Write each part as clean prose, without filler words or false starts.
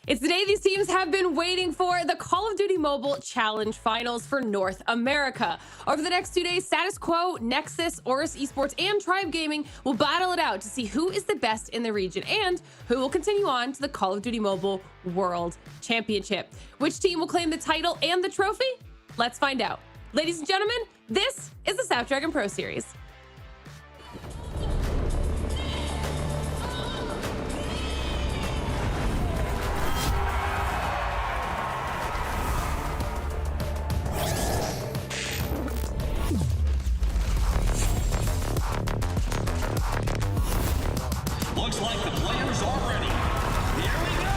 It's the day these teams have been waiting for, the Call of Duty Mobile Challenge Finals for North America. Over the next 2 days, Status Quo, Nexus, Orus Esports, and Tribe Gaming will battle it out to see who is the best in the region and who will continue on to the Call of Duty Mobile World Championship. Which team will claim the title and the trophy? Let's find out. Ladies and gentlemen, this is the Snapdragon Pro Series. Looks like the players are ready. Here we go!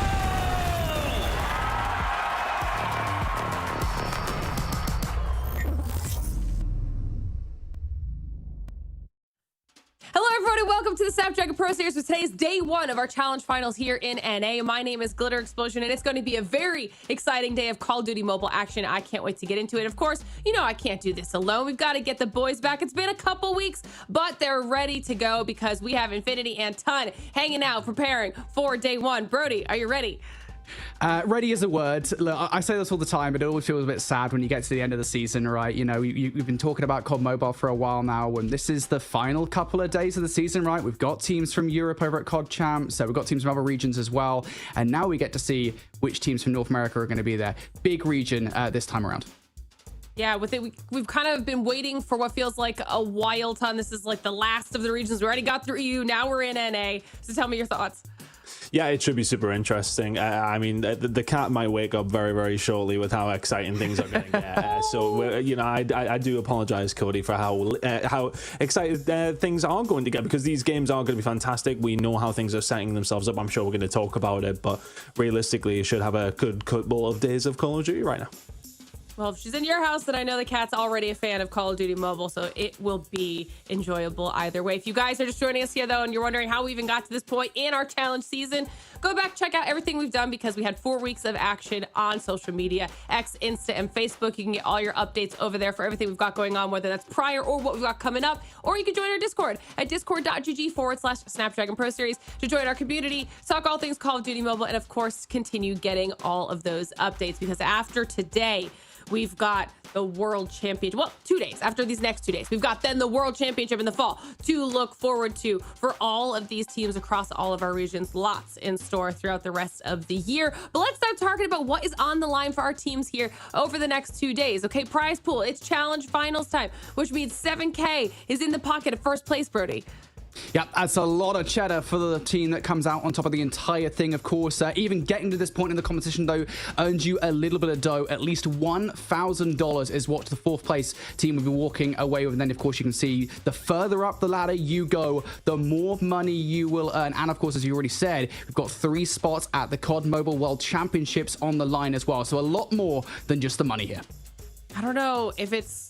Hello everybody, welcome to the Snapdragon Pro Series for today's day one of our challenge finals here in NA. My name is Glitter Explosion and it's going to be a very exciting day of Call of Duty Mobile action. I can't wait to get into it. Of course, you know I can't do this alone. We've got to get the boys back. It's been a couple weeks, but they're ready to go because we have Infinity and Ton hanging out, preparing for day one. Brody, are you ready? Ready is a word. Look, I say this all the time, but it always feels a bit sad when you get to the end of the season, right? You know, we've been talking about COD Mobile for a while now, and this is the final couple of days of the season, right? We've got teams from Europe over at COD Champs, so we've got teams from other regions as well, and now we get to see which teams from North America are going to be there. Big region this time around. Yeah, with it, we've kind of been waiting for what feels like a while, Ton. This is like the last of the regions. We already got through EU, now we're in NA. So tell me your thoughts. Yeah, it should be super interesting. I mean, the cat might wake up very, very shortly with how exciting things are going to get. So, you know, I do apologize, Cody, for how excited things are going to get, because these games are going to be fantastic. We know how things are setting themselves up. I'm sure we're going to talk about it, but realistically, you should have a good couple of days of Call of Duty right now. Well, if she's in your house, then I know the cat's already a fan of Call of Duty Mobile, so it will be enjoyable either way. If you guys are just joining us here, though, and you're wondering how we even got to this point in our challenge season, go back, check out everything we've done, because we had 4 weeks of action on social media, X, Insta, and Facebook. You can get all your updates over there for everything we've got going on, whether that's prior or what we've got coming up, or you can join our Discord at discord.gg/Snapdragon Pro Series to join our community, talk all things Call of Duty Mobile, and of course, continue getting all of those updates, because after today, we've got the World Championship. Well, 2 days after these next 2 days, we've got then the World Championship in the fall to look forward to for all of these teams across all of our regions. Lots in store throughout the rest of the year. But let's start talking about what is on the line for our teams here over the next 2 days. Okay, prize pool, it's challenge finals time, which means 7K is in the pocket of first place, Brody. Yep, that's a lot of cheddar for the team that comes out on top of the entire thing, of course. Even getting to this point in the competition, though, earns you a little bit of dough. At least $1,000 is what the fourth place team will be walking away with. And then, of course, you can see the further up the ladder you go, the more money you will earn. And, of course, as you already said, we've got 3 spots at the COD Mobile World Championships on the line as well. So a lot more than just the money here. I don't know if it's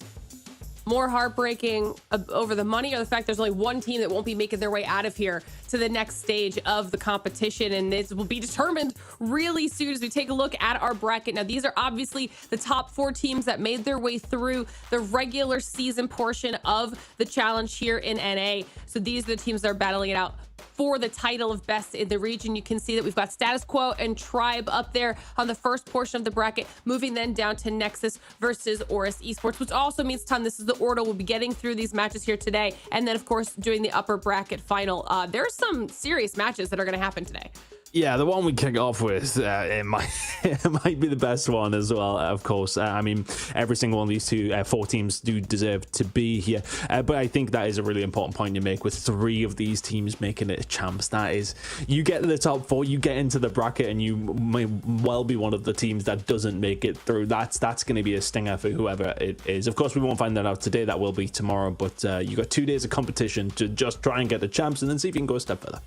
more heartbreaking over the money or the fact there's only one team that won't be making their way out of here to the next stage of the competition, and this will be determined really soon as we take a look at our bracket. Now, these are obviously the top 4 teams that made their way through the regular season portion of the challenge here in NA. So these are the teams that are battling it out for the title of best in the region. You can see that we've got Status Quo and Tribe up there on the first portion of the bracket, moving then down to Nexus versus Orus Esports, which also means, Ton, this is the order we'll be getting through these matches here today. And then, of course, doing the upper bracket final. There's some serious matches that are going to happen today. Yeah, the one we kick off with, it might be the best one as well, of course. I mean, every single one of these 4 teams do deserve to be here. But I think that is a really important point you make with 3 of these teams making it champs. That is, you get to the top 4, you get into the bracket, and you may well be one of the teams that doesn't make it through. That's going to be a stinger for whoever it is. Of course, we won't find that out today. That will be tomorrow. But you got 2 days of competition to just try and get the champs and then see if you can go a step further.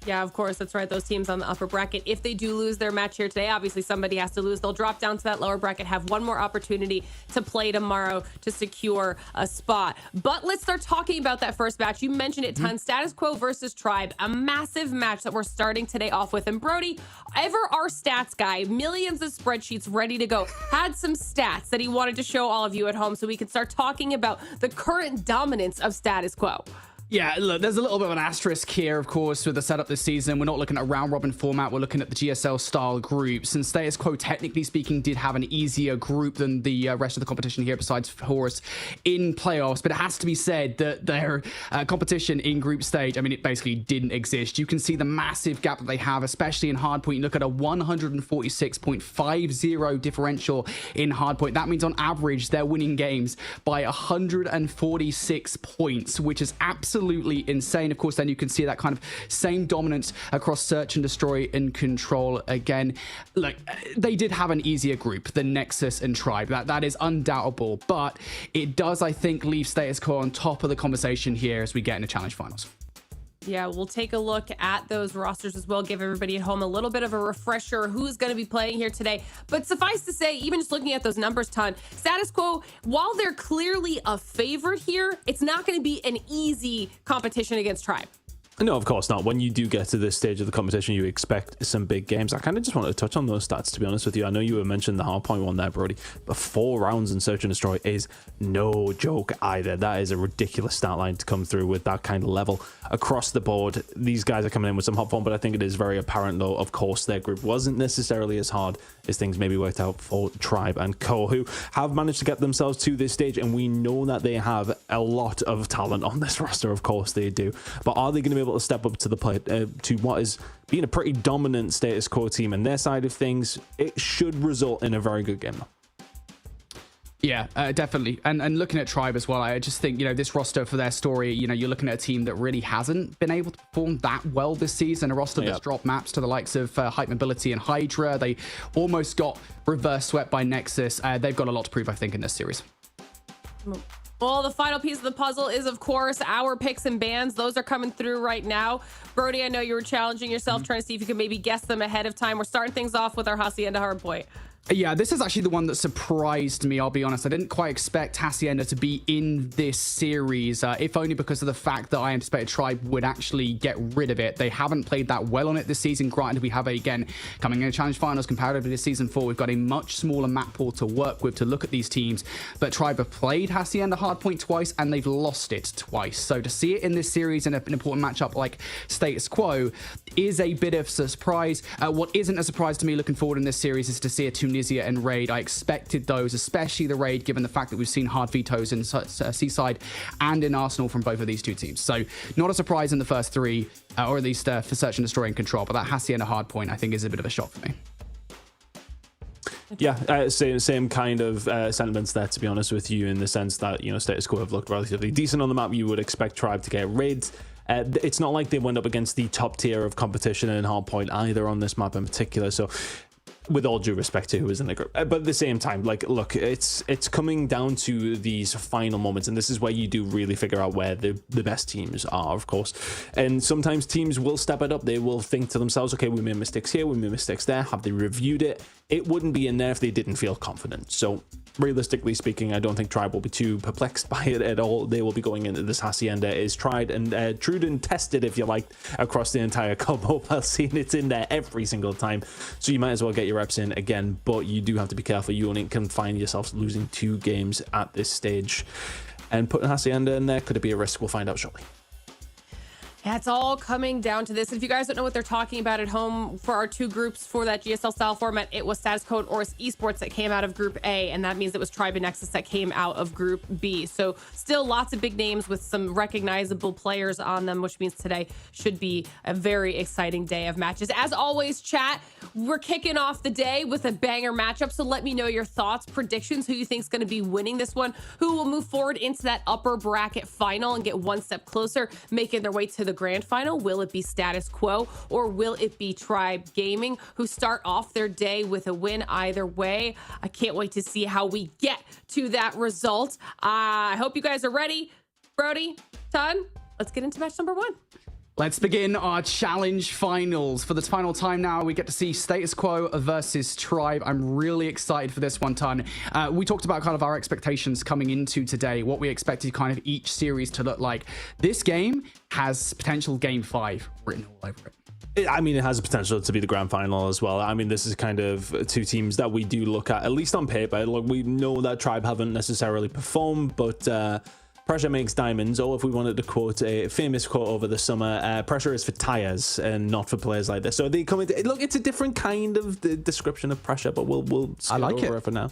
Yeah, of course. That's right. Those teams on the upper bracket, if they do lose their match here today, obviously somebody has to lose. They'll drop down to that lower bracket, have one more opportunity to play tomorrow to secure a spot. But let's start talking about that first match. You mentioned it, ton. Status Quo versus Tribe, a massive match that we're starting today off with. And Brody, ever our stats guy, millions of spreadsheets ready to go, had some stats that he wanted to show all of you at home so we can start talking about the current dominance of Status Quo. Yeah, look, there's a little bit of an asterisk here, of course, with the setup this season. We're not looking at a round-robin format. We're looking at the GSL-style groups. And Status Quo, technically speaking, did have an easier group than the rest of the competition here, besides Horus in playoffs. But it has to be said that their competition in group stage, I mean, it basically didn't exist. You can see the massive gap that they have, especially in hardpoint. You look at a 146.50 differential in hardpoint. That means, on average, they're winning games by 146 points, which is absolutely insane. Of course, then you can see that kind of same dominance across search and destroy and control again. Look, they did have an easier group than Nexus and Tribe. That is undoubtable, but it does, I think, leave Status Quo on top of the conversation here as we get into challenge finals. Yeah, we'll take a look at those rosters as well, give everybody at home a little bit of a refresher who's going to be playing here today. But suffice to say, even just looking at those numbers, ton, Status Quo, while they're clearly a favorite here, it's not going to be an easy competition against Tribe. No, of course not. When you do get to this stage of the competition, you expect some big games. I kind of just wanted to touch on those stats, to be honest with you. I know you were mentioning the hardpoint one there, Brody, but 4 rounds in Search and Destroy is no joke either. That is a ridiculous stat line to come through with that kind of level across the board. These guys are coming in with some hot fun, but I think it is very apparent, though, of course, their group wasn't necessarily as hard as things maybe worked out for Tribe and Co, who have managed to get themselves to this stage, and we know that they have a lot of talent on this roster. Of course they do, but are they going to be able to step up to the plate to what is being a pretty dominant Status Quo team? And their side of things, it should result in a very good game, though. Yeah, definitely. And looking at Tribe as well, I just think, this roster for their story, you're looking at a team that really hasn't been able to perform that well this season. A roster that's dropped maps to the likes of Hype Mobility and Hydra. They almost got reverse swept by Nexus. They've got a lot to prove, I think, in this series. Well, the final piece of the puzzle is, of course, our picks and bans. Those are coming through right now. Brody, I know you were challenging yourself, trying to see if you could maybe guess them ahead of time. We're starting things off with our Hacienda hardpoint. Yeah, this is actually the one that surprised me, I'll be honest. I didn't quite expect Hacienda to be in this series, if only because of the fact that I anticipated Tribe would actually get rid of it. They haven't played that well on it this season. Granted, we have, again, coming in Challenge Finals comparatively to Season 4, we've got a much smaller map pool to work with to look at these teams. But Tribe have played Hacienda hardpoint twice, and they've lost it twice. So to see it in this series in an important matchup like Status Quo is a bit of a surprise. What isn't a surprise to me looking forward in this series is to see a Tunisia and Raid. I expected those, especially the Raid, given the fact that we've seen hard vetoes in Seaside and in Arsenal from both of these two teams. So not a surprise in the first 3, or at least for Search and Destroy and Control, but that Hacienda hardpoint, I think, is a bit of a shock for me. Yeah, same kind of sentiments there, to be honest with you, in the sense that, Status Quo have looked relatively decent on the map. You would expect Tribe to get raids. It's not like they went up against the top tier of competition in hardpoint either on this map in particular, so with all due respect to who is in the group. But at the same time, look, it's coming down to these final moments, and this is where you do really figure out where the best teams are, of course. And sometimes teams will step it up. They will think to themselves, okay, we made mistakes here, we made mistakes there. Have they reviewed it? It wouldn't be in there if they didn't feel confident. So realistically speaking, I don't think Tribe will be too perplexed by it at all. They will be going into this Hacienda is tried and true and tested, if you like, across the entire COD mobile scene. It's in there every single time, so you might as well get your reps in again. But you do have to be careful. You only can find yourself losing 2 games at this stage, and putting Hacienda in there, could it be a risk? We'll find out shortly. Yeah, it's all coming down to this. If you guys don't know what they're talking about at home, for our 2 groups for that GSL style format, it was Status Quo and Horus Esports that came out of Group A, and that means it was Tribe and Nexus that came out of Group B. So still lots of big names with some recognizable players on them, which means today should be a very exciting day of matches. As always, chat, we're kicking off the day with a banger matchup, so let me know your thoughts, predictions, who you think is going to be winning this one, who will move forward into that upper bracket final and get one step closer, making their way to the grand final. Will it be Status Quo, or will it be Tribe Gaming, who start off their day with a win? Either way, I can't wait to see how we get to that result. I hope you guys are ready. Brody, Ton, let's get into match number 1. Let's begin our challenge finals. For the final time now, we get to see Status Quo versus Tribe. I'm really excited for this one, Ton. We talked about kind of our expectations coming into today, what we expected kind of each series to look like. This game has potential Game 5 written all over it. I mean, it has the potential to be the grand final as well. I mean, this is kind of two teams that we do look at least on paper. Look, we know that Tribe haven't necessarily performed, but pressure makes diamonds. Or if we wanted to quote a famous quote over the summer, pressure is for tires and not for players like this. So they come into, look, it's a different kind of description of pressure, but we'll I like over it for now.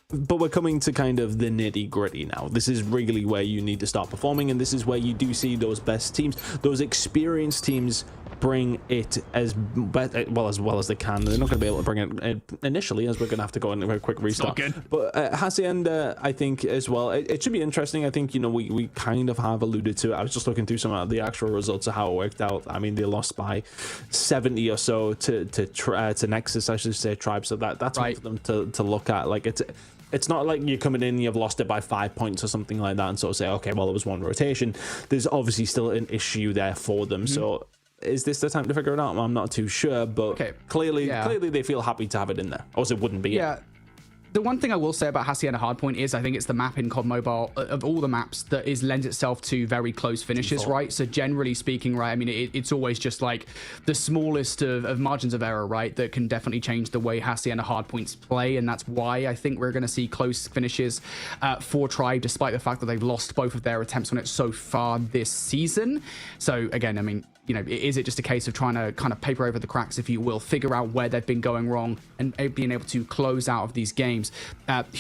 But we're coming to kind of the nitty gritty now. This is really where you need to start performing, and this is where you do see those best teams, those experienced teams, bring it as well as they can. They're not going to be able to bring it initially, as we're going to have to go into a quick restart. But Hacienda, I think as well, it should be interesting. I think, you know, we kind of have alluded to it. I was just looking through some of the actual results of how it worked out. I mean, they lost by 70 or so to Nexus, I should say, Tribe. So that's right for them to look at. Like, it's not like you're coming in, you've lost it by 5 points or something like that, and sort of say, okay, well, it was one rotation. There's obviously still an issue there for them. So is this the time to figure it out? I'm not too sure, but clearly they feel happy to have it in there. Or else it wouldn't be it. The one thing I will say about Hacienda Hardpoint is I think it's the map in COD Mobile of all the maps that lends itself to very close finishes, right? So generally speaking, right, I mean, it's always just like the smallest of margins of error, right, that can definitely change the way Hacienda Hardpoints play, and that's why I think we're going to see close finishes for Tribe, despite the fact that they've lost both of their attempts on it so far this season. So again, I mean, you know, is it just a case of trying to kind of paper over the cracks, if you will, figure out where they've been going wrong and being able to close out of these games?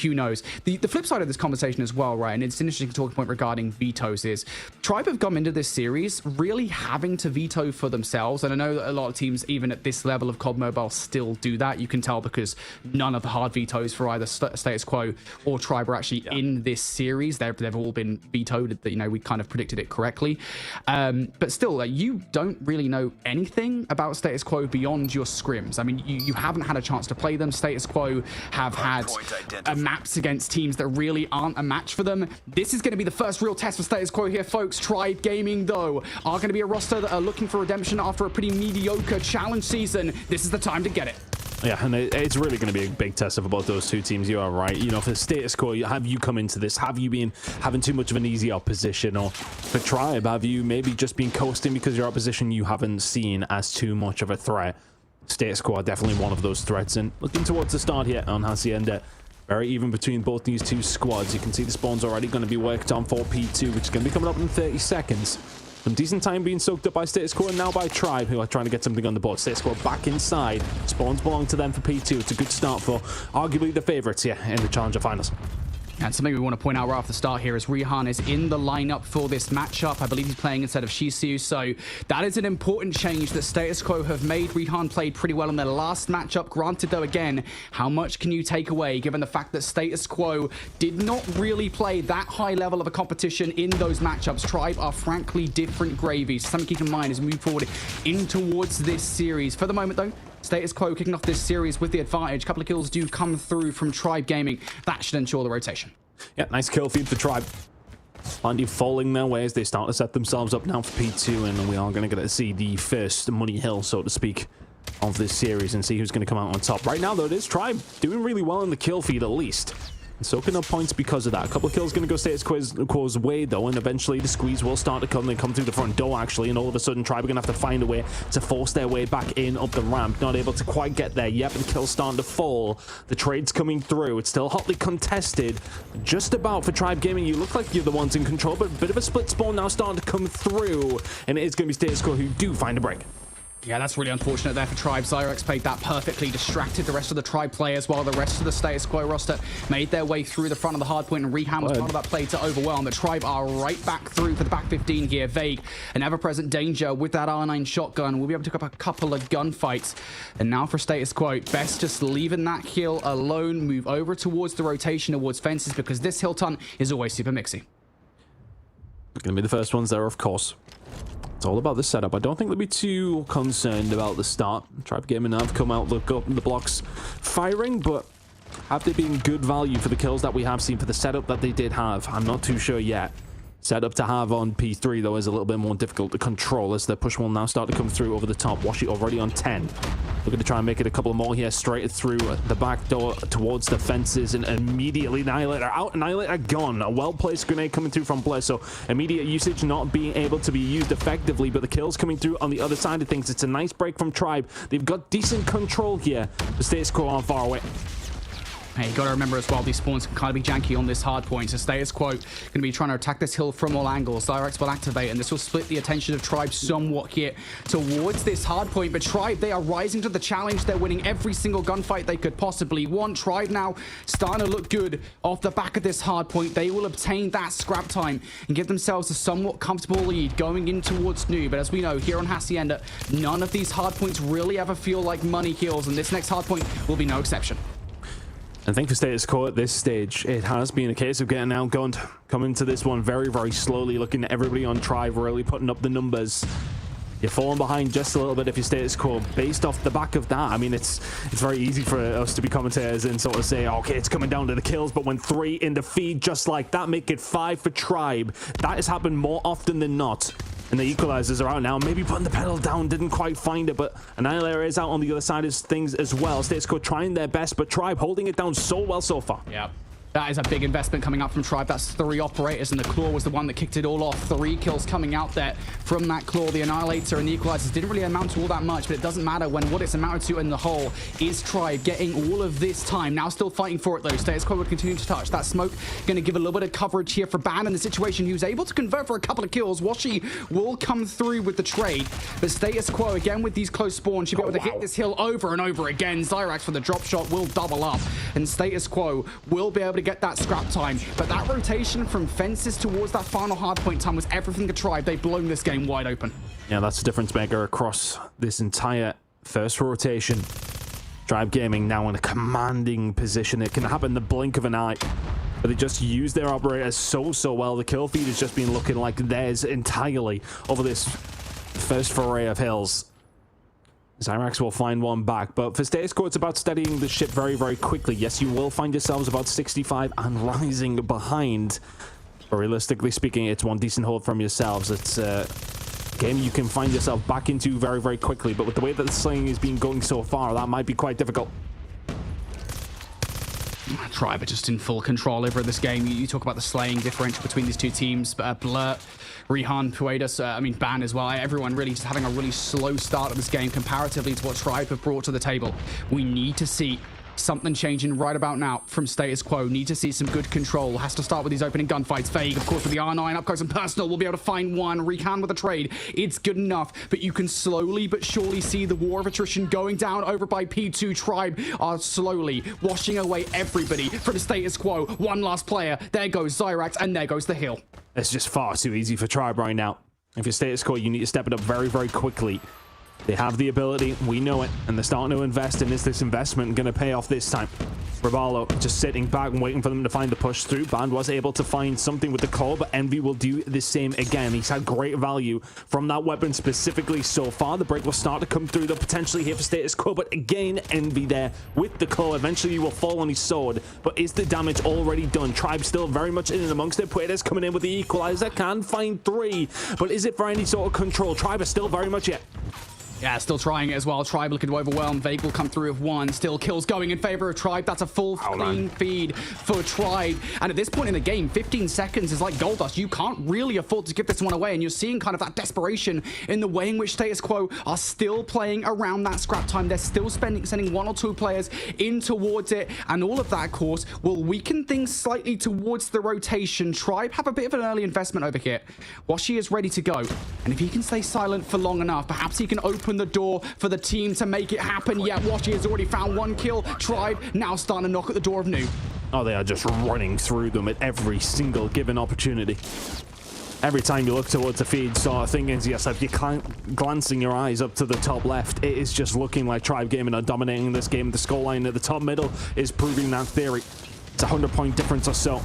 Who knows? The flip side of this conversation as well, right, and it's an interesting talking point regarding vetoes, is Tribe have come into this series really having to veto for themselves. And I know that a lot of teams, even at this level of COD Mobile, still do that. You can tell because none of the hard vetoes for either Status Quo or Tribe are actually in this series. They've all been vetoed. You know, we kind of predicted it correctly. But still, like, you don't really know anything about Status Quo beyond your scrims. I mean, you haven't had a chance to play them. Status Quo have had maps against teams that really aren't a match for them. This is going to be the first real test for Status Quo here, folks. Tribe Gaming, though, are going to be a roster that are looking for redemption after a pretty mediocre challenge season. This is the time to get it. Yeah, and it's really going to be a big test for both those two teams. You are right. You know, for Status Quo, have you come into this? Have you been having too much of an easy opposition? Or for Tribe, have you maybe just been coasting because your opposition you haven't seen as too much of a threat? Status Quo are definitely one of those threats. And looking towards the start here on Hacienda, very even between both these two squads. You can see the spawn's already going to be worked on for P2, which is going to be coming up in 30 seconds. Some decent time being soaked up by Status Quo and now by Tribe, who are trying to get something on the board. Status Quo back inside. Spawns belong to them for P2. It's a good start for arguably the favorites here in the Challenger Finals. And something we want to point out right off the start here is Rihan is in the lineup for this matchup. I believe he's playing instead of Shisiu, so that is an important change that Status Quo have made. Rihan played pretty well in their last matchup. Granted, though, again, how much can you take away given the fact that Status Quo did not really play that high level of a competition in those matchups? Tribe are frankly different gravies. Something to keep in mind as we move forward in towards this series. For the moment, though, Status Quo kicking off this series with the advantage. A couple of kills do come through from Tribe Gaming. That should ensure the rotation. Yeah, nice kill feed for Tribe. Plenty falling their way as they start to set themselves up now for P2, and we are going to get to see the first money hill, so to speak, of this series and see who's going to come out on top. Right now, though, it is Tribe doing really well in the kill feed, at least. Soaking up points because of that. A couple of kills going to go Status Quo's way, though, and eventually the squeeze will start to come. They come through the front door, actually, and all of a sudden, Tribe are going to have to find a way to force their way back in up the ramp. Not able to quite get there yet, but the kill's starting to fall. The trade's coming through. It's still hotly contested. Just about for Tribe Gaming. You look like you're the ones in control, but a bit of a split spawn now starting to come through, and it is going to be Status Quo who do find a break. Yeah, that's really unfortunate there for Tribe. Zyrex played that perfectly, distracted the rest of the Tribe players, while the rest of the Status Quo roster made their way through the front of the hardpoint, and Rihan was part of that play to overwhelm. The Tribe are right back through for the back 15 here. Vague, an ever-present danger with that R9 shotgun. We'll be able to pick up a couple of gunfights. And now for Status Quo, best just leaving that kill alone, move over towards the rotation towards fences, because this hill ton is always super mixy. Going to be the first ones there, of course. It's all about the setup. I don't think they'll be too concerned about the start. Tribe Gaming have come out, look up the blocks firing, but have they been good value for the kills that we have seen for the setup that they did have? I'm not too sure yet. Setup to have on P3, though, is a little bit more difficult to control as the push will now start to come through over the top. Washi already on 10. Looking to try and make it a couple more here, straight through the back door towards the fences, and immediately Annihilator out, Annihilator gone. A well-placed grenade coming through from Bless, so immediate usage not being able to be used effectively, but the kills coming through on the other side of things. It's a nice break from Tribe. They've got decent control here. The status quo aren't far away. Hey, you got to remember as well, these spawns can kind of be janky on this hard point. So status quo going to be trying to attack this hill from all angles. Directs will activate, and this will split the attention of Tribe somewhat here towards this hard point. But Tribe, they are rising to the challenge. They're winning every single gunfight they could possibly want. Tribe now starting to look good off the back of this hard point. They will obtain that scrap time and give themselves a somewhat comfortable lead going in towards New. But as we know, here on Hacienda, none of these hard points really ever feel like money kills, and this next hard point will be no exception. And thanks for status quo at this stage. It has been a case of getting outgunned. Coming to this one very, very slowly, looking at everybody on Tribe, really putting up the numbers. You're falling behind just a little bit if you're status quo. Based off the back of that, I mean, it's very easy for us to be commentators and sort of say, okay, it's coming down to the kills, but when 3 in the feed just like that, make it 5 for Tribe. That has happened more often than not. And the equalizers are out now. Maybe putting the pedal down, didn't quite find it, but Annihilator is out on the other side of things as well. Status quo trying their best, but Tribe holding it down so well so far. Yeah. That is a big investment coming up from Tribe. That's 3 operators, and the Claw was the one that kicked it all off. 3 kills coming out there from that Claw. The Annihilator and the Equalizers didn't really amount to all that much, but it doesn't matter when what it's amounted to in the whole is Tribe getting all of this time. Now still fighting for it, though. Status Quo would continue to touch. That smoke going to give a little bit of coverage here for Ban in the situation. He was able to convert for a couple of kills. Washi will come through with the trade, but Status Quo, again with these close spawns, should be able to hit this hill over and over again. Zyrax for the drop shot will double up, and Status Quo will be able to get that scrap time. But that rotation from fences towards that final hardpoint time was everything to Tribe. They've blown this game wide open. Yeah, that's the difference maker across this entire first rotation. Tribe Gaming now in a commanding position. It can happen in the blink of an eye. But they just use their operators so well. The kill feed has just been looking like theirs entirely over this first foray of hills. Zyrax will find one back, but for status quo, it's about steadying the ship very, very quickly. Yes, you will find yourselves about 65 and rising behind. But realistically speaking, it's one decent hold from yourselves. It's a game you can find yourself back into very, very quickly. But with the way that the slaying has been going so far, that might be quite difficult. Tribe are just in full control over this game. You talk about the slaying differential between these two teams. Blur, Rihan, Puedas, I mean, Ban as well. Everyone really just having a really slow start of this game comparatively to what Tribe have brought to the table. We need to see something changing right about now from status quo. Need to see some good control. Has to start with these opening gunfights. Vague, of course, with the R9 up close and personal. We'll be able to find one. Recon with a trade. It's good enough, but you can slowly but surely see the war of attrition going down over by P2. Tribe are slowly washing away everybody from status quo. One last player. There goes Zyrax, and there goes the hill. It's just far too easy for Tribe right now. If you're status quo, you need to step it up very, very quickly. They have the ability, we know it, and they're starting to invest in. Is this investment going to pay off this time? Raballo just sitting back and waiting for them to find the push through. Band was able to find something with the call, but Envy will do the same again. He's had great value from that weapon specifically so far. The break will start to come through. They'll potentially here for status quo, but again, Envy there with the claw. Eventually, he will fall on his sword, but is the damage already done? Tribe still very much in and amongst it. Puedes coming in with the equalizer. Can find 3, but is it for any sort of control? Tribe is still very much yet. Yeah, still trying it as well. Tribe looking to overwhelm. Vague will come through with 1. Still kills going in favor of Tribe. That's a full clean feed for Tribe. And at this point in the game, 15 seconds is like gold dust. You can't really afford to give this one away. And you're seeing kind of that desperation in the way in which status quo are still playing around that scrap time. They're still sending 1 or 2 players in towards it. And all of that, of course, will weaken things slightly towards the rotation. Tribe have a bit of an early investment over here. Washi is ready to go. And if he can stay silent for long enough, perhaps he can open the door for the team to make it happen. Yeah, Washi has already found 1 kill. Tribe now starting to knock at the door of New. Oh, they are just running through them at every single given opportunity. Every time you look towards the feed, sort of thinking to yourself, you're glancing your eyes up to the top left. It is just looking like Tribe Gaming are dominating this game. The scoreline at the top middle is proving that theory. It's a 100-point difference or so.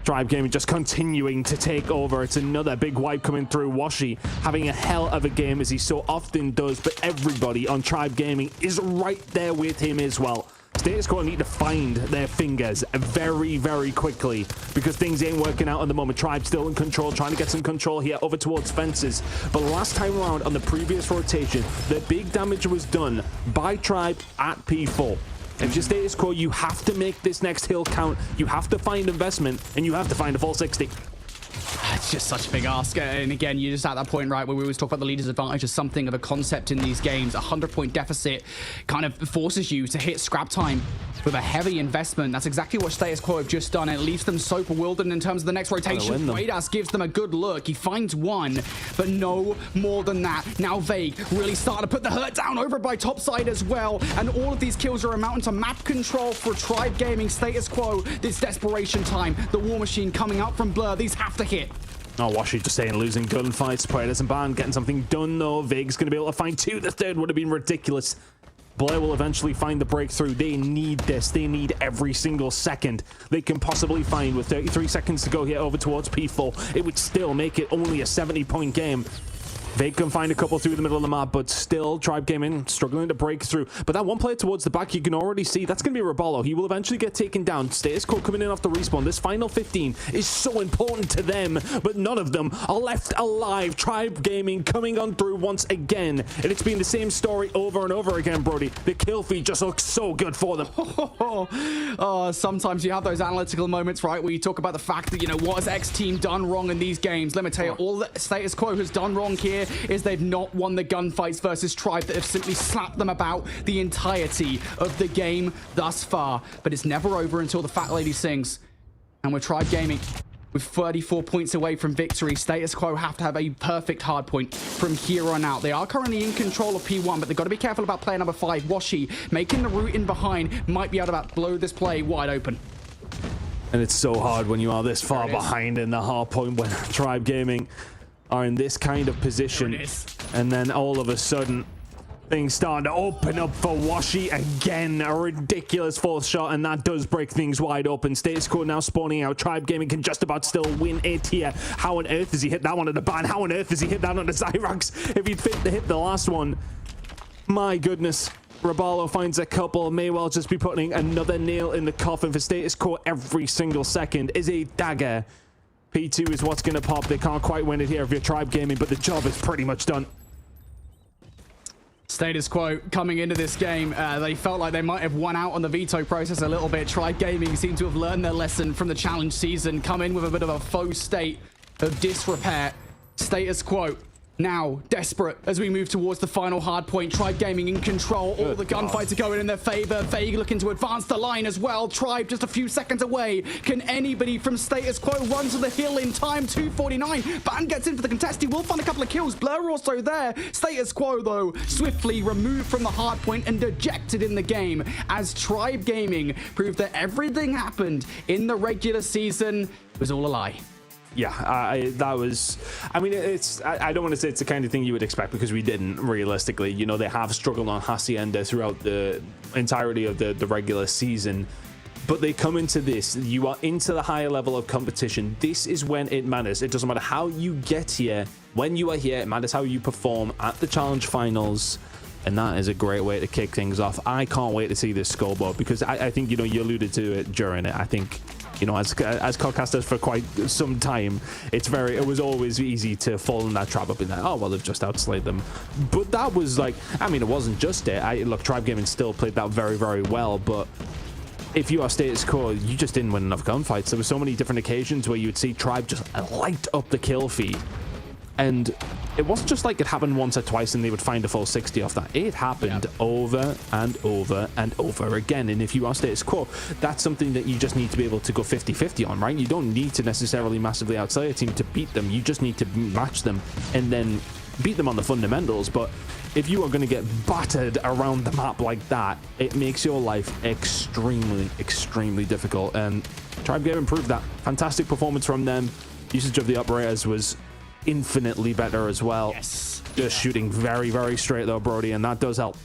Tribe Gaming just continuing to take over. It's another big wipe coming through. Washi having a hell of a game as he so often does, but everybody on Tribe Gaming is right there with him as well. Status Quo need to find their fingers very, very quickly because things ain't working out at the moment. Tribe still in control, trying to get some control here over towards fences. But last time around on the previous rotation, the big damage was done by Tribe at P4. If you're Status Quo, you have to make this next hill count. You have to find investment, and you have to find a full 60. It's just such a big ask. And again, you're just at that point, right, where we always talk about the leader's advantage as something of a concept in these games. A 100-point deficit kind of forces you to hit scrap time with a heavy investment. That's exactly what Status Quo have just done. It leaves them so bewildered in terms of the next rotation. Radas gives them a good look. He finds one, but no more than that. Now Vague really starting to put the hurt down over by topside as well. And all of these kills are amounting to map control for Tribe Gaming. Status Quo, this desperation time. The War Machine coming out from Blur. These have to hit. Oh, Washi just saying losing gunfights. Predators and Ban getting something done though. Vig's going to be able to find two. The third would have been ridiculous. Blair will eventually find the breakthrough. They need this. They need every single second they can possibly find. With 33 seconds to go here over towards P4, it would still make it only a 70-point game. They can find a couple through the middle of the map, but still Tribe Gaming struggling to break through. But that one player towards the back, you can already see that's going to be Raballo. He will eventually get taken down. Status Quo coming in off the respawn. This final 15 is so important to them, but none of them are left alive. Tribe Gaming coming on through once again, and it's been the same story over and over again, Brody. The kill feed just looks so good for them. Sometimes you have those analytical moments, right, where you talk about the fact that, you know, what has X team done wrong in these games? Let me tell you, all that Status Quo has done wrong here is they've not won the gunfights versus Tribe that have simply slapped them about the entirety of the game thus far. But it's never over until the Fat Lady sings. And with Tribe Gaming, with 34 points away from victory, Status Quo have to have a perfect hard point from here on out. They are currently in control of P1, but they've got to be careful about player number 5, Washi, making the route in behind, might be able to blow this play wide open. And it's so hard when you are this far behind in the hard point when Tribe Gaming are in this kind of position, and then all of a sudden things starting to open up for Washi again. A ridiculous fourth shot, and that does break things wide open. Status Quo now spawning out. Tribe Gaming can just about still win it here. How on earth does he hit that one at the ban? How on earth does he hit that on the Zyrax? If he'd hit the last one, my goodness. Raballo finds a couple, may well just be putting another nail in the coffin for Status Quo. Every single second is a dagger. P2 is what's going to pop. They can't quite win it here if you're Tribe Gaming, but the job is pretty much done. Status Quo coming into this game, they felt like they might have won out on the veto process a little bit. Tribe Gaming seem to have learned their lesson from the challenge season, come in with a bit of a faux state of disrepair. Status Quo now desperate as we move towards the final hard point. Tribe Gaming in control. All the gunfights are going in their favor. Vague looking to advance the line as well. Tribe just a few seconds away. Can anybody from Status Quo run to the hill in time? 2:49. Ban gets in for the contest. He will find a couple of kills. Blur also there. Status Quo, though, swiftly removed from the hard point and ejected in the game as Tribe Gaming proved that everything happened in the regular season was all a lie. Yeah, that was, I mean, it's, I don't want to say it's the kind of thing you would expect because we didn't realistically. You know, they have struggled on Hacienda throughout the entirety of the regular season, but they come into this, you are into the higher level of competition. This is when it matters. It doesn't matter how you get here. When you are here, it matters how you perform at the challenge finals. And that is a great way to kick things off. I can't wait to see this scoreboard because I think, you know, you alluded to it during it. I think, you know, as podcasters for quite some time, it was always easy to fall in that trap of being like, oh, well, they've just outslayed them. But that was like, I mean, it wasn't just it. Look, Tribe Gaming still played that very, very well, but if you are Status Quo, you just didn't win enough gunfights. There were so many different occasions where you would see Tribe just light up the kill feed. And it wasn't just like it happened once or twice and they would find a full 60 off that. It happened over and over and over again. And if you are Status Quo, that's something that you just need to be able to go 50-50 on, right? You don't need to necessarily massively outsell a team to beat them. You just need to match them and then beat them on the fundamentals. But if you are going to get battered around the map like that, it makes your life extremely, extremely difficult. And Tribe Gaming improved that. Fantastic performance from them. Usage of the operators was infinitely better as well. Yes. Just shooting very, very straight though, Brody, and that does help.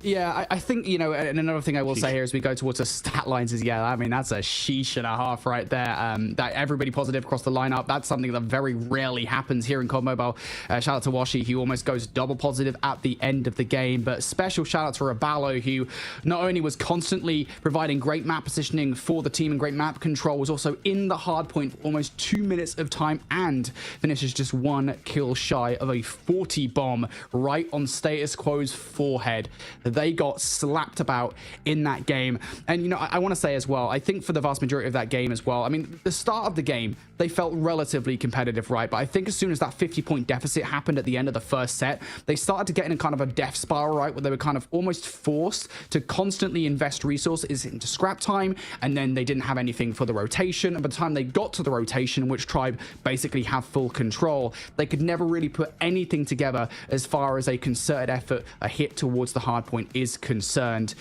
Yeah, I think, you know, and another thing I will say here as we go towards the stat lines is, yeah, I mean, that's a sheesh and a half right there. That everybody positive across the lineup. That's something that very rarely happens here in COD Mobile. Shout out to Washi, who almost goes double positive at the end of the game. But special shout out to Raballo, who not only was constantly providing great map positioning for the team and great map control, was also in the hard point for almost 2 minutes of time and finishes just 1 kill shy of a 40 bomb right on Status Quo's forehead. They got slapped about in that game. And, you know, I want to say as well, I think for the vast majority of that game as well, I mean, the start of the game, they felt relatively competitive, right? But I think as soon as that 50-point deficit happened at the end of the first set, they started to get in a kind of a death spiral, right? Where they were kind of almost forced to constantly invest resources into scrap time, and then they didn't have anything for the rotation. And by the time they got to the rotation, which Tribe basically have full control, they could never really put anything together as far as a concerted effort, a hit towards the hard point is concerned.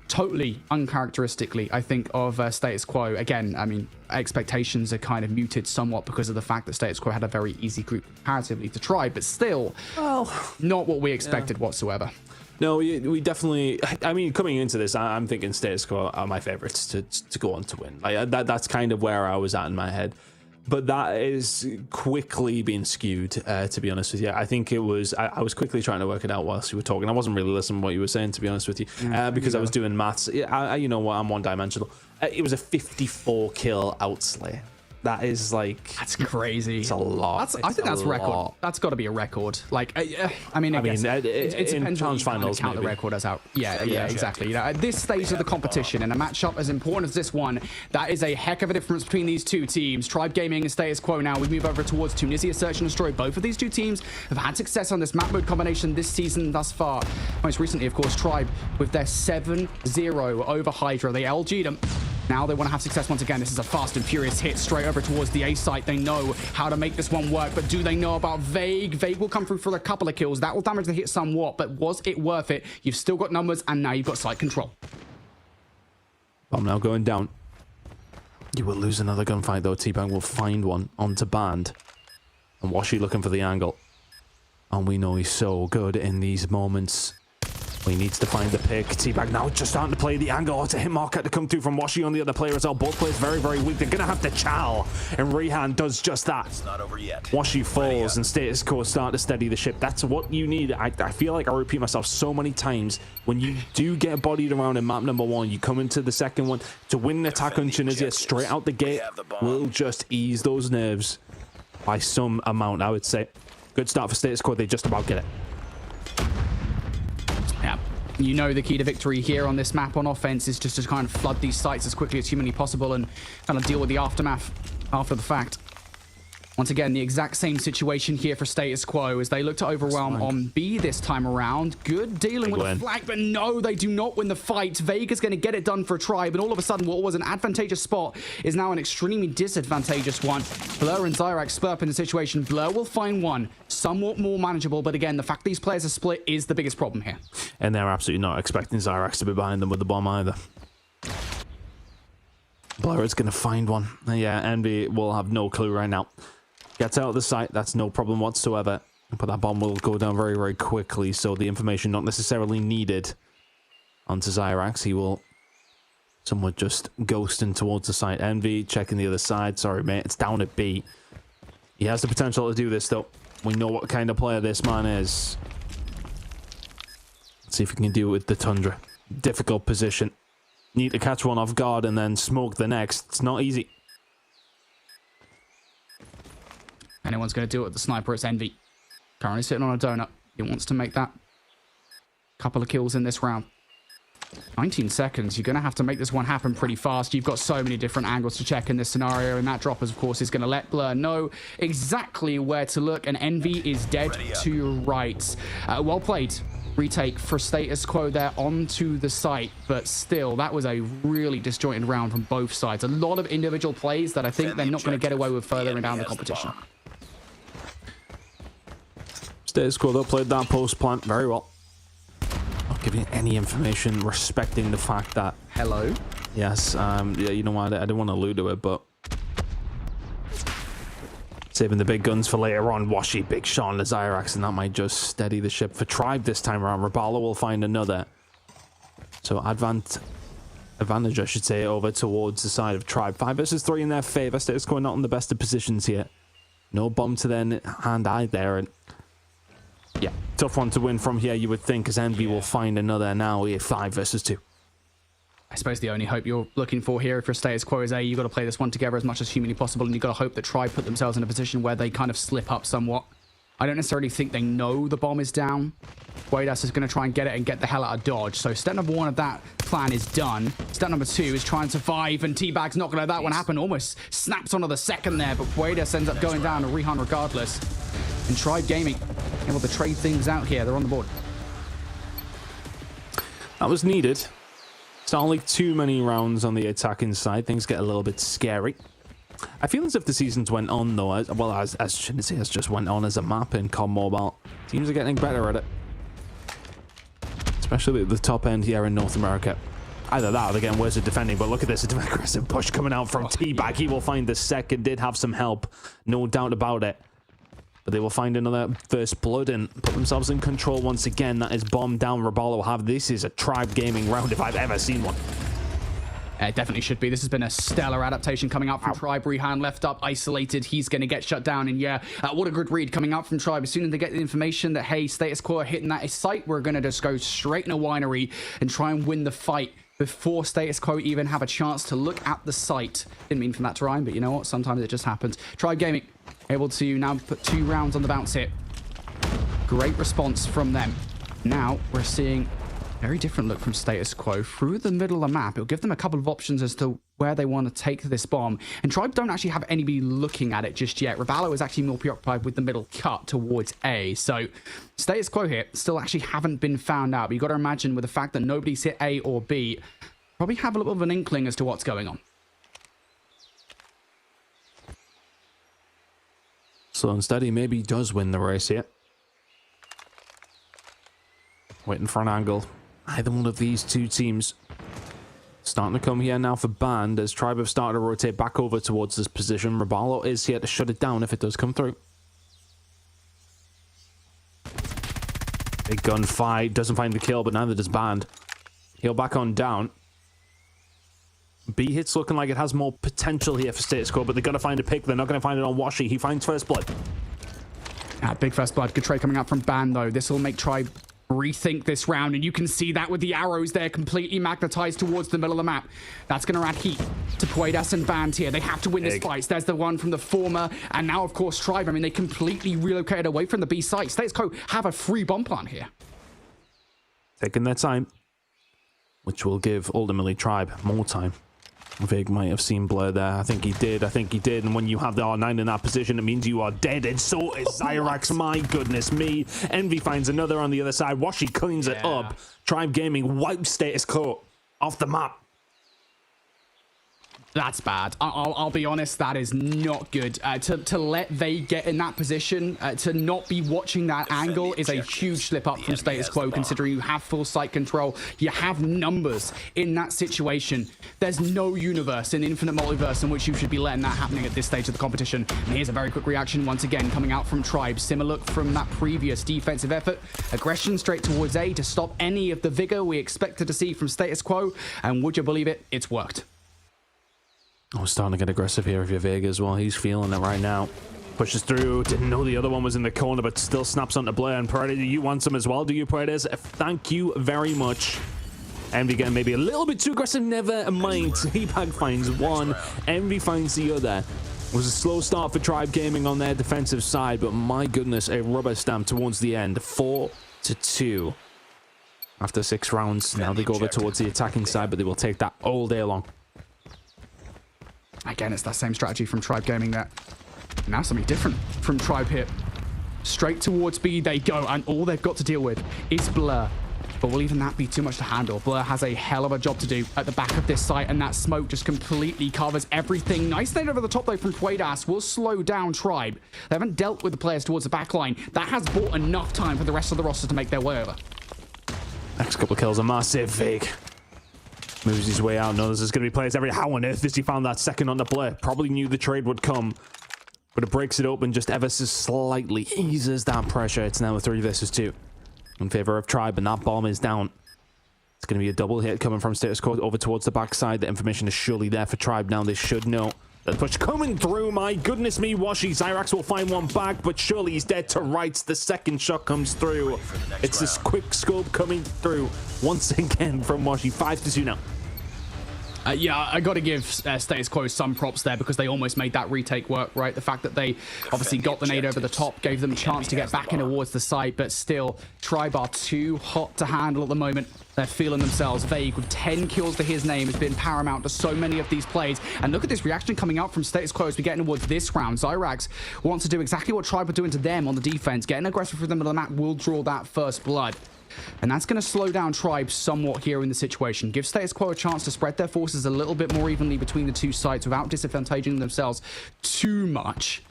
Totally uncharacteristically, I think, of Status Quo. Again, I mean, expectations are kind of muted somewhat because of the fact that Status Quo had a very easy group comparatively to try, but still, well, not what we expected whatsoever. No, we definitely, I mean, coming into this, I'm thinking Status Quo are my favorites to go on to win. Like that's kind of where I was at in my head. But that is quickly being skewed, to be honest with you. I think it was, I was quickly trying to work it out whilst you were talking. I wasn't really listening to what you were saying, to be honest with you, because I was doing maths. You know what, I'm one-dimensional. It was a 54 kill outslay. That is like... That's crazy. It's a lot. I think that's a record. That's got to be a record. Like, I mean, it depends on finals, count the record as out. Yeah, exactly. You know, at this stage of the competition, and a matchup as important as this one, that is a heck of a difference between these two teams. Tribe Gaming and Status Quo now. We move over towards Tunisia Search and Destroy. Both of these two teams have had success on this map mode combination this season thus far. Most recently, of course, Tribe with their 7-0 over Hydra. They LG'd them. Now they want to have success once again. This is a fast and furious hit straight over towards the A site. They know how to make this one work, but do they know about Vague? Vague will come through for a couple of kills. That will damage the hit somewhat, but was it worth it? You've still got numbers, and now you've got site control. I'm now going down. You will lose another gunfight, though. T-Bang will find one onto Band. And Washi looking for the angle. And we know he's so good in these moments. He needs to find the pick. T-Bag now just starting to play the angle. Oh, it's a hit market to come through from Washi on the other player as well. Both players very, very weak. They're going to have to chow. And Rehan does just that. It's not over yet. Washi falls and Status Quo start to steady the ship. That's what you need. I feel like I repeat myself so many times. When you do get bodied around in map number 1, you come into the second one to win an attack on Tunisia straight out the gate will just ease those nerves by some amount, I would say. Good start for Status Quo. They just about get it. Yeah, you know the key to victory here on this map on offense is just to kind of flood these sites as quickly as humanly possible and kind of deal with the aftermath after the fact. Once again, the exact same situation here for Status Quo as they look to overwhelm on B this time around. Good dealing with the flag, but no, they do not win the fight. Vega's going to get it done for a Tribe, and all of a sudden, what was an advantageous spot is now an extremely disadvantageous one. Blur and Zyrax split up in the situation. Blur will find one somewhat more manageable, but again, the fact these players are split is the biggest problem here. And they're absolutely not expecting Zyrax to be behind them with the bomb either. Blur is going to find one. Yeah, Envy will have no clue right now. Gets out of the site, that's no problem whatsoever. But that bomb will go down very, very quickly, so the information not necessarily needed onto Zyrax. He will somewhat just ghosting towards the site. Envy checking the other side. Sorry, mate, it's down at B. He has the potential to do this, though. We know what kind of player this man is. Let's see if we can deal with the Tundra. Difficult position. Need to catch one off guard and then smoke the next. It's not easy. Anyone's going to do it with the sniper, it's Envy. Currently sitting on a donut. He wants to make that couple of kills in this round. 19 seconds. You're going to have to make this one happen pretty fast. You've got so many different angles to check in this scenario, and that droppers, of course, is going to let Blur know exactly where to look, and Envy is dead to rights. Well played. Retake for Status Quo there onto the site, but still, that was a really disjointed round from both sides. A lot of individual plays that I think they're not going to get away with further down the competition. Status Quo, though, played that post plant very well. Not giving any information respecting the fact that... Hello? Yes, yeah, you know what, I didn't want to allude to it, but... Saving the big guns for later on. Washi, Big Sean, the Zyrax, and that might just steady the ship for Tribe this time around. Rabala will find another. So advantage, I should say, over towards the side of Tribe. 5 versus 3 in their favor. Status Quo not in the best of positions here. No bomb to their hand either. And yeah, tough one to win from here, you would think, as Envy will find another now here. 5 versus 2. I suppose the only hope you're looking for here if your Status Quo is A, you've got to play this one together as much as humanly possible, and you've got to hope that Tribe put themselves in a position where they kind of slip up somewhat. I don't necessarily think they know the bomb is down. Quadas is going to try and get it and get the hell out of Dodge. So step number 1 of that plan is done. Step number 2 is try and survive, and Teabag's not going to let that one happen. Almost snaps onto the second there, but Quadas ends up going down to Rehan regardless. And Tribe Gaming able to trade things out here. They're on the board. That was needed. It's not only too many rounds on the attacking side. Things get a little bit scary. I feel as if the seasons went on, though, as shouldn't say, as just went on as a map in COD Mobile. Teams are getting better at it. Especially at the top end here in North America. Either that or they're getting worse at defending, but look at this, aggressive push coming out from Teabag. He will find the second, did have some help, no doubt about it. But they will find another first blood and put themselves in control once again. That is bomb down. Rabalo will have. This is a Tribe Gaming round if I've ever seen one. It definitely should be. This has been a stellar adaptation coming out from Tribe. Rehan left up, isolated. He's going to get shut down. And yeah, what a good read coming out from Tribe. As soon as they get the information that, hey, Status Quo are hitting that site, we're going to just go straight in a winery and try and win the fight before Status Quo even have a chance to look at the site. Didn't mean for that to rhyme, but you know what? Sometimes it just happens. Tribe Gaming able to now put 2 rounds on the bounce here. Great response from them. Now we're seeing very different look from Status Quo through the middle of the map. It'll give them a couple of options as to where they want to take this bomb. And Tribe don't actually have anybody looking at it just yet. Rabalo is actually more preoccupied with the middle cut towards A. So Status Quo here still actually haven't been found out. But you've got to imagine with the fact that nobody's hit A or B, probably have a little bit of an inkling as to what's going on. Slow and steady maybe does win the race here. Waiting for an angle. Either one of these two teams starting to come here now for Band as Tribe have started to rotate back over towards this position. Rabalo is here to shut it down if it does come through. Big gunfight. Doesn't find the kill, but neither does Band. He'll back on down. B hit's looking like it has more potential here for Status Quo, but they're going to find a pick. They're not going to find it on Washi. He finds first blood. Big first blood. Good trade coming out from Band, though. This will make Tribe rethink this round, and you can see that with the arrows there completely magnetized towards the middle of the map. That's going to add heat to Quadas and Band here. They have to win this fight. There's the one from the former, and now, of course, Tribe. I mean, they completely relocated away from the B site. Status Quo have a free bomb plant here. Taking their time, which will give, ultimately, Tribe more time. Vig might have seen Blur there. I think he did. And when you have the R9 in that position, it means you are dead. And so is Zyrax. My goodness me. Envy finds another on the other side. Washi cleans it up. Tribe Gaming wipes Status Quo off the map. That's bad. I'll be honest, that is not good. To let they get in that position, to not be watching that angle is a huge slip up from Status Quo, considering you have full site control. You have numbers in that situation. There's no universe in Infinite Multiverse in which you should be letting that happening at this stage of the competition. And here's a very quick reaction once again coming out from Tribe. Similar look from that previous defensive effort. Aggression straight towards A to stop any of the vigor we expected to see from Status Quo. And would you believe it? It's worked. Oh, starting to get aggressive here if you're Vega as well. He's feeling it right now. Pushes through. Didn't know the other one was in the corner, but still snaps onto Blair. And Paredes, you want some as well, do you, Paredes? Thank you very much. Envy getting maybe a little bit too aggressive. Never mind. Teabag finds one. Envy finds the other. It was a slow start for Tribe Gaming on their defensive side, but my goodness, a rubber stamp towards the end. 4-2. After 6 rounds, now they go over towards the attacking side, but they will take that all day long. Again, it's that same strategy from Tribe Gaming there. Now something different from Tribe here. Straight towards B they go, and all they've got to deal with is Blur. But will even that be too much to handle? Blur has a hell of a job to do at the back of this site, and that smoke just completely covers everything. Nice nade over the top, though, from Quadas will slow down Tribe. They haven't dealt with the players towards the back line. That has bought enough time for the rest of the roster to make their way over. Next couple of kills are massive. Vig moves his way out. Knows there's going to be players every. How on earth has he found that second on the Blur? Probably knew the trade would come, but it breaks it open just ever so slightly. Eases that pressure. It's now a 3 versus 2 in favor of Tribe, and that bomb is down. It's going to be a double hit coming from Status Quo over towards the backside. The information is surely there for Tribe now. They should know. The push coming through. My goodness me, Washi. Zyrax will find one back, but surely he's dead to rights. The second shot comes through. It's this quick scope coming through once again from Washi. 5-2 now. Yeah, I got to give Status Quo some props there because they almost made that retake work, right? The fact that they obviously got the nade over the top gave them a chance to get back in towards the site, but still, Tribe are too hot to handle at the moment. They're feeling themselves. Vague, with 10 kills to his name, has been paramount to so many of these plays. And look at this reaction coming out from Status Quo as we get towards this round. Zyrax wants to do exactly what Tribe are doing to them on the defense. Getting aggressive for them on the map will draw that first blood. And that's going to slow down Tribe somewhat here in the situation. Give Status Quo a chance to spread their forces a little bit more evenly between the two sites without disadvantaging themselves too much.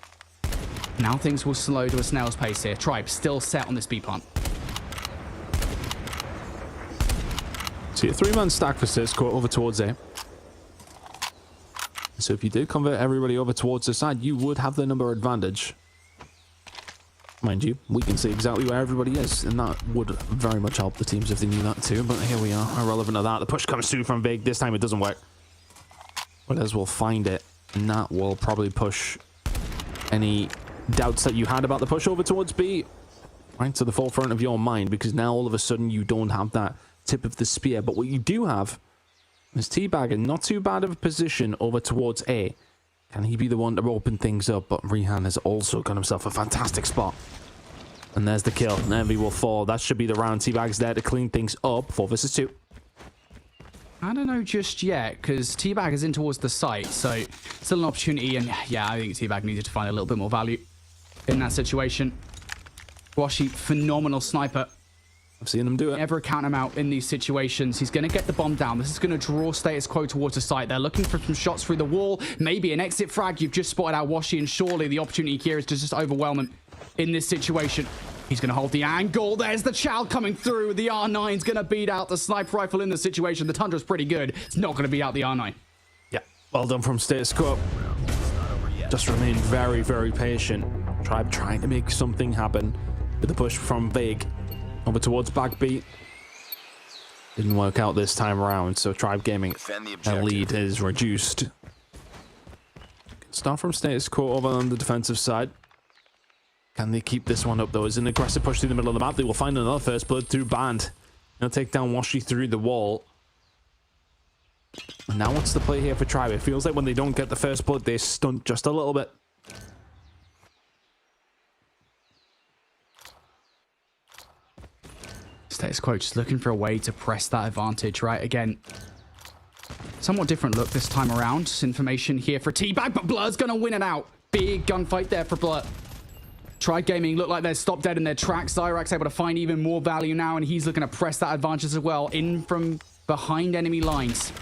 Now things will slow to a snail's pace here. Tribe still set on this B plant. See a 3-man stack for Status Quo over towards A. So if you did convert everybody over towards the side, you would have the number advantage. Mind you, we can see exactly where everybody is, and that would very much help the teams if they knew that too. But here we are, irrelevant to that. The push comes through from Big. This time it doesn't work. But as we'll find it, and that will probably push any doubts that you had about the push over towards B right to the forefront of your mind, because now all of a sudden you don't have that tip of the spear. But what you do have is Teabag in not too bad of a position over towards A. Can he be the one to open things up? But Rehan has also got himself a fantastic spot. And there's the kill. Envy will fall. That should be the round. Teabag's there to clean things up. 4 versus 2. I don't know just yet, because Teabag is in towards the site, so still an opportunity. And yeah, I think Teabag needed to find a little bit more value in that situation. Washi, phenomenal sniper. I've seen him do it. Never count him out in these situations. He's going to get the bomb down. This is going to draw Status Quo towards the site. They're looking for some shots through the wall. Maybe an exit frag. You've just spotted out Washi, and surely the opportunity here is to just overwhelm him in this situation. He's going to hold the angle. There's the Chow coming through. The R9's going to beat out the sniper rifle in the situation. The Tundra's pretty good. It's not going to beat out the R9. Yeah, well done from Status Quo. Just remain very, very patient. Tribe trying to make something happen with the push from Big. Over towards back B. Didn't work out this time around, so Tribe Gaming, their lead is reduced. Start from Status Quo over on the defensive side. Can they keep this one up, though? As an aggressive push through the middle of the map, they will find another first blood through Band. They'll take down Washi through the wall. And now what's the play here for Tribe? It feels like when they don't get the first blood, they stunt just a little bit. Status Quo just looking for a way to press that advantage, right? Again, somewhat different look this time around. Information here for Teabag, but Blur's going to win it out. Big gunfight there for Blur. Tribe Gaming look like they're stopped dead in their tracks. Zyrax able to find even more value now, and he's looking to press that advantage as well. In from behind enemy lines.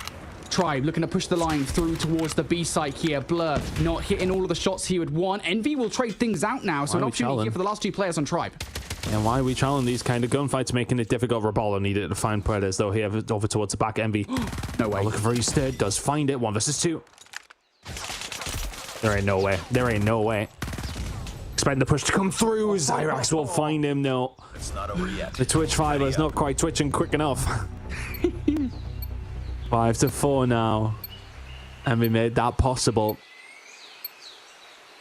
Tribe looking to push the line through towards the B site here. Blur not hitting all of the shots he would want. Envy will trade things out now, so an opportunity here for the last 2 players on Tribe. And why are we challenging these kind of gunfights, making it difficult for Apollo? Needed to find Predators, though, here over towards the back. Envy. No way. Looking for Easter, does find it. 1 versus 2. There ain't no way. There ain't no way. Expecting the push to come through. Zyrax will find him, though. It's not over yet. The Twitch fiber is not quite twitching quick enough. 5-4 now. And we made that possible.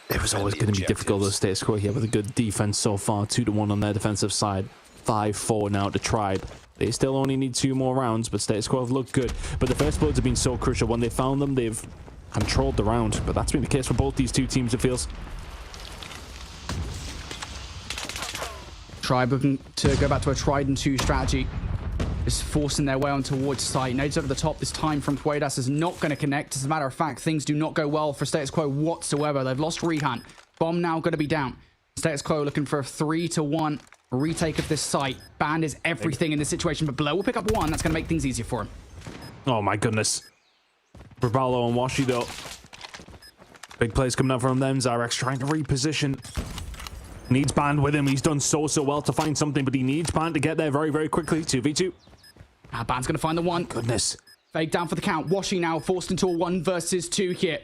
It was always going to be difficult to Status Quo here with a good defense so far. 2-1 on their defensive side. 5-4 now to Tribe. They still only need 2 more rounds, but Status Quo have looked good. But the first bloods have been so crucial. When they found them, they've controlled the round. But that's been the case for both these 2 teams, it feels. Tribe looking to go back to a tried and 2 strategy. Just forcing their way on towards site. Nades over the top this time from Puedas is not going to connect. As a matter of fact, things do not go well for Status Quo whatsoever. They've lost Rehan. Bomb now going to be down. Status Quo looking for a 3-1 retake of this site. Band is everything in this situation, but Blow will pick up 1. That's going to make things easier for him. Oh my goodness. Bravalo and Washi, though. Big plays coming up from them. Zyrax trying to reposition. Needs Band with him. He's done so well to find something, but he needs Band to get there very, very quickly. 2v2. Band's going to find the 1. Goodness. Fake down for the count. Washi now forced into a 1 versus 2 here.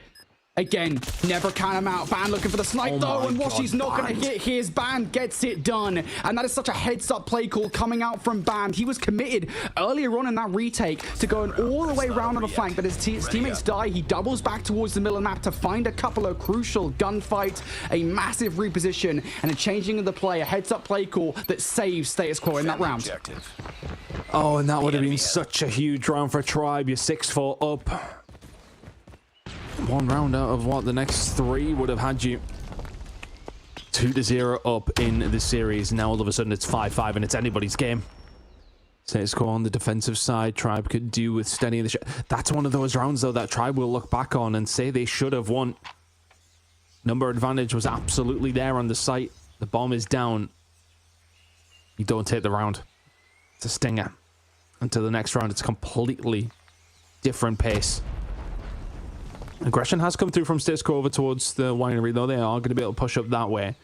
Again, never count him out. Ban looking for the snipe though, and Washi's not going to hit. Here's Ban, gets it done. And that is such a heads-up play call coming out from Ban. He was committed earlier on in that retake to going all the way around on the flank, but his teammates die. He doubles back towards the middle of the map to find a couple of crucial gunfights, a massive reposition, and a changing of the play, a heads-up play call that saves Status Quo in that round. Oh, and that would have been such a huge round for Tribe. You're 6-4 up. One round out of what the next 3 would have had you 2-0 up in the series. Now all of a sudden it's 5-5 and it's anybody's game. Status Quo on the defensive side. Tribe could do with steadying the shot. That's one of those rounds though that Tribe will look back on and say they should have won. Number advantage was absolutely there on the site. The bomb is down. You don't take the round. It's a stinger. Until the next round, it's completely different pace. Aggression has come through from Status Quo over towards the winery, though. They are going to be able to push up that way.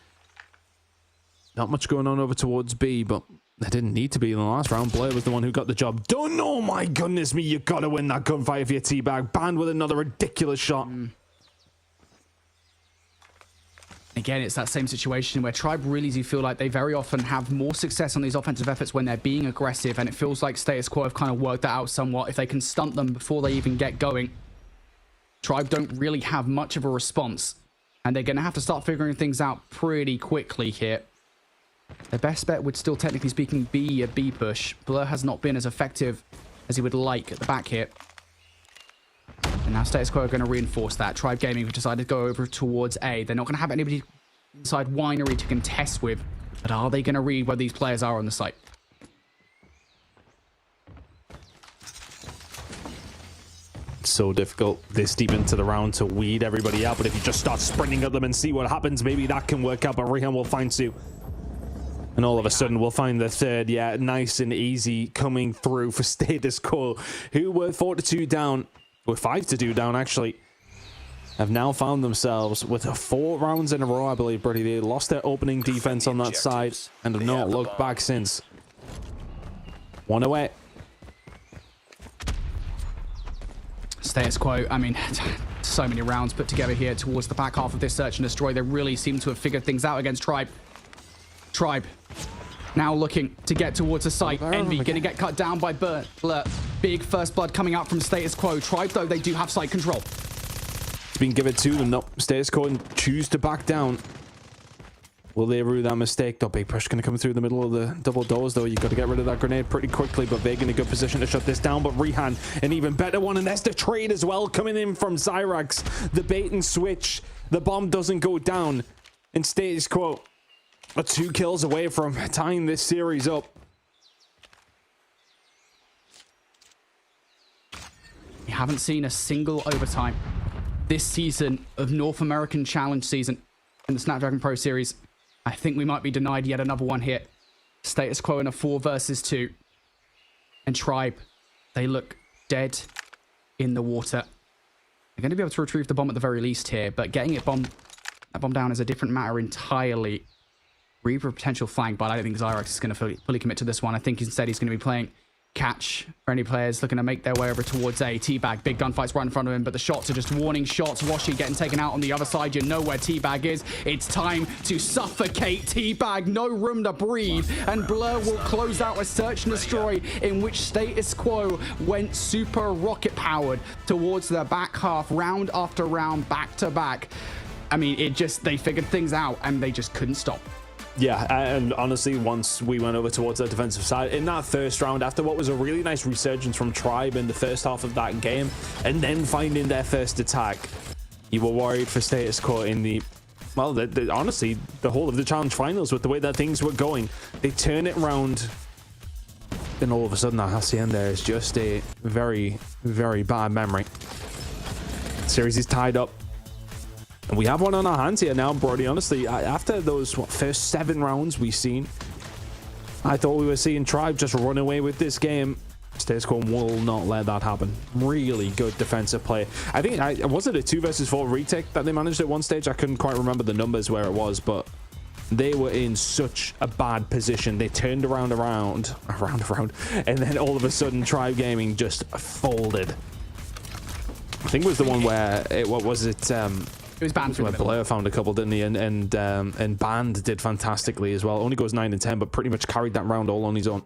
Not much going on over towards B, but they didn't need to be in the last round. Blair was the one who got the job done. Oh my goodness me, you got to win that gunfight for your teabag. Banned with another ridiculous shot. Again, it's that same situation where Tribe really do feel like they very often have more success on these offensive efforts when they're being aggressive, and it feels like Status Quo have kind of worked that out somewhat. If they can stunt them before they even get going, Tribe don't really have much of a response, and they're going to have to start figuring things out pretty quickly here. Their best bet would still, technically speaking, be a B push. Blur has not been as effective as he would like at the back here. And now Status Quo are going to reinforce that. Tribe Gaming have decided to go over towards A. They're not going to have anybody inside Winery to contest with, but are they going to read where these players are on the site? So difficult this deep into the round to weed everybody out, but if you just start sprinting at them and see what happens, maybe that can work out. But Rehan will find Sue, and all of a sudden we'll find the third. Yeah, nice and easy coming through for Status Quo, who were 4-2 down, or 5-2 down actually, have now found themselves with 4 rounds in a row, I believe, Brady. They lost their opening defense on that side and have not looked back since. 1 away. Status Quo, I mean, so many rounds put together here towards the back half of this search and destroy. They really seem to have figured things out against Tribe. Tribe now looking to get towards the site. Envy going to get cut down by Blur. Big first blood coming out from Status Quo. Tribe, though, they do have site control. It's been given to them. No, Status Quo and choose to back down. Will they rue that mistake? The big push going to come through the middle of the double doors, though. You've got to get rid of that grenade pretty quickly, but Vega in a good position to shut this down. But Rehan, an even better one, and there's the trade as well coming in from Zyrax. The bait and switch. The bomb doesn't go down, and Status Quo are 2 kills away from tying this series up. We haven't seen a single overtime this season of North American Challenge season in the Snapdragon Pro Series. I think we might be denied yet another one here. Status Quo in a 4 versus 2. And Tribe, they look dead in the water. They're going to be able to retrieve the bomb at the very least here, but getting that bomb down is a different matter entirely. Reaper potential flank, but I don't think Zyrax is going to fully commit to this one. I think instead he's going to be playing catch for any players looking to make their way over towards A. Teabag, big gunfights right in front of him, but the shots are just warning shots. Washi getting taken out on the other side. You know where Teabag is. It's time to suffocate Teabag. No room to breathe. And Blur will close out a search and destroy in which Status Quo went super rocket powered towards the back half, round after round, back to back. I mean, they figured things out and they just couldn't stop. Yeah, and honestly, once we went over towards the defensive side, in that first round, after what was a really nice resurgence from Tribe in the first half of that game, and then finding their first attack, you were worried for Status Quo in the, well, honestly, the whole of the challenge finals with the way that things were going. They turn it around, then all of a sudden that Hacienda is just a very, very bad memory. Series is tied up. And we have one on our hands here now, Brody. Honestly, after those first 7 rounds we've seen, I thought we were seeing Tribe just run away with this game. Status Quo will not let that happen. Really good defensive play. I think, was it a 2 versus 4 retake that they managed at one stage? I couldn't quite remember the numbers where it was, but they were in such a bad position. They turned around, and then all of a sudden, Tribe Gaming just folded. think it was the one where what was it? It was banned for where Blair found a couple, didn't he? And Band did fantastically as well. Only goes 9 and 10, but pretty much carried that round all on his own.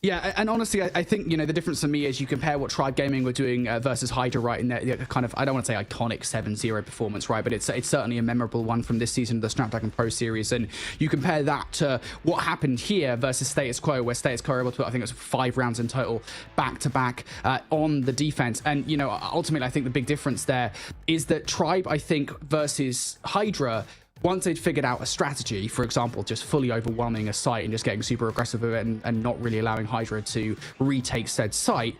Yeah, and honestly, I think, you know, the difference for me is you compare what Tribe Gaming were doing versus Hydra, right, in their kind of, I don't want to say iconic 7-0 performance, right, but it's certainly a memorable one from this season of the Snapdragon Pro Series, and you compare that to what happened here versus Status Quo, where Status Quo were able to put, I think it was 5 rounds in total, back-to-back on the defense, and, you know, ultimately, I think the big difference there is that Tribe, I think, versus Hydra, once they'd figured out a strategy, for example, just fully overwhelming a site and just getting super aggressive with it and not really allowing Hydra to retake said site,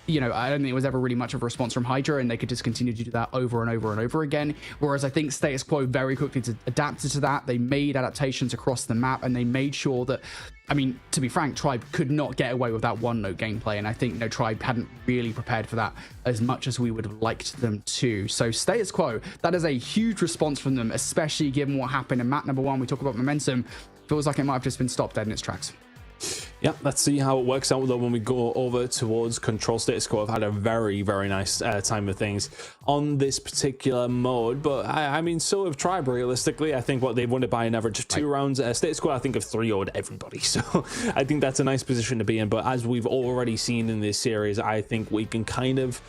you know, I don't think it was ever really much of a response from Hydra, and they could just continue to do that over and over and over again. Whereas I think Status Quo very quickly adapted to that. They made adaptations across the map, and they made sure that, I mean, to be frank, Tribe could not get away with that one-note gameplay, and I think, you know, Tribe hadn't really prepared for that as much as we would have liked them to. So Status Quo, that is a huge response from them, especially given what happened in map number 1. We talk about momentum. Feels like it might have just been stopped dead in its tracks. Yeah, let's see how it works out though when we go over towards Control. Status Quo have had a very, very nice time of things on this particular mode, but I mean, so have Tribe realistically. I think what they've won it by an average of 2 rounds. Status Quo, I think, have 3-0'd everybody, so I think that's a nice position to be in. But as we've already seen in this series, I think we can kind of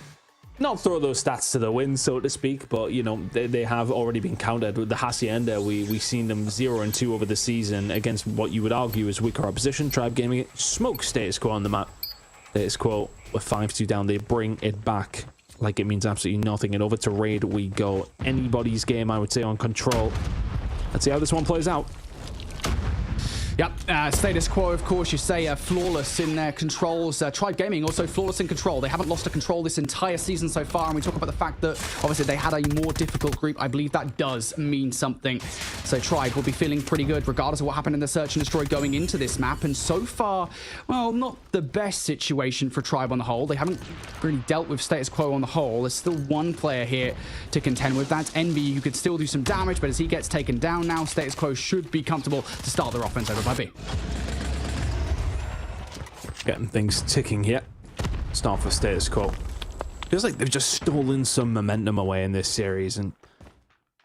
not throw those stats to the wind, so to speak, but, you know, they have already been countered. With the Hacienda, we've seen them 0-2 over the season against what you would argue is weaker opposition. Tribe Gaming smokes Status Quo on the map. Status Quo with 5-2 down. They bring it back like it means absolutely nothing. And over to Raid we go. Anybody's game, I would say, on Control. Let's see how this one plays out. Yep, Status Quo, of course, you say flawless in their controls. Tribe Gaming also flawless in control. They haven't lost a control this entire season so far, and we talk about the fact that obviously they had a more difficult group. I believe that does mean something. So Tribe will be feeling pretty good regardless of what happened in the Search and Destroy going into this map. And so far, well, not the best situation for Tribe on the whole. They haven't really dealt with Status Quo on the whole. There's still one player here to contend with. That's Envy, who could still do some damage, but as he gets taken down now, Status Quo should be comfortable to start their offense over by B. Getting things ticking here. Start for Status Quo. Feels like they've just stolen some momentum away in this series, and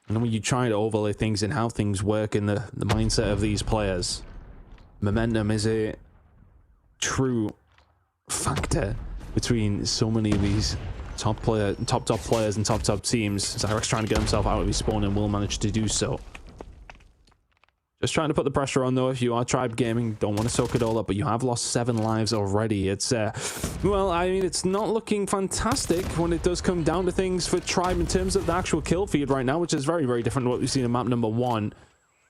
when you try to overlay things and how things work in the mindset of these players, momentum is a true factor between so many of these top players and top teams. Zyrex trying to get himself out of his spawn and will manage to do so. Just trying to put the pressure on, though. If you are Tribe Gaming, don't want to soak it all up, but you have lost 7 lives already. It's, well, I mean, it's not looking fantastic when it does come down to things for Tribe in terms of the actual kill feed right now, which is very, very different to what we've seen in map number 1.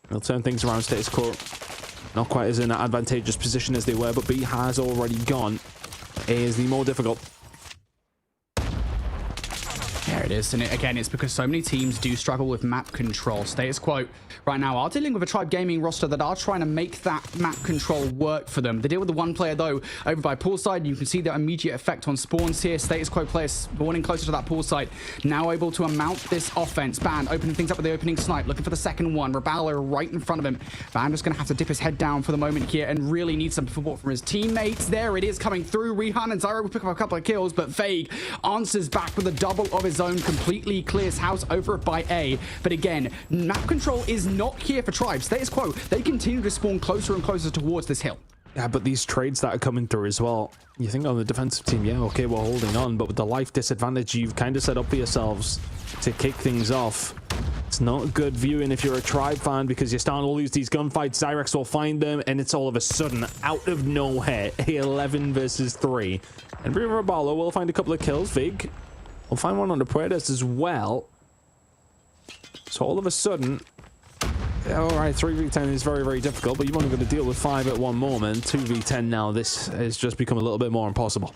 They'll turn things around. Status Quo not quite as in an advantageous position as they were, but B has already gone. A is the more difficult. There it is, and again, it's because so many teams do struggle with map control. Status Quo right now are dealing with a Tribe Gaming roster that are trying to make that map control work for them. They deal with the one player, though, over by poolside. You can see the immediate effect on spawns here. Status Quo players spawning closer to that poolside, now able to mount this offense. Band opening things up with the opening snipe, looking for the second one. Rabalo right in front of him. Band just going to have to dip his head down for the moment here and really need some support from his teammates. There it is, coming through. Rihan and Zyro will pick up a couple of kills, but Vague answers back with a double of his own, completely clears house over by A. But again, map control is not here for Tribe. Status Quo, they continue to spawn closer and closer towards this hill. Yeah, but these trades that are coming through as well, you think on the defensive team, yeah, okay, we're holding on, but with the life disadvantage you've kind of set up for yourselves to kick things off, it's not good viewing if you're a Tribe fan, because you're starting to lose these gunfights. Zyrex will find them, and it's all of a sudden, out of nowhere, 11 versus 3. And Rabalo will find a couple of kills. Vig will find one on the Predators as well. So all of a sudden, all right, 3v10 is very, very difficult, but you've only got to deal with 5 at one moment. 2v10 now, this has just become a little bit more impossible.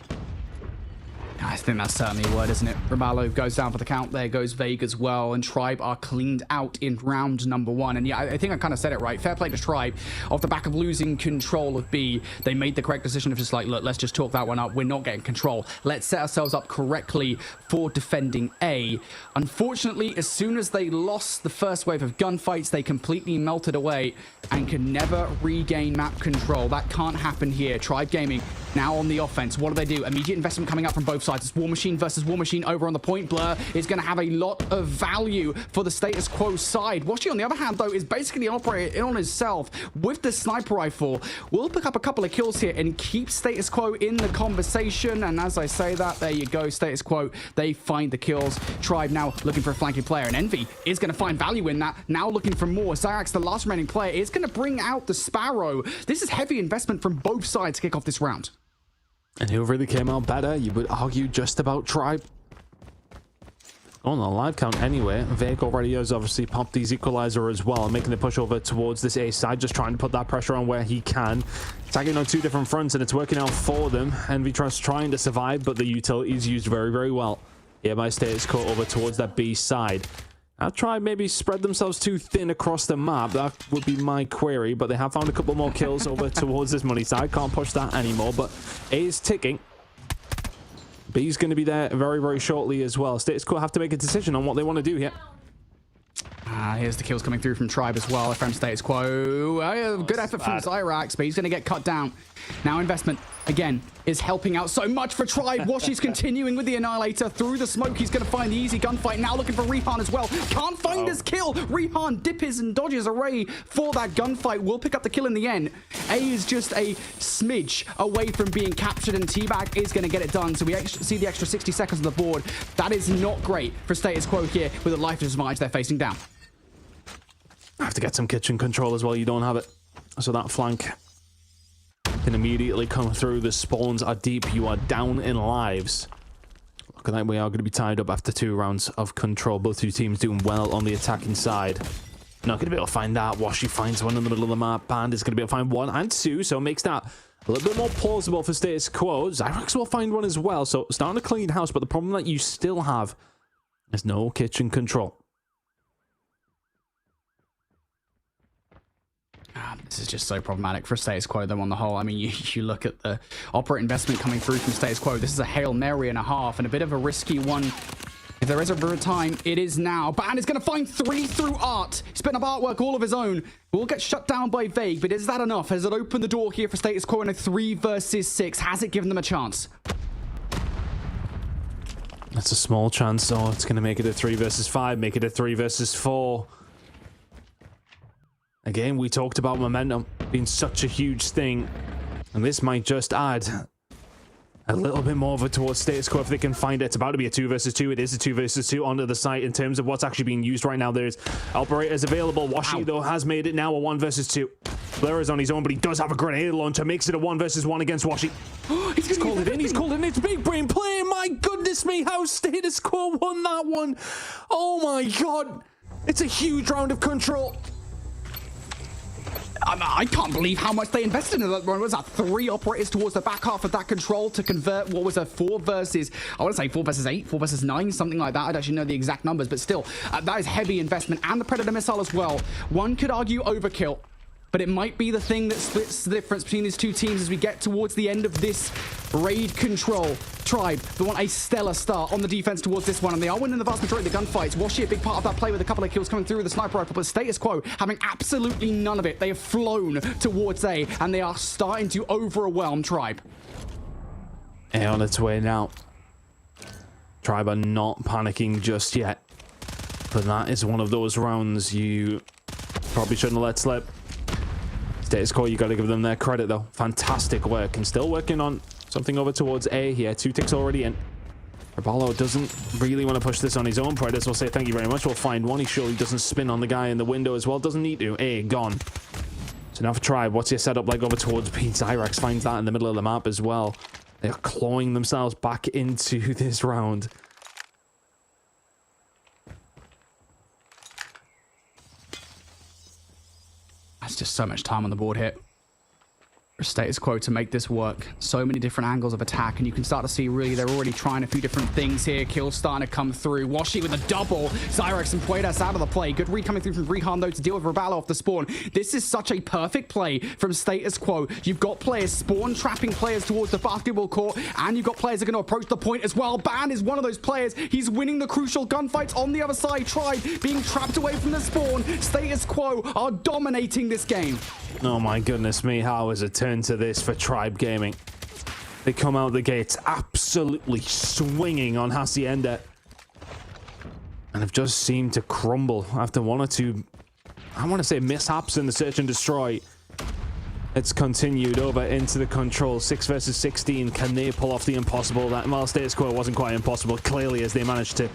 I think that's certainly a word, isn't it? Rabalo goes down for the count. There goes Vague as well. And Tribe are cleaned out in round number 1. And yeah, I think I kind of said it right. Fair play to Tribe. Off the back of losing control of B, they made the correct decision of just like, look, let's just talk that one up. We're not getting control. Let's set ourselves up correctly for defending A. Unfortunately, as soon as they lost the first wave of gunfights, they completely melted away and can never regain map control. That can't happen here. Tribe Gaming Now on the offense, what do? Immediate investment coming up from both sides. It's War Machine versus War Machine over on the point. Blur is going to have a lot of value for the status quo side. Washi, on the other hand, though, is basically operating on himself with the sniper rifle. Will pick up a couple of kills here and keep status quo in the conversation. And as I say that, there you go, status quo. They find the kills. Tribe now looking for a flanking player, and Envy is going to find value in that. Now looking for more. Zyrax, the last remaining player, is going to bring out the Sparrow. This is heavy investment from both sides to kick off this round. And who really came out better? You would argue just about Tribe. On the live count anyway. Vake already has obviously popped these equalizer as well, making the push over towards this A side, just trying to put that pressure on where he can. Tagging on two different fronts, and it's working out for them. Envy Trust trying to survive, but the utility is used very, very well. Here by status quo over towards that B side. I'll try maybe spread themselves too thin across the map. That would be my query, but they have found a couple more kills over towards this money side. Can't push that anymore, but A is ticking. B's going to be there very, very shortly as well. Status quo have to make a decision on what they want to do here. Here's the kills coming through from Tribe as well. From status quo. Good effort from Zyrax, but he's going to get cut down. Now investment, again, is helping out so much for Tribe. Washi's continuing with the Annihilator through the smoke. He's going to find the easy gunfight. Now looking for Rehan as well. Can't find his kill. Rehan dips and dodges away for that gunfight. Will pick up the kill in the end. A is just a smidge away from being captured, and T-Bag is going to get it done. So we see the extra 60 seconds on the board. That is not great for status quo here with a life disadvantage they're facing down. I have to get some kitchen control as well. You don't have it. So that flank can immediately come through. The spawns are deep. You are down in lives. Look at that. We are going to be tied up after 2 rounds of control. Both two teams doing well on the attacking side. Not going to be able to find that. Washi finds one in the middle of the map. Band is going to be able to find 1 and 2. So it makes that a little bit more plausible for status quo. Zyrax will find one as well. So starting to clean house. But the problem that you still have is no kitchen control. This is just so problematic for status quo, though, on the whole. I mean, you look at the operate investment coming through from status quo. This is a Hail Mary and a half, and a bit of a risky one. If there is a bit of time, it is now. Ban is going to find 3 through Art. He's putting up artwork all of his own. Will get shut down by Vague, but is that enough? Has it opened the door here for status quo in a 3 versus 6? Has it given them a chance? That's a small chance. Oh, it's going to make it a 3 versus 5, make it a 3 versus 4. Again, we talked about momentum being such a huge thing, and this might just add a little bit more of it towards status quo if they can find it. It's about to be a 2 versus 2. It is a 2 versus 2 onto the site in terms of what's actually being used right now. There's operators available. Washi, though, has made it now a 1 versus 2. Blur is on his own, but he does have a grenade launcher. Makes it a 1 versus 1 against Washi. He's called it in. He's called it in. It's big brain play. My goodness me, how status quo won that one. Oh my god. It's a huge round of control. I can't believe how much they invested in that one. Was that 3 operators towards the back half of that control to convert what was a 4 versus, I want to say 4 versus 8, 4 versus 9, something like that. I don't actually know the exact numbers, but still, that is heavy investment. And the Predator missile as well. One could argue overkill, but it might be the thing that splits the difference between these two teams as we get towards the end of this raid control. Tribe, they want a stellar start on the defense towards this one, and they are winning the vast majority of the gunfights. Washi, a big part of that play with a couple of kills coming through with the sniper rifle, but status quo having absolutely none of it. They have flown towards A, and they are starting to overwhelm Tribe. And on its way now. Tribe are not panicking just yet, but that is one of those rounds you probably shouldn't have let slip. Status quo, you got to give them their credit though. Fantastic work, and still working on something over towards A here. 2 ticks already in. Raballo doesn't really want to push this on his own. Predators will say thank you very much. We'll find one. He surely doesn't spin on the guy in the window as well. Doesn't need to. A gone. So now for Tribe, what's your setup like over towards B? Zyrax finds that in the middle of the map as well. They are clawing themselves back into this round. That's just so much time on the board here for status quo to make this work. So many different angles of attack, and you can start to see really they're already trying a few different things here. Kills starting to come through. Washi with a double. Zyrax and Puedas out of the play. Good read coming through from Rehan though to deal with Raballo off the spawn. This is such a perfect play from status quo. You've got players spawn trapping players towards the basketball court, and you've got players that are going to approach the point as well. Ban is one of those players. He's winning the crucial gunfights on the other side. Tribe being trapped away from the spawn. Status quo are dominating this game. Oh my goodness me, how has it turned to this for Tribe Gaming? They come out the gates absolutely swinging on Hacienda, and have just seemed to crumble after one or two, I want to say, mishaps in the search and destroy. It's continued over into the control. 6 versus 16. Can they pull off the impossible? That, well, status quo wasn't quite impossible, clearly, as they managed to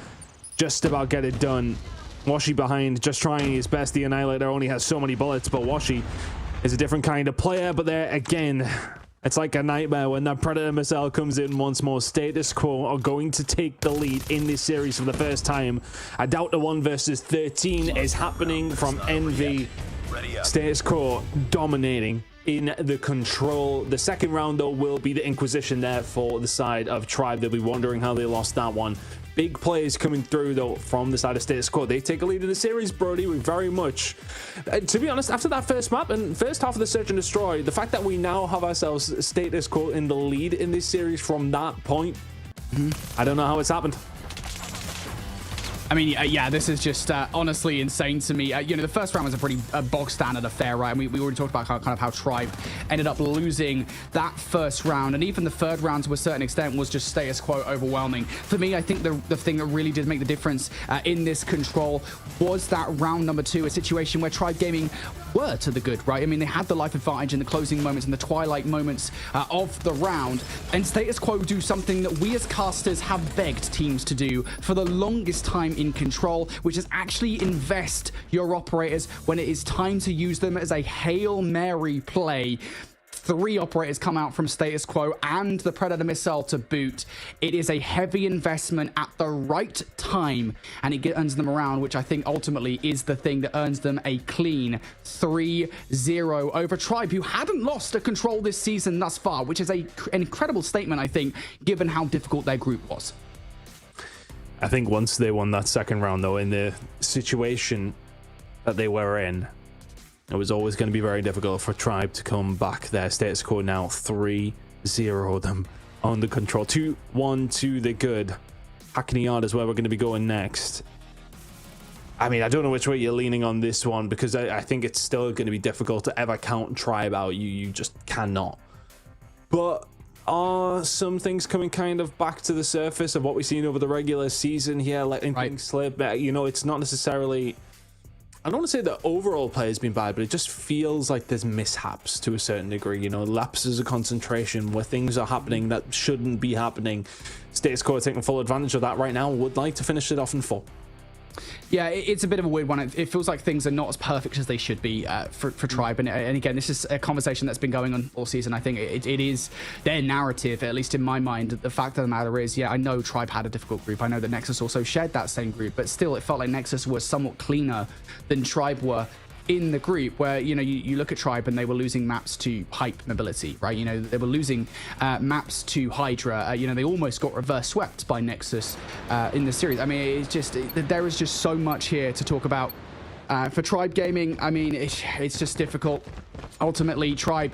just about get it done. Washi behind, just trying his best. The Annihilator only has so many bullets, but Washi is a different kind of player. But there again, it's like a nightmare when that Predator missile comes in once more. Status quo are going to take the lead in this series for the first time. I doubt the 1 versus 13 is happening from Envy. Status quo dominating in the control. The second round, though, will be the Inquisition there for the side of Tribe. They'll be wondering how they lost that one. Big plays coming through, though, from the side of Status Quo. They take a lead in the series, Brody. We very much, to be honest, after that first map and first half of the Search and Destroy, the fact that we now have ourselves Status Quo in the lead in this series from that point, I don't know how it's happened. I mean, yeah, this is just honestly insane to me. You know, the first round was a pretty bog standard affair, right? And we already talked about kind of how Tribe ended up losing that first round. And even the third round, to a certain extent, was just Status Quo overwhelming. For me, I think the thing that really did make the difference in this control was that round number 2, a situation where Tribe Gaming were to the good, right? I mean, they had the life advantage in the closing moments and the twilight moments of the round. And Status Quo do something that we as casters have begged teams to do for the longest time in control, which is actually invest your operators when it is time to use them as a Hail Mary play. 3 operators come out from Status Quo and the Predator missile to boot. It is a heavy investment at the right time, and it earns them around, which I think ultimately is the thing that earns them a clean 3-0 over Tribe, who hadn't lost a control this season thus far, which is an incredible statement, I think, given how difficult their group was. I think once they won that second round, though, in the situation that they were in, it was always going to be very difficult for Tribe to come back there. Status Quo now 3-0 them on the control. 2-1 to the good. Hackney Yard is where we're going to be going next. I mean, I don't know which way you're leaning on this one, because I think it's still going to be difficult to ever count Tribe out. You just cannot. But are some things coming kind of back to the surface of what we've seen over the regular season here, letting things slip? You know, it's not necessarily, I don't want to say the overall play has been bad, but it just feels like there's mishaps to a certain degree. You know, lapses of concentration where things are happening that shouldn't be happening. Status Quo are taking full advantage of that right now. Would like to finish it off in 4. Yeah, it's a bit of a weird one. It feels like things are not as perfect as they should be for Tribe. And again, this is a conversation that's been going on all season. I think it is their narrative, at least in my mind. The fact of the matter is, yeah, I know Tribe had a difficult group. I know that Nexus also shared that same group, but still it felt like Nexus was somewhat cleaner than Tribe were in the group, where, you know, you look at Tribe and they were losing maps to Hype Mobility, right? You know, they were losing maps to Hydra. You know, they almost got reverse swept by Nexus in the series. I mean, it's just, there is just so much here to talk about for Tribe Gaming. I mean, it's just difficult. Ultimately, Tribe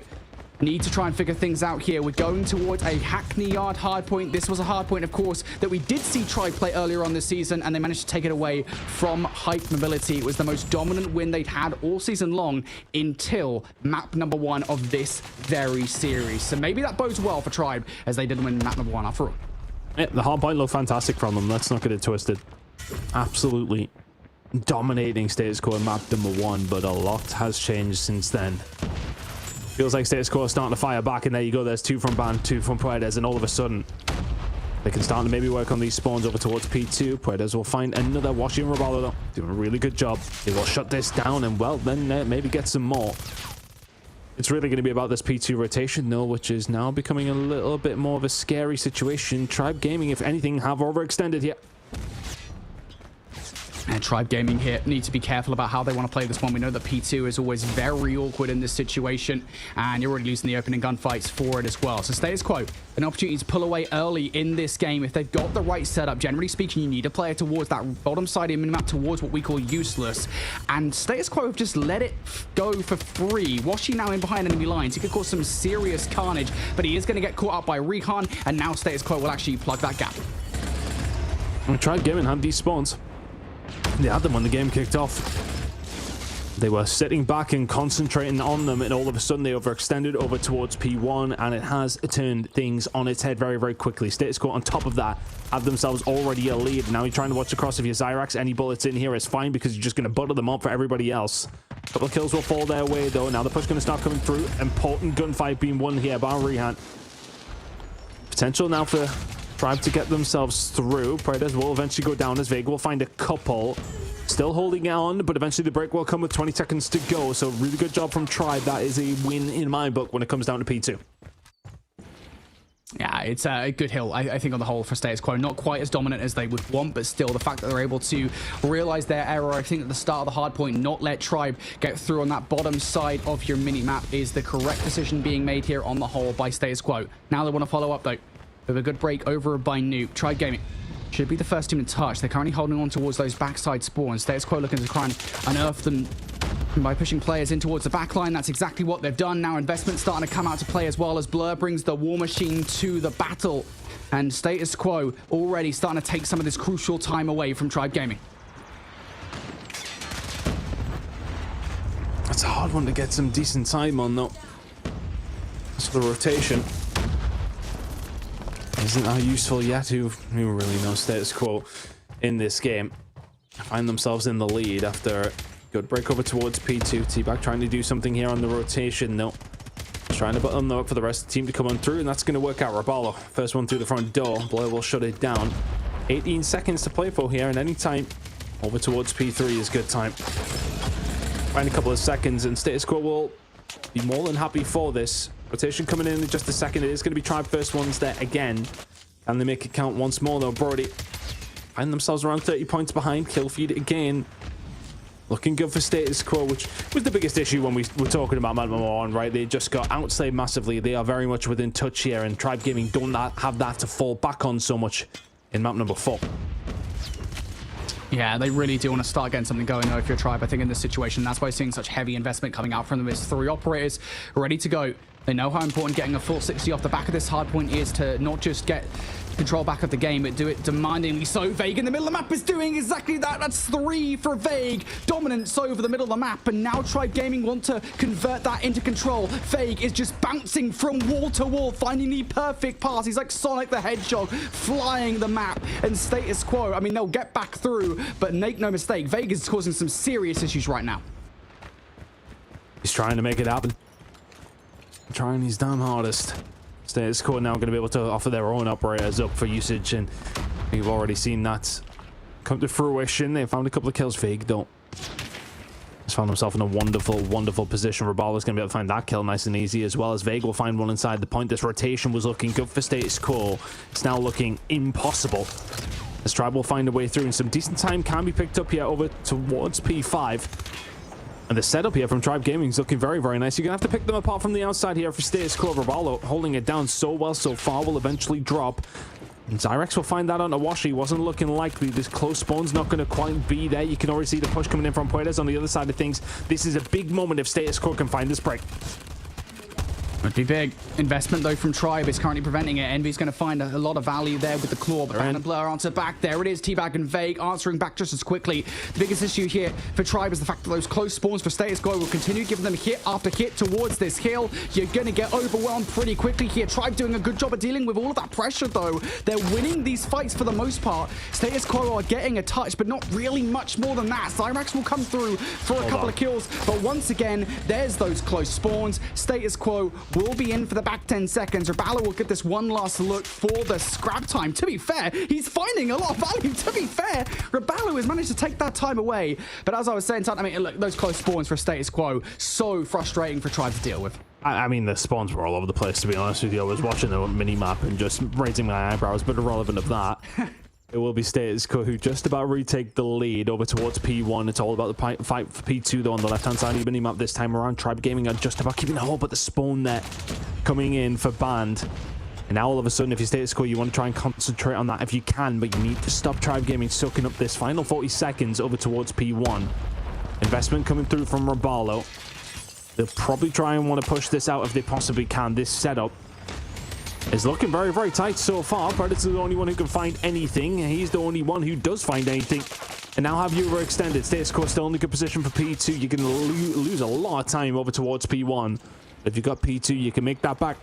need to try and figure things out here. We're going towards a Hackney Yard hardpoint. This was a hardpoint, of course, that we did see Tribe play earlier on this season, and they managed to take it away from Hype Mobility. It was the most dominant win they'd had all season long until map number 1 of this very series. So maybe that bodes well for Tribe, as they did win map number 1 after all. Yeah, the hardpoint looked fantastic from them. Let's not get it twisted. Absolutely dominating Status Quo in map number 1, but a lot has changed since then. Feels like Status Quo is starting to fire back, and there you go. There's 2 from Band, 2 from Puedes, and all of a sudden, they can start to maybe work on these spawns over towards P2. Puedes will find another Washi and Raballo, though. Doing a really good job. They will shut this down, and, well, then maybe get some more. It's really going to be about this P2 rotation, though, which is now becoming a little bit more of a scary situation. Tribe Gaming, if anything, have overextended here. And Tribe Gaming here need to be careful about how they want to play this one. We know that P2 is always very awkward in this situation, and you're already losing the opening gunfights for it as well. So Status Quo, an opportunity to pull away early in this game if they've got the right setup. Generally speaking, you need a player towards that bottom side of minimap, towards what we call useless. And Status Quo have just let it go for free. Washi now in behind enemy lines. He could cause some serious carnage, but he is going to get caught up by Recon, and now Status Quo will actually plug that gap. Tribe Gaming had these spawns. They had them when the game kicked off. They were sitting back and concentrating on them, and all of a sudden they overextended over towards P1, and it has turned things on its head very, very quickly. Status Quo on top of that have themselves already a lead. Now you're trying to watch across of your Zyrax. Any bullets in here is fine because you're just going to butter them up for everybody else. A couple of kills will fall their way though. Now the push going to start coming through. Important gunfight being won here by Rehan. Potential now for Tribe to get themselves through. Predators will eventually go down as Vega will find a couple. Still holding on, but eventually the break will come with 20 seconds to go. So really good job from Tribe. That is a win in my book when it comes down to P2. Yeah, it's a good hill, I think, on the whole for Status Quo. Not quite as dominant as they would want, but still the fact that they're able to realize their error, I think at the start of the hard point, not let Tribe get through on that bottom side of your mini-map is the correct decision being made here on the whole by Status Quo. Now they want to follow up, though, with a good break over by Noob. Tribe Gaming should be the first team to touch. They're currently holding on towards those backside spawns. Status Quo looking to try and unearth them by pushing players in towards the backline. That's exactly what they've done. Now investment starting to come out to play as well as Blur brings the War Machine to the battle. And Status Quo already starting to take some of this crucial time away from Tribe Gaming. That's a hard one to get some decent time on though. As for the rotation, isn't that useful yet? Who really knows Status Quo in this game? Find themselves in the lead after good break over towards P2. T-Bag trying to do something here on the rotation. No. Trying to button them up for the rest of the team to come on through, and that's going to work out. Rabalo, first one through the front door. Blur will shut it down. 18 seconds to play for here, and any time over towards P3 is good time. Find a couple of seconds, and Status Quo will be more than happy for this. Rotation coming in just a second. It is going to be Tribe first ones there again. And they make it count once more though. Brody find themselves around 30 points behind. Kill feed again. Looking good for Status Quo, which was the biggest issue when we were talking about map number 1, right? They just got outplayed massively. They are very much within touch here, and Tribe Gaming don't have that to fall back on so much in map number 4. Yeah, they really do want to start getting something going though if you're Tribe. I think in this situation, that's why seeing such heavy investment coming out from them is 3 operators ready to go. They know how important getting a full 60 off the back of this hard point is to not just get control back of the game, but do it demandingly so. Vague in the middle of the map is doing exactly that. That's 3 for Vague. Dominance over the middle of the map, and now Tribe Gaming want to convert that into control. Vague is just bouncing from wall to wall, finding the perfect pass. He's like Sonic the Hedgehog, flying the map. And Status Quo, I mean, they'll get back through, but make no mistake, Vague is causing some serious issues right now. He's trying to make it happen. Trying his damn hardest. Status Quo now going to be able to offer their own operators up for usage, and we've already seen that come to fruition. They found a couple of kills. Vague though has found himself in a wonderful, wonderful position. Rabalo's going to be able to find that kill nice and easy, as well as Vague will find one inside the point. This rotation was looking good for Status Quo. It's now looking impossible, as Tribe will find a way through, and some decent time can be picked up here over towards P5. And the setup here from Tribe Gaming is looking very, very nice. You're going to have to pick them apart from the outside here for Status Quo. Rabalo holding it down so well so far will eventually drop. And Zyrax will find that on a wash. He wasn't looking likely. This close spawn's not going to quite be there. You can already see the push coming in from Puertas on the other side of things. This is a big moment if Status Quo can find this break. Would be big. Investment, though, from Tribe is currently preventing it. Envy's going to find a lot of value there with the claw, but and Blur answer back. There it is. T-Bag and Vague answering back just as quickly. The biggest issue here for Tribe is the fact that those close spawns for Status Quo will continue giving them hit after hit towards this hill. You're going to get overwhelmed pretty quickly here. Tribe doing a good job of dealing with all of that pressure, though. They're winning these fights for the most part. Status Quo are getting a touch, but not really much more than that. Zyrax will come through for a couple of kills, but once again, there's those close spawns. Status Quo will be in for the back 10 seconds. Rabalo will get this one last look for the scrap time. To be fair, he's finding a lot of value. To be fair, Rabalo has managed to take that time away. But as I was saying, I mean, look, those close spawns for Status Quo, so frustrating for Tribe to deal with. I mean, the spawns were all over the place, to be honest with you. I was watching the mini-map and just raising my eyebrows, but irrelevant of that. It will be Status Quo who just about retake the lead over towards P1. It's all about the fight for P2 though on the left-hand side of the minimap this time around. Tribe Gaming are just about keeping the hold, but the spawn there coming in for Band. And now all of a sudden, if you're Status Quo, you want to try and concentrate on that if you can, but you need to stop Tribe Gaming soaking up this final 40 seconds over towards P1. Investment coming through from Rabalo. They'll probably try and want to push this out if they possibly can. This setup is looking very, very tight so far. Predator's the only one who can find anything. He's the only one who does find anything. and now have you overextended. Status Quo still in a good position for P2. You're going to lose a lot of time over towards P1. If you've got P2, you can make that back.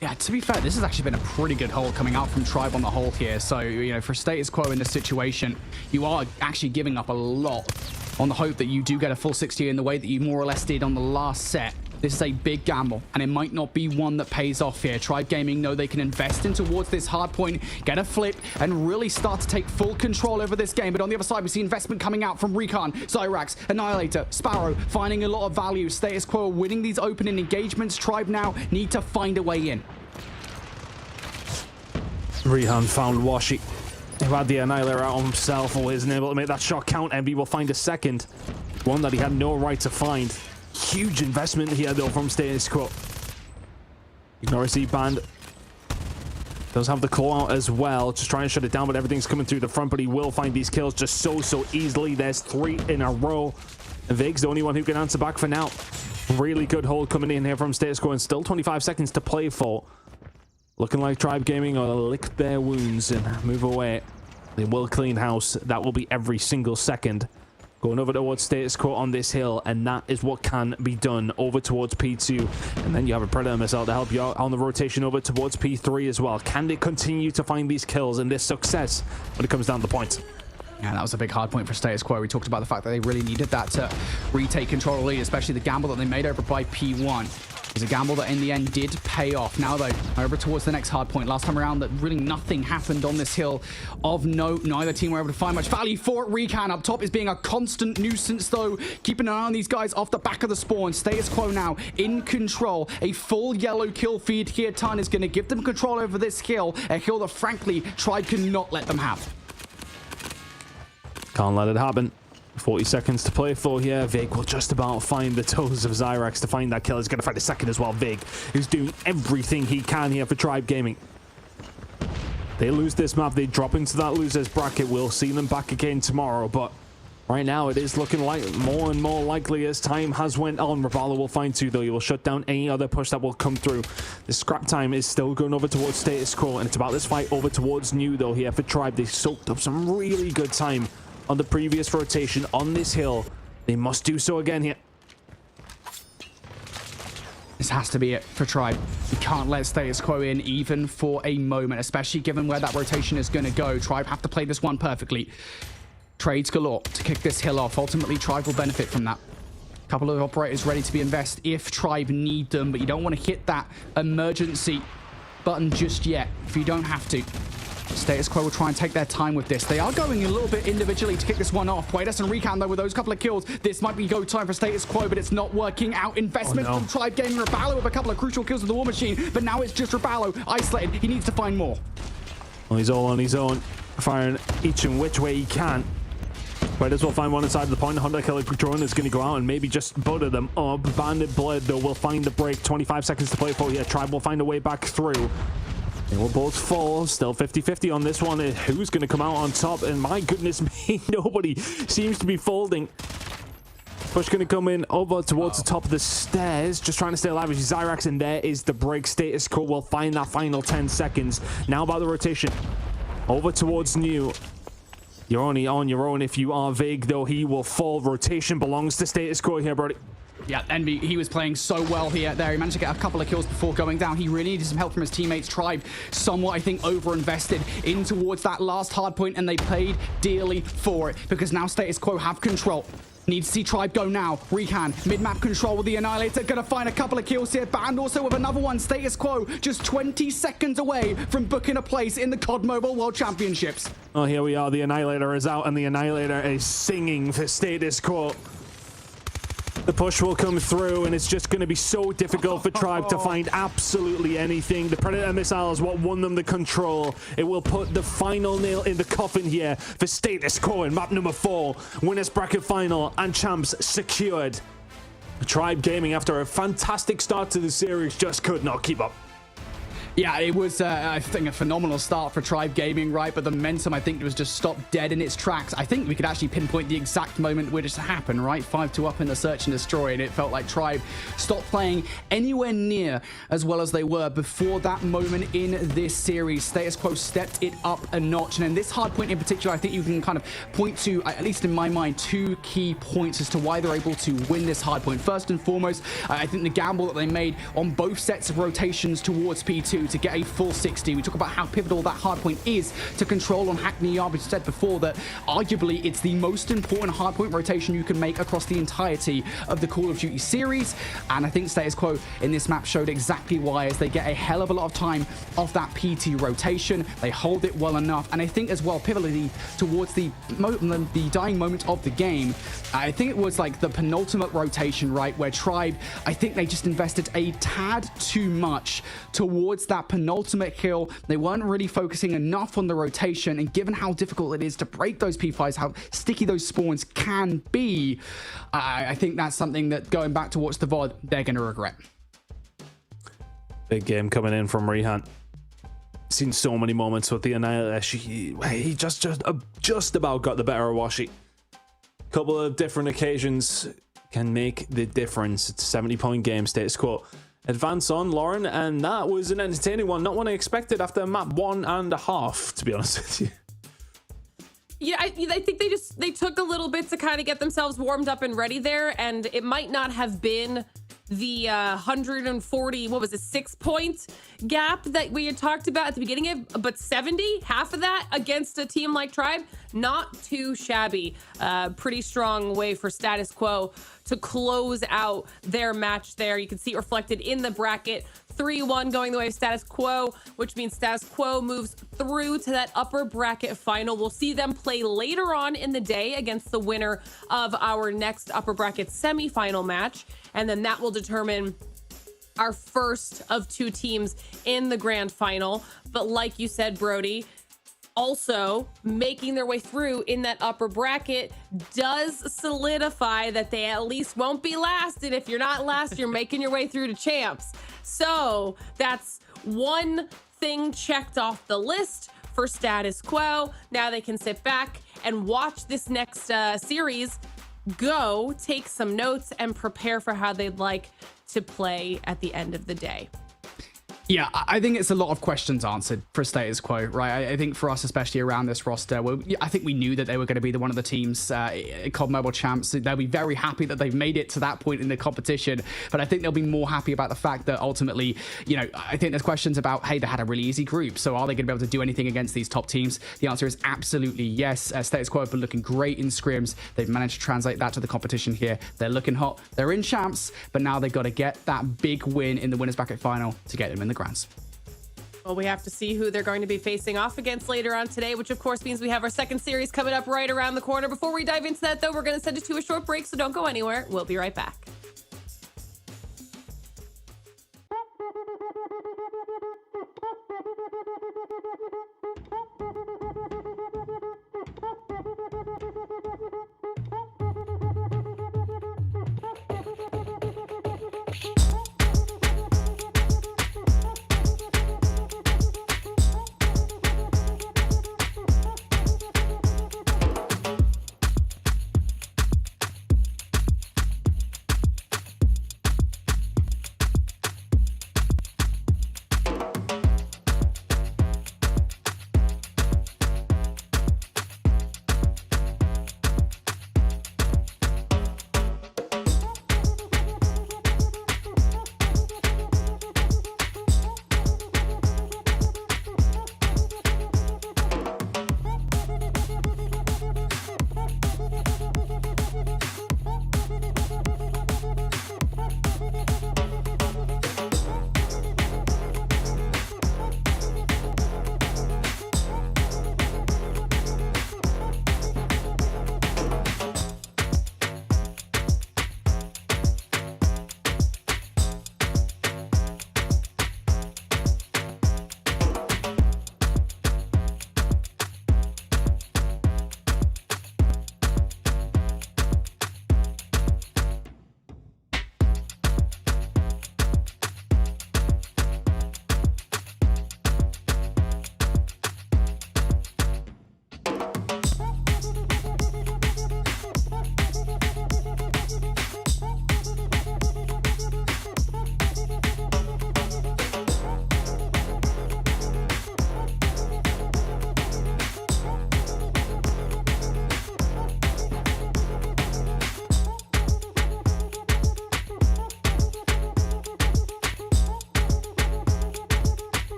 Yeah, to be fair, this has actually been a pretty good hold coming out from Tribe on the whole here. So, you know, for Status Quo in this situation, you are actually giving up a lot on the hope that you do get a full 60 in the way that you more or less did on the last set. This is a big gamble, and it might not be one that pays off here. Tribe Gaming know they can invest in towards this hard point, get a flip, and really start to take full control over this game. But on the other side, we see investment coming out from Recon, Zyrax, Annihilator, Sparrow, finding a lot of value. Status Quo winning these opening engagements. Tribe now need to find a way in. Rehan found Washi, who had the Annihilator out on himself, or isn't able to make that shot count. Envy will find a second, one that he had no right to find. Huge investment here, though, from Status Quo. Ignority Band does have the claw out as well, just trying to shut it down, but everything's coming through the front, but he will find these kills just so easily. There's 3 in a row. And Vig's the only one who can answer back for now. Really good hold coming in here from Status Quo, and still 25 seconds to play for. Looking like Tribe Gaming are lick their wounds and move away. They will clean house. That will be every single second. Going over towards Status Quo on this hill, and that is what can be done over towards P2. And then you have a Predator missile to help you out on the rotation over towards P3 as well. Can they continue to find these kills and this success when it comes down to the points? Yeah, that was a big hard point for Status Quo. We talked about the fact that they really needed that to retake control of the lead, especially the gamble that they made over by P1. It's a gamble that in the end did pay off. Now, though, over towards the next hard point. Last time around, that really nothing happened on this hill of note. Neither team were able to find much value for it. Recon up top is being a constant nuisance, though. Keeping an eye on these guys off the back of the spawn. Status Quo now in control. A full yellow kill feed here. Ton is going to give them control over this hill. A hill that, frankly, Tribe cannot let them have. Can't let it happen. 40 seconds to play for here. Vig will just about find the toes of Zyrax to find that kill. He's going to find a second as well. Vig, who's doing everything he can here for Tribe Gaming. They lose this map, they drop into that losers bracket. We'll see them back again tomorrow, but right now it is looking like more and more likely as time has went on. Rabala will find 2, though. He will shut down any other push that will come through. The scrap time is still going over towards Status Quo, and it's about this fight over towards New, though, here for Tribe. They soaked up some really good time on the previous rotation on this hill. They must do so again here. This has to be it for Tribe. You can't let Status Quo in even for a moment, especially given where that rotation is going to go. Tribe have to play this one perfectly. Trades galore to kick this hill off. Ultimately, Tribe will benefit from that. Couple of operators ready to be invest if Tribe need them, but you don't want to hit that emergency button just yet if you don't have to. Status Quo will try and take their time with this. They are going a little bit individually to kick this one off. Puedas and Recon, though, with those couple of kills, this might be go time for Status Quo, but it's not working out. Investment from Tribe Gaming. Rabalo with a couple of crucial kills with the War Machine, but now it's just Rabalo isolated. He needs to find more. Well, he's all on his own, firing each and which way he can. Puedas will find one inside of the point. Honda Kelly drone is going to go out and maybe just butter them up. Bandit Blood, though, will find the break. 25 seconds to play for here. Tribe will find a way back through. They will both fall. Still 50-50 on this one. Who's going to come out on top? And my goodness me, nobody seems to be folding. Push going to come in over towards the top of the stairs. Just trying to stay alive with Zyrax, and there is the break. Status Quo will find that final 10 seconds. Now about the rotation. Over towards New. You're only on your own if you are Vig, though. He will fall. Rotation belongs to Status Quo here, Brody. Yeah, Envy, he was playing so well here. There, he managed to get a couple of kills before going down. He really needed some help from his teammates. Tribe, somewhat, I think, over-invested in towards that last hard point, and they paid dearly for it, because now Status Quo have control. Need to see Tribe go now. Recon, mid-map control with the Annihilator. Gonna find a couple of kills here. Band also with another one. Status Quo just 20 seconds away from booking a place in the COD Mobile World Championships. Oh, here we are. The Annihilator is out, and the Annihilator is singing for Status Quo. The push will come through, and it's just going to be so difficult for Tribe to find absolutely anything. The Predator missile is what won them the control. It will put the final nail in the coffin here for Status Quo in map number 4. Winners bracket final and champs secured. Tribe Gaming, after a fantastic start to the series, just could not keep up. Yeah, it was, I think, a phenomenal start for Tribe Gaming, right? But the momentum, I think, was just stopped dead in its tracks. I think we could actually pinpoint the exact moment where this happened, right? 5-2 up in the Search and Destroy, and it felt like Tribe stopped playing anywhere near as well as they were before that moment in this series. Status Quo stepped it up a notch, and in this hard point in particular, I think you can kind of point to, at least in my mind, 2 key points as to why they're able to win this hard point. First and foremost, I think the gamble that they made on both sets of rotations towards P2 to get a full 60. We talk about how pivotal that hardpoint is to control on Hackney Yard. We said before that arguably it's the most important hardpoint rotation you can make across the entirety of the Call of Duty series, and I think Status Quo in this map showed exactly why, as they get a hell of a lot of time off that P2 rotation. They hold it well enough, and I think as well pivotally towards the dying moment of the game, I think it was like the penultimate rotation, right, where Tribe, I think they just invested a tad too much towards that penultimate kill. They weren't really focusing enough on the rotation, and given how difficult it is to break those P5s, how sticky those spawns can be, I think that's something that, going back to watch the VOD, they're going to regret. Big game coming in from Rehan. Seen so many moments with the Annihilation. He just about got the better of Washi. Couple of different occasions can make the difference. It's a 70-point game. Status Quo advance on Lauren, and that was an entertaining one. Not one I expected after map 1.5, to be honest with you. Yeah, I think they took a little bit to kind of get themselves warmed up and ready there, and it might not have been the 140, what was it, 6-point gap that we had talked about at the beginning of, but 70, half of that against a team like Tribe, not too shabby. Pretty strong way for Status Quo to close out their match there. You can see it reflected in the bracket. 3-1 going the way of Status Quo, which means Status Quo moves through to that upper bracket final. We'll see them play later on in the day against the winner of our next upper bracket semifinal match, and then that will determine our first of 2 teams in the grand final. But like you said, Brody, also making their way through in that upper bracket does solidify that they at least won't be last, and if you're not last, you're making your way through to champs. So that's one thing checked off the list for Status Quo. Now they can sit back and watch this next series go, take some notes, and prepare for how they'd like to play at the end of the day. Yeah, I think it's a lot of questions answered for Status Quo, right? I think for us, especially around this roster, I think we knew that they were going to be one of the teams, COD Mobile champs. They'll be very happy that they've made it to that point in the competition, but I think they'll be more happy about the fact that ultimately, you know, I think there's questions about, hey, they had a really easy group, so are they going to be able to do anything against these top teams? The answer is absolutely yes. Status Quo have been looking great in scrims. They've managed to translate that to the competition here. They're looking hot. They're in champs, but now they've got to get that big win in the winners bracket final to get them in the grands. Well, we have to see who they're going to be facing off against later on today, which of course means we have our second series coming up right around the corner. Before we dive into that, though, we're going to send it to a short break, so don't go anywhere. We'll be right back.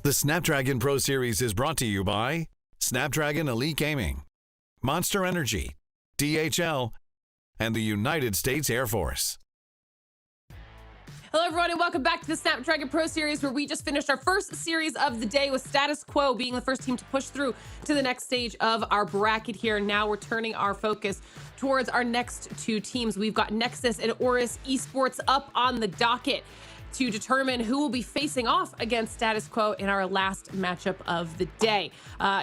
The Snapdragon Pro Series is brought to you by Snapdragon Elite Gaming, Monster Energy, DHL, and the United States Air Force. Hello, everyone, and welcome back to the Snapdragon Pro Series, where we just finished our first series of the day with Status Quo being the first team to push through to the next stage of our bracket here. Now we're turning our focus towards our next two teams. We've got Nexus and Aorus Esports up on the docket to determine who will be facing off against Status Quo in our last matchup of the day.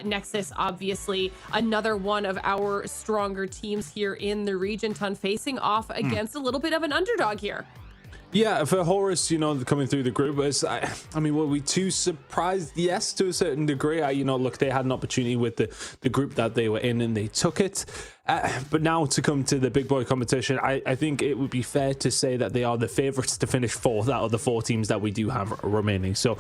Nexus, obviously, another one of our stronger teams here in the region, Ton, facing off against a little bit of an underdog here. Yeah, for Horus, coming through the group, I mean, were we too surprised? Yes, to a certain degree. Look, they had an opportunity with the group that they were in and they took it. But now to come to the big boy competition, I think it would be fair to say that they are the favorites to finish fourth out of the four teams that we do have remaining. So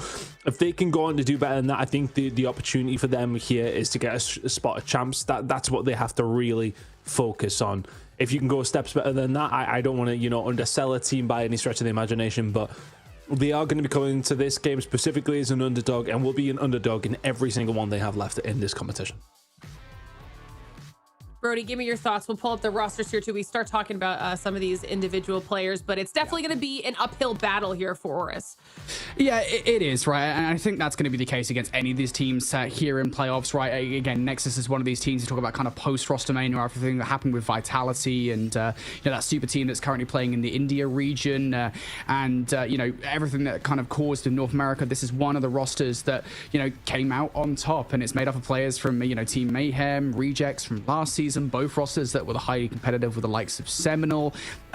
if they can go on to do better than that, I think the opportunity for them here is to get a spot of champs. That's what they have to really focus on. If you can go steps better than that, I don't want to, undersell a team by any stretch of the imagination, but they are going to be coming to this game specifically as an underdog and will be an underdog in every single one they have left in this competition. Brody, give me your thoughts. We'll pull up the rosters here too. We start talking about some of these individual players, but it's definitely going to be an uphill battle here for Aorus. Yeah, it is, right? And I think that's going to be the case against any of these teams here in playoffs, right? Again, Nexus is one of these teams you talk about kind of post-roster main or everything that happened with Vitality and, that super team that's currently playing in the India region and everything that kind of caused in North America. This is one of the rosters that, came out on top, and it's made up of players from, Team Mayhem, Rejects from last season, both rosters that were highly competitive with the likes of Seminole.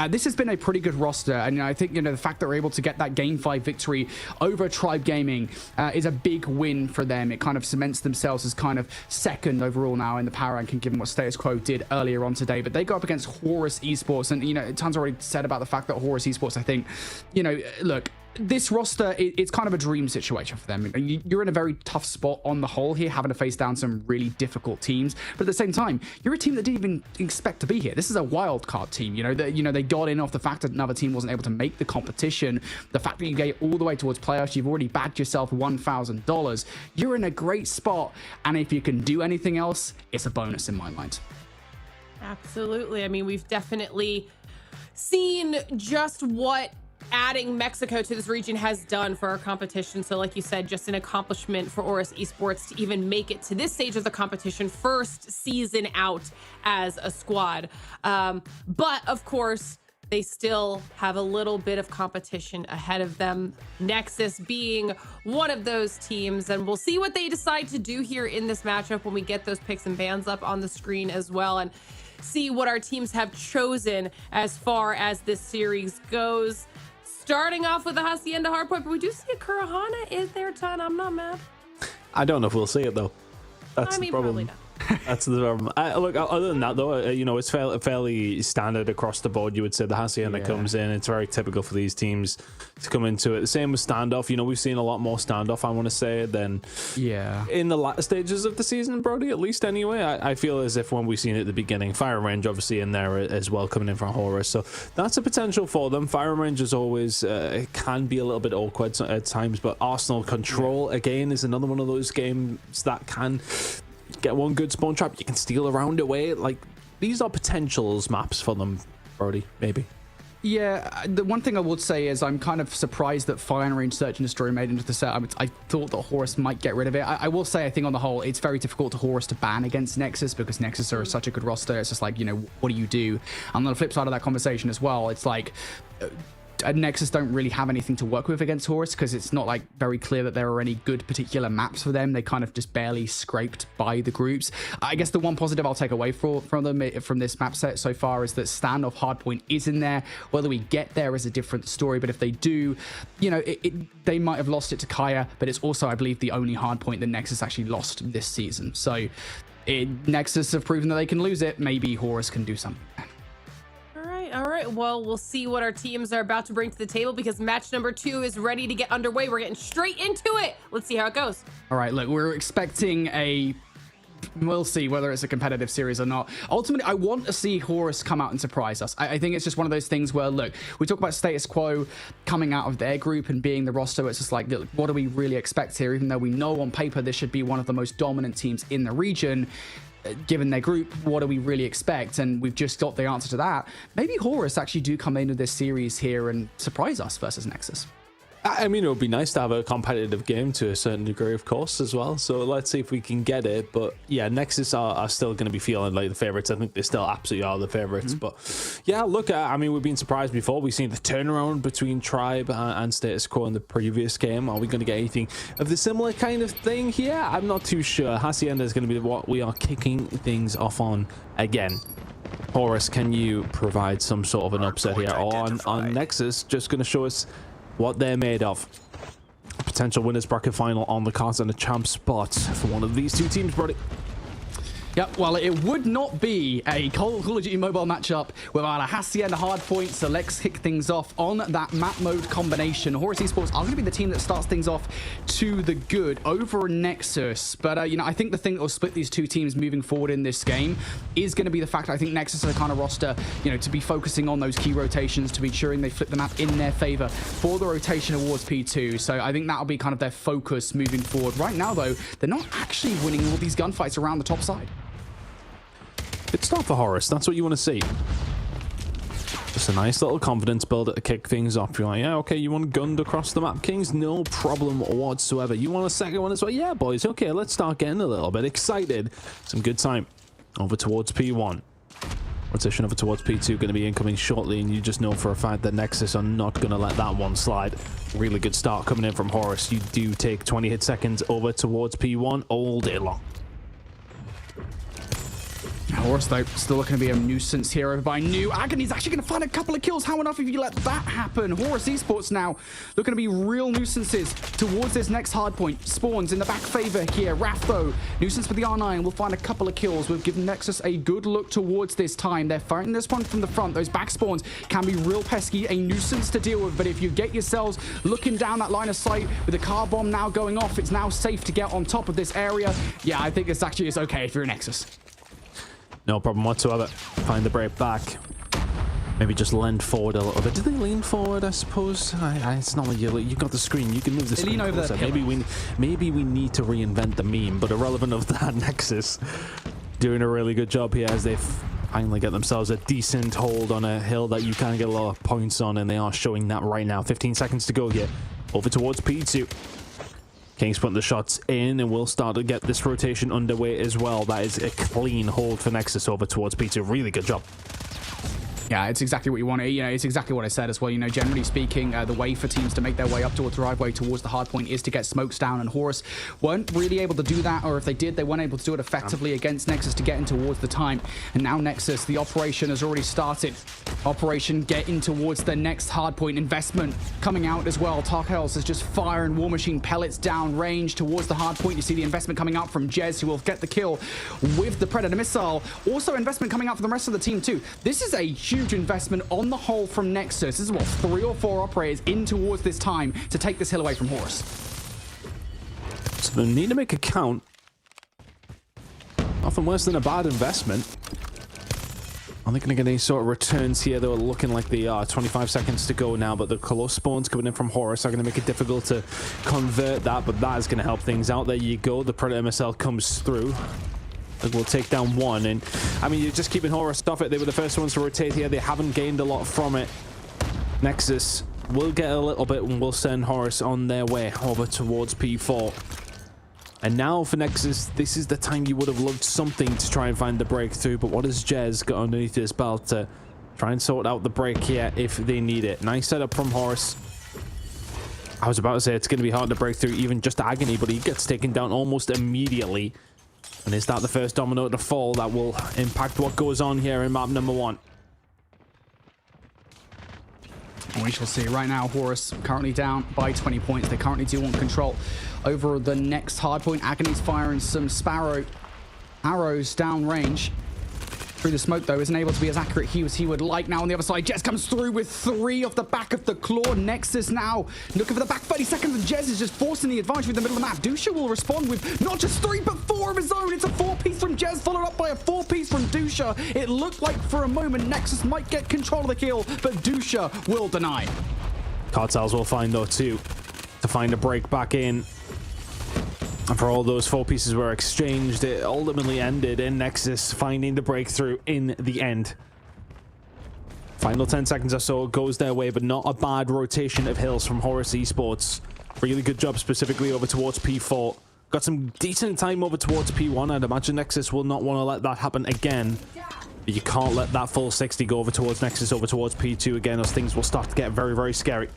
This has been a pretty good roster, and I think the fact that we're able to get that Game 5 victory over Tribe Gaming is a big win for them. It kind of cements themselves as kind of second overall now in the power ranking, given what Status Quo did earlier on today. But they go up against Horus Esports, and Tons already said about the fact that Horus Esports, I think, look, this roster, it's kind of a dream situation for them. You're in a very tough spot on the whole here, having to face down some really difficult teams. But at the same time, you're a team that didn't even expect to be here. This is a wild card team. They got in off the fact that another team wasn't able to make the competition. The fact that you get all the way towards playoffs, you've already bagged yourself $1,000. You're in a great spot. And if you can do anything else, it's a bonus in my mind. Absolutely. I mean, we've definitely seen just what adding Mexico to this region has done for our competition. So like you said, just an accomplishment for Aorus Esports to even make it to this stage of the competition, first season out as a squad. But of course, they still have a little bit of competition ahead of them, Nexus being one of those teams. And we'll see what they decide to do here in this matchup when we get those picks and bans up on the screen as well, and see what our teams have chosen as far as this series goes. Starting off with the Hacienda hardpoint, but we do see a Kurahana is there, Ton. I'm not mad. I don't know if we'll see it, though. That's the problem. Probably not. That's the problem. Look, other than that, though, it's fairly standard across the board. You would say the Hacienda comes in. It's very typical for these teams to come into it. The same with standoff. We've seen a lot more standoff, I want to say, than in the latter stages of the season, Brody, at least anyway. I feel as if when we've seen it at the beginning, Fire Range obviously in there as well, coming in from Horus. So that's a potential for them. Fire Range is always can be a little bit awkward at times, but Arsenal Control, again, is another one of those games that can get one good spawn trap, you can steal around away. Like, these are potentials maps for them, Brody, maybe. Yeah, the one thing I would say is I'm kind of surprised that Fire Range Search and Destroy made into the set. I thought that Horus might get rid of it. I will say, I think on the whole, it's very difficult to Horus to ban against Nexus because Nexus are such a good roster. It's just like, what do you do? And on the flip side of that conversation as well, it's like Nexus don't really have anything to work with against Horus because it's not like very clear that there are any good particular maps for them. They kind of just barely scraped by the groups. I guess the one positive I'll take away from them from this map set so far is that standoff hardpoint is in there. Whether we get there is a different story, but if they do, they might have lost it to Kaya, but it's also, I believe, the only hardpoint that Nexus actually lost this season. So Nexus have proven that they can lose it. Maybe Horus can do something. All right. Well, we'll see what our teams are about to bring to the table because match number 2 is ready to get underway. We're getting straight into it. Let's see how it goes. All right. Look, we're expecting a We'll see whether it's a competitive series or not. Ultimately, I want to see Horus come out and surprise us. I think it's just one of those things where, look, we talk about Status Quo coming out of their group and being the roster. It's just like, look, what do we really expect here? Even though we know on paper this should be one of the most dominant teams in the region, given their group, what do we really expect? And we've just got the answer to that. Maybe Horus actually do come into this series here and surprise us versus Nexus. I mean, it would be nice to have a competitive game to a certain degree, of course, as well. So let's see if we can get it. But yeah, Nexus are still going to be feeling like the favorites. I think they still absolutely are the favorites. But yeah, look, I mean, we've been surprised before. We've seen the turnaround between Tribe and Status Quo in the previous game. Are we going to get anything of the similar kind of thing here? I'm not too sure. Hacienda is going to be what we are kicking things off on again. Horus, can you provide some sort of an upset here on Nexus? Just going to show us what they're made of. Potential winners bracket final on the cards and a champ spot for one of these two teams, Brody. Yep, well, it would not be a Call of Duty Mobile matchup without a Hacienda hardpoint, so let's kick things off on that map mode combination. Horus Esports are going to be the team that starts things off to the good over Nexus, but, you know, I think the thing that will split these two teams moving forward in this game is going to be the fact that I think Nexus are the kind of roster, you know, to be focusing on those key rotations, to be ensuring they flip the map in their favor for the rotation towards P2, so I think that'll be kind of their focus moving forward. Right now, though, they're not actually winning all these gunfights around the top side. Good start for Horus. That's what you want to see. Just a nice little confidence builder to kick things off. You're like, yeah, okay, you want gunned across the map, Kings? No problem whatsoever. You want a second one as well? Yeah, boys. Okay, let's start getting a little bit excited. Some good time. Over towards P1. Rotation over towards P2 going to be incoming shortly, and you just know for a fact that Nexus are not going to let that one slide. Really good start coming in from Horus. You do take 20 hit seconds over towards P1 all day long. Horus, though, still looking to be a nuisance here over by New. Agony's actually going to find a couple of kills. How enough if you let that happen? Horus Esports now looking to be real nuisances towards this next hardpoint. Spawns in the back favor here. Raph, though, nuisance with the R9 will find a couple of kills. We've given Nexus a good look towards this time. They're fighting this one from the front. Those back spawns can be real pesky, a nuisance to deal with. But if you get yourselves looking down that line of sight with the car bomb now going off, it's now safe to get on top of this area. Yeah, I think this actually is okay if you're a Nexus. No problem whatsoever. Find the break back. Maybe just lean forward a little bit. Did they lean forward, I suppose? It's not like you got the screen. You can move the screen. Lean over the maybe we need to reinvent the meme, but irrelevant of that, Nexus doing a really good job here as they finally get themselves a decent hold on a hill that you can get a lot of points on, and they are showing that right now. 15 seconds to go here. Over towards P2. Kings putting the shots in, and we'll start to get this rotation underway as well. That is a clean hold for Nexus over towards P2. Really good job. Yeah, it's exactly what you want. You know, it's exactly what I said as well. You know, generally speaking, the way for teams to make their way up towards the driveway towards the hard point is to get smokes down, and Horus weren't really able to do that, or if they did, they weren't able to do it effectively against Nexus to get in towards the time. And now Nexus, the operation has already started. Operation getting towards the next hard point. Investment coming out as well. Tarkels is just firing War Machine pellets down range towards the hard point. You see the investment coming out from Jez, who will get the kill with the Predator missile. Also investment coming out for the rest of the team too. This is a huge investment on the whole from Nexus. This is what, 3 or 4 operators in towards this time to take this hill away from Horus. So they need to make a count. Nothing worse than a bad investment. Are they going to get any sort of returns here? They're looking like they are. 25 seconds to go now, but the close spawns coming in from Horus are going to make it difficult to convert that, but that is going to help things out. There you go. The Predator missile comes through. We'll take down one, and I mean, you're just keeping Horus off it. They were the first ones to rotate here. They haven't gained a lot from it. Nexus will get a little bit, and we'll send Horus on their way over towards P4. And now for Nexus, this is the time you would have loved something to try and find the breakthrough, but what has Jez got underneath his belt to try and sort out the break here if they need it? Nice setup from Horus. I was about to say it's going to be hard to break through even just Agony, but he gets taken down almost immediately. And is that the first domino to fall that will impact what goes on here in map number 1? We shall see. Right now, Horus currently down by 20 points. They currently do want control over the next hardpoint. Agony's firing some Sparrow arrows down range. through the smoke, though, isn't able to be as accurate as he would like. Now on the other side, Jez comes through with 3 off the back of the claw. Nexus now looking for the back 30 seconds, and Jez is just forcing the advantage with the middle of the map. Dusha will respond with not just 3, but 4 of his own. It's a 4-piece from Jez, followed up by a 4-piece from Dusha. It looked like for a moment Nexus might get control of the kill, but Dusha will deny. Cartels will find, though, too, to find a break back in. And for all those 4 pieces were exchanged, it ultimately ended in Nexus finding the breakthrough in the end. Final 10 seconds or so goes their way, but not a bad rotation of hills from Horus Esports. Really good job specifically over towards P4. Got some decent time over towards P1. I'd imagine Nexus will not want to let that happen again. But you can't let that full 60 go over towards Nexus, over towards P2 again, as things will start to get very, very scary.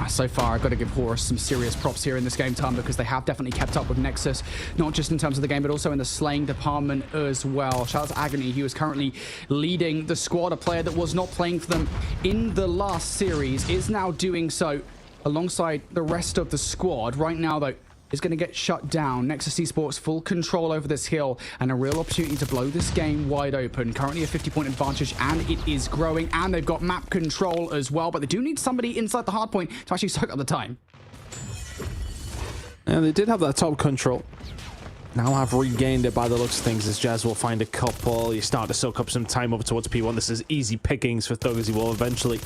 So far, I've got to give Horus some serious props here in this game time, because they have definitely kept up with Nexus, not just in terms of the game, but also in the slaying department as well. Shout out to Agony. He was currently leading the squad. A player that was not playing for them in the last series is now doing so alongside the rest of the squad. Right now, though, is going to get shut down. Nexus Esports full control over this hill and a real opportunity to blow this game wide open. Currently a 50-point advantage, and it is growing, and they've got map control as well, but they do need somebody inside the hard point to actually soak up the time. And they did have that top control. Now have regained it by the looks of things, as Jazz will find a couple. You start to soak up some time over towards P1. This is easy pickings for Thug, as he will eventually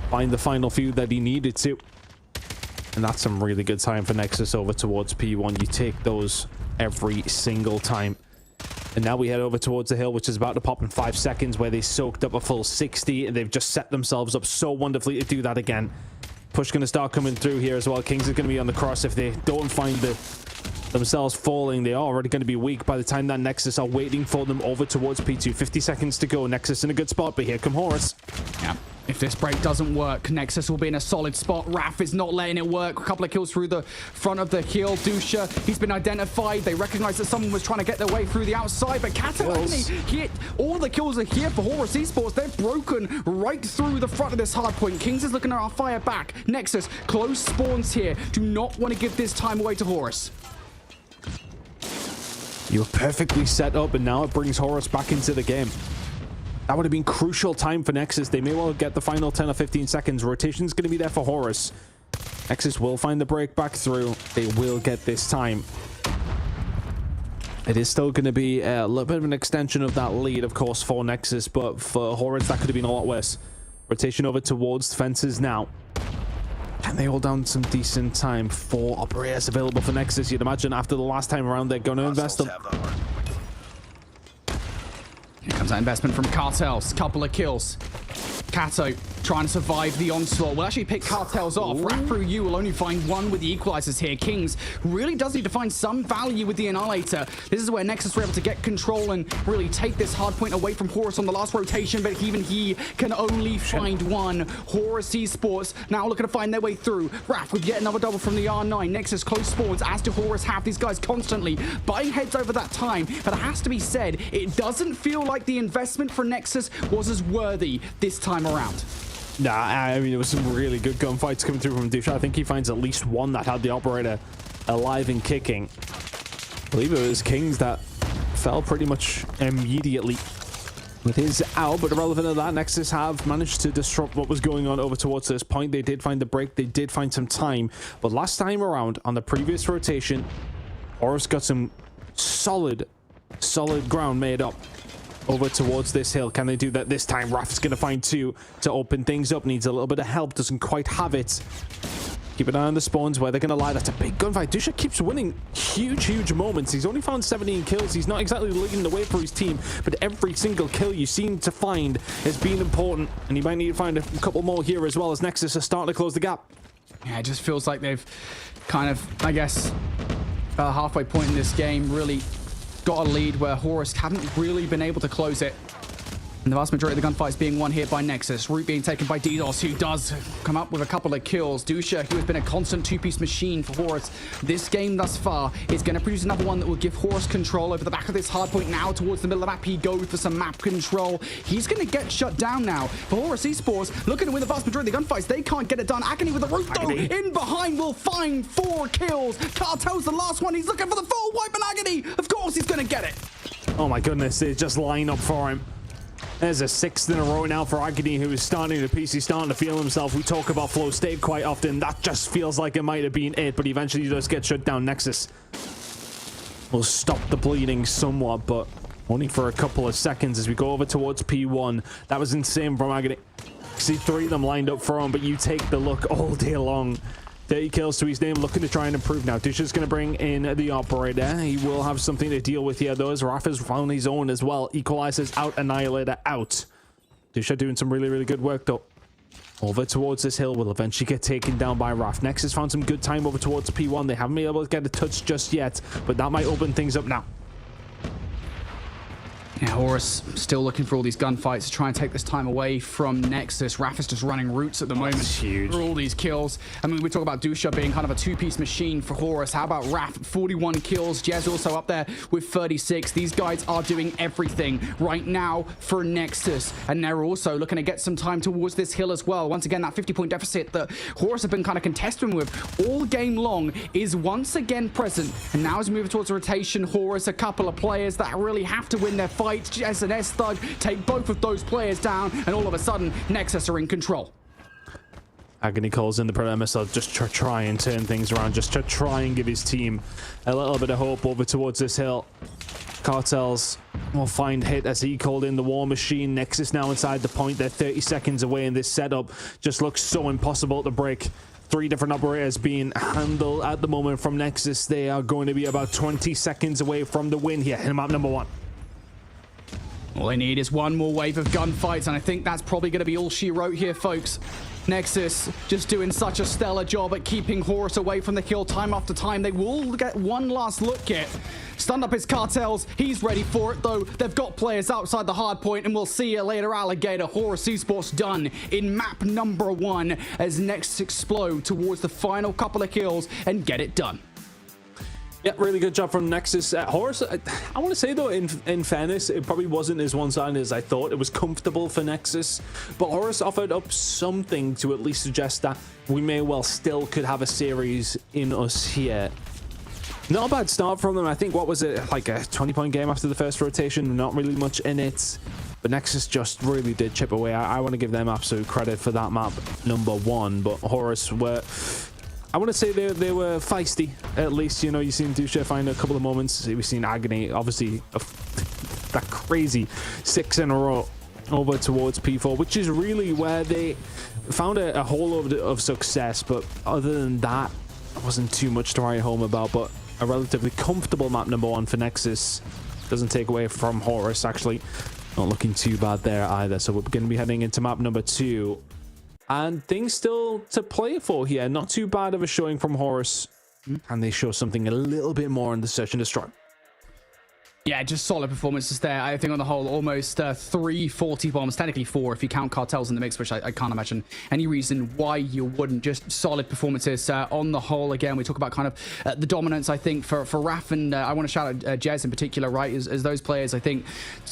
find the final few that he needed to. And that's some really good time for Nexus over towards P1. You take those every single time. And now we head over towards the hill, which is about to pop in 5 seconds, where they soaked up a full 60. And they've just set themselves up so wonderfully to do that again. Push going to start coming through here as well. Kings is going to be on the cross. If they don't find themselves falling, they are already going to be weak by the time that Nexus are waiting for them over towards P2. 50 seconds to go. Nexus in a good spot, but here come Horus. Yeah. If this break doesn't work, Nexus will be in a solid spot. Raf is not letting it work. A couple of kills through the front of the hill. Dusha, he's been identified. They recognize that someone was trying to get their way through the outside, but Katalani, all the kills are here for Horus Esports. They're broken right through the front of this hard point. Kings is looking at our fire back. Nexus, close spawns here. Do not want to give this time away to Horus. You're perfectly set up, and now it brings Horus back into the game. That would have been crucial time for Nexus. They may well get the final 10 or 15 seconds. Rotation's going to be there for Horus. Nexus will find the break back through. They will get this time. It is still going to be a little bit of an extension of that lead, of course, for Nexus, but for Horus, that could have been a lot worse. Rotation over towards fences now. Can they hold down some decent time? 4 operators available for Nexus. You'd imagine after the last time around, they're going to invest them. Here comes that investment from Cartels. Couple of kills. Kato trying to survive the onslaught. Will actually pick Cartels off. Right through you will only find one with the equalizers here. Kings really does need to find some value with the Annihilator. This is where Nexus were able to get control and really take this hard point away from Horus on the last rotation, but even he can only find one. Horus Esports now looking to find their way through. Raph with yet another double from the R9. Nexus close spawns, as do Horus have. These guys constantly buying heads over that time, but it has to be said, it doesn't feel like the investment for Nexus was as worthy this time around. Nah, I mean, it was some really good gunfights coming through from Dusha. I think he finds at least one that had the operator alive and kicking. I believe it was Kings that fell pretty much immediately with his out, but irrelevant of that, Nexus have managed to disrupt what was going on over towards this point. They did find the break, they did find some time, but last time around on the previous rotation, Horus got some solid ground made up over towards this hill. Can they do that this time? Raf's going to find 2 to open things up. Needs a little bit of help. Doesn't quite have it. Keep an eye on the spawns where they're going to lie. That's a big gunfight. Dusha keeps winning huge moments. He's only found 17 kills. He's not exactly leading the way for his team, but every single kill you seem to find has been important, and you might need to find a couple more here as well, as Nexus are starting to close the gap. Yeah, it just feels like they've kind of, I guess, about a halfway point in this game, really got a lead where Horus haven't really been able to close it. And the vast majority of the gunfights being won here by Nexus. Root being taken by DDoS, who does come up with a couple of kills. Dusha, who has been a constant two-piece machine for Horus this game thus far, is going to produce another one that will give Horus control over the back of this hardpoint now towards the middle of the map. He goes for some map control. He's going to get shut down now. For Horus Esports, looking to win the vast majority of the gunfights. They can't get it done. Agony with the root, though. In behind will find 4 kills. Cartel's the last one. He's looking for the full wipe, and Agony, of course, he's going to get it. Oh my goodness, they just line up for him. There's a 6th in a row now for Agony, who is starting to piece. He's starting to feel himself. We talk about flow state quite often. That just feels like it might have been it, but eventually he does get shut down. Nexus will stop the bleeding somewhat, but only for a couple of seconds as we go over towards P1. That was insane from Agony. See 3 of them lined up for him, but you take the look all day long. 30 kills to his name, looking to try and improve now. Dusha's going to bring in the operator. He will have something to deal with here, though, as Raph has found his own as well. Equalizers out, Annihilator out. Dusha doing some really, really good work, though. Over towards this hill, will eventually get taken down by Raph. Nexus found some good time over towards P1. They haven't been able to get a touch just yet, but that might open things up now. Yeah, Horus still looking for all these gunfights to try and take this time away from Nexus. Raph is just running roots at the moment huge for all these kills. I mean, we talk about Dusha being kind of a two-piece machine for Horus. How about Raph? 41 kills. Jez also up there with 36. These guys are doing everything right now for Nexus. And they're also looking to get some time towards this hill as well. Once again, that 50-point deficit that Horus have been kind of contesting with all game long is once again present. And now as we move towards the rotation, Horus, a couple of players that really have to win their fight. Jez and S-Thug take both of those players down, and all of a sudden, Nexus are in control. Agony calls in the Predator missile just to try and turn things around, just to try and give his team a little bit of hope over towards this hill. Cartels will find hit as he called in the War Machine. Nexus now inside the point. They're 30 seconds away, and this setup just looks so impossible to break. 3 different operators being handled at the moment from Nexus. They are going to be about 20 seconds away from the win here in map number 1. All they need is one more wave of gunfights, and I think that's probably going to be all she wrote here, folks. Nexus just doing such a stellar job at keeping Horus away from the kill time after time. They will get one last look at. Stunned up his Cartels. He's ready for it, though. They've got players outside the hard point, and we'll see you later, Alligator. Horus Esports done in map number 1 as Nexus explode towards the final couple of kills and get it done. Yeah, really good job from Nexus. Horus, I want to say, though, in fairness, it probably wasn't as one-sided as I thought. It was comfortable for Nexus, but Horus offered up something to at least suggest that we may well still could have a series in us here. Not a bad start from them. I think, what was it, like a 20-point game after the first rotation? Not really much in it, but Nexus just really did chip away. I want to give them absolute credit for that map number 1, but Horus were... I want to say they were feisty, at least. You know, you've seen Dusha find a couple of moments. We've seen Agony, obviously, that crazy 6 in a row over towards P4, which is really where they found a whole load of success. But other than that, it wasn't too much to write home about. But a relatively comfortable map number 1 for Nexus. Doesn't take away from Horus, actually. Not looking too bad there either. So we're going to be heading into map number 2. And things still to play for here. Not too bad of a showing from Horus. And they show something a little bit more in the Search and Destroy. Yeah, just solid performances there. I think on the whole, almost 3 40 bombs, technically 4 if you count Cartels in the mix, which I can't imagine any reason why you wouldn't. Just solid performances on the whole. Again, we talk about kind of the dominance, I think, for Raph, and I want to shout out Jez in particular, right, as those players, I think,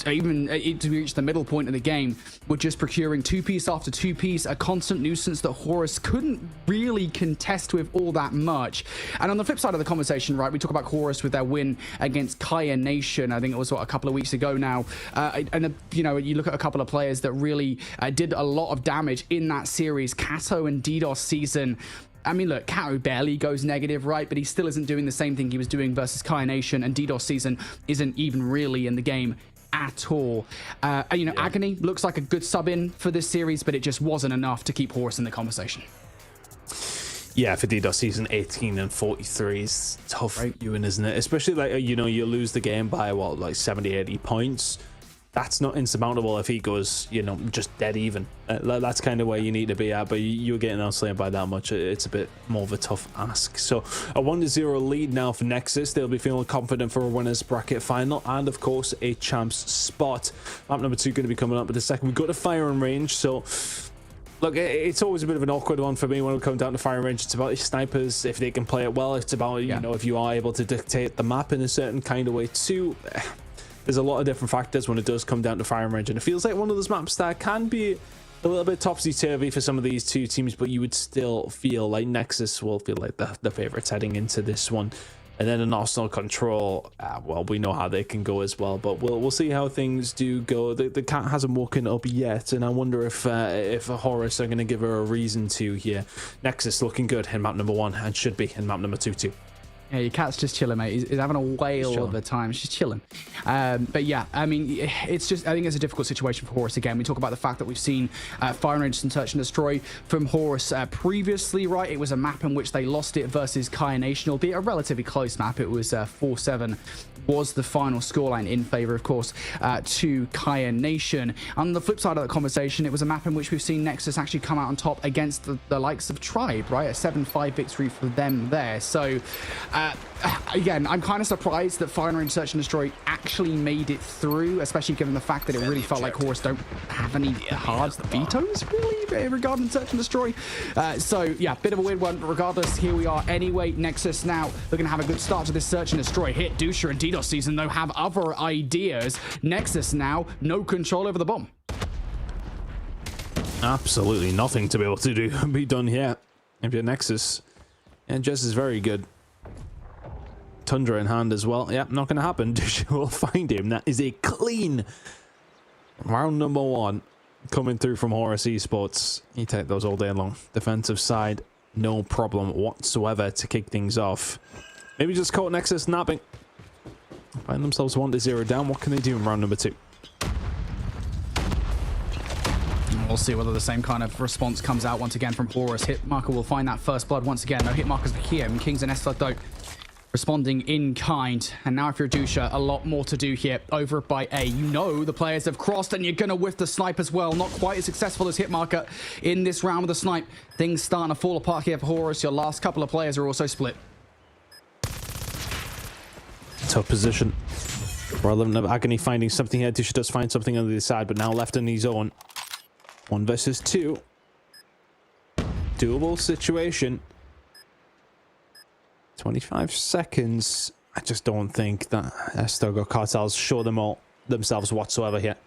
even to reach the middle point of the game, were just procuring 2-piece after 2-piece, a constant nuisance that Horus couldn't really contest with all that much. And on the flip side of the conversation, right, we talk about Horus with their win against Kaya Nation. I think it was a couple of weeks ago now, and you know, you look at a couple of players that really did a lot of damage in that series. Kato and DDoS season. I mean, look, Kato barely goes negative, right? But he still isn't doing the same thing he was doing versus Kaya Nation, and DDoS season isn't even really in the game at all. You know, Agony looks like a good sub-in for this series, but it just wasn't enough to keep Horus in the conversation. Yeah, for DDoS season 18 and 43 is tough, right? Isn't it? Especially, like, you know, you lose the game by what, like 70, 80 points. that's not insurmountable if he goes, you know, just dead even. That's kind of where you need to be at, but you're getting outslain by that much. It's a bit more of a tough ask. So a 1-0 lead now for Nexus. They'll be feeling confident for a winners bracket final and of course a champs spot. Map number 2 going to be coming up in a second. We've got a firing range, so look, it's always a bit of an awkward one for me when it comes down to firing range. It's about your snipers, if they can play it well. It's about, you know, if you are able to dictate the map in a certain kind of way too. There's a lot of different factors when it does come down to firing range, and it feels like one of those maps that can be a little bit topsy-turvy for some of these two teams, but you would still feel like Nexus will feel like the favorites heading into this one. And then an Arsenal Control, well, we know how they can go as well, but we'll see how things do go. The cat hasn't woken up yet, and I wonder if Horus are going to give her a reason to here. Nexus looking good in map number 1 and should be in map number 2 too. Yeah, your cat's just chilling, mate. He's having a whale of a time. She's chilling. But yeah, I mean, it's just, I think it's a difficult situation for Horus again. We talk about the fact that we've seen firing range and search and destroy from Horus previously, right? It was a map in which they lost it versus Kaya Nation, albeit a relatively close map. It was 4-7 was the final scoreline in favor, of course, to Kaya Nation. On the flip side of that conversation, it was a map in which we've seen Nexus actually come out on top against the likes of Tribe, right? A 7-5 victory for them there. So, again, I'm kind of surprised that Fire Range Search and Destroy actually made it through, especially given the fact that it really felt like Horus don't have any hard vetoes, really, regarding Search and Destroy. So, yeah, bit of a weird one, but regardless, here we are anyway. Nexus now looking to have a good start to this Search and Destroy hit. Dusha and DDoS season, though, have other ideas. Nexus now, no control over the bomb. Absolutely nothing to be able to be done here. If you're Nexus, and Jess is very good. Tundra in hand as well. Yeah, not going to happen. We'll find him. That is a clean round number 1 coming through from Horus Esports. You take those all day long. Defensive side, no problem whatsoever to kick things off. Maybe just caught Nexus napping. Find themselves 1-0 down. What can they do in round number 2? We'll see whether the same kind of response comes out once again from Horus. Hitmarker will find that first blood once again. No hit markers for here. Kings and Esflug, though, responding in kind. And now if you're Dusha, a lot more to do here over by A. You know the players have crossed, and you're going to whiff the snipe as well. Not quite as successful as Hitmarker in this round with the snipe. Things starting to fall apart here for Horus. Your last couple of players are also split. Tough position. Relevant of Agony finding something here. Dusha does find something on the other side, but now left on his own. 1 versus 2. Doable situation. 25 seconds. I just don't think that Esflug or Cartels show themselves whatsoever here.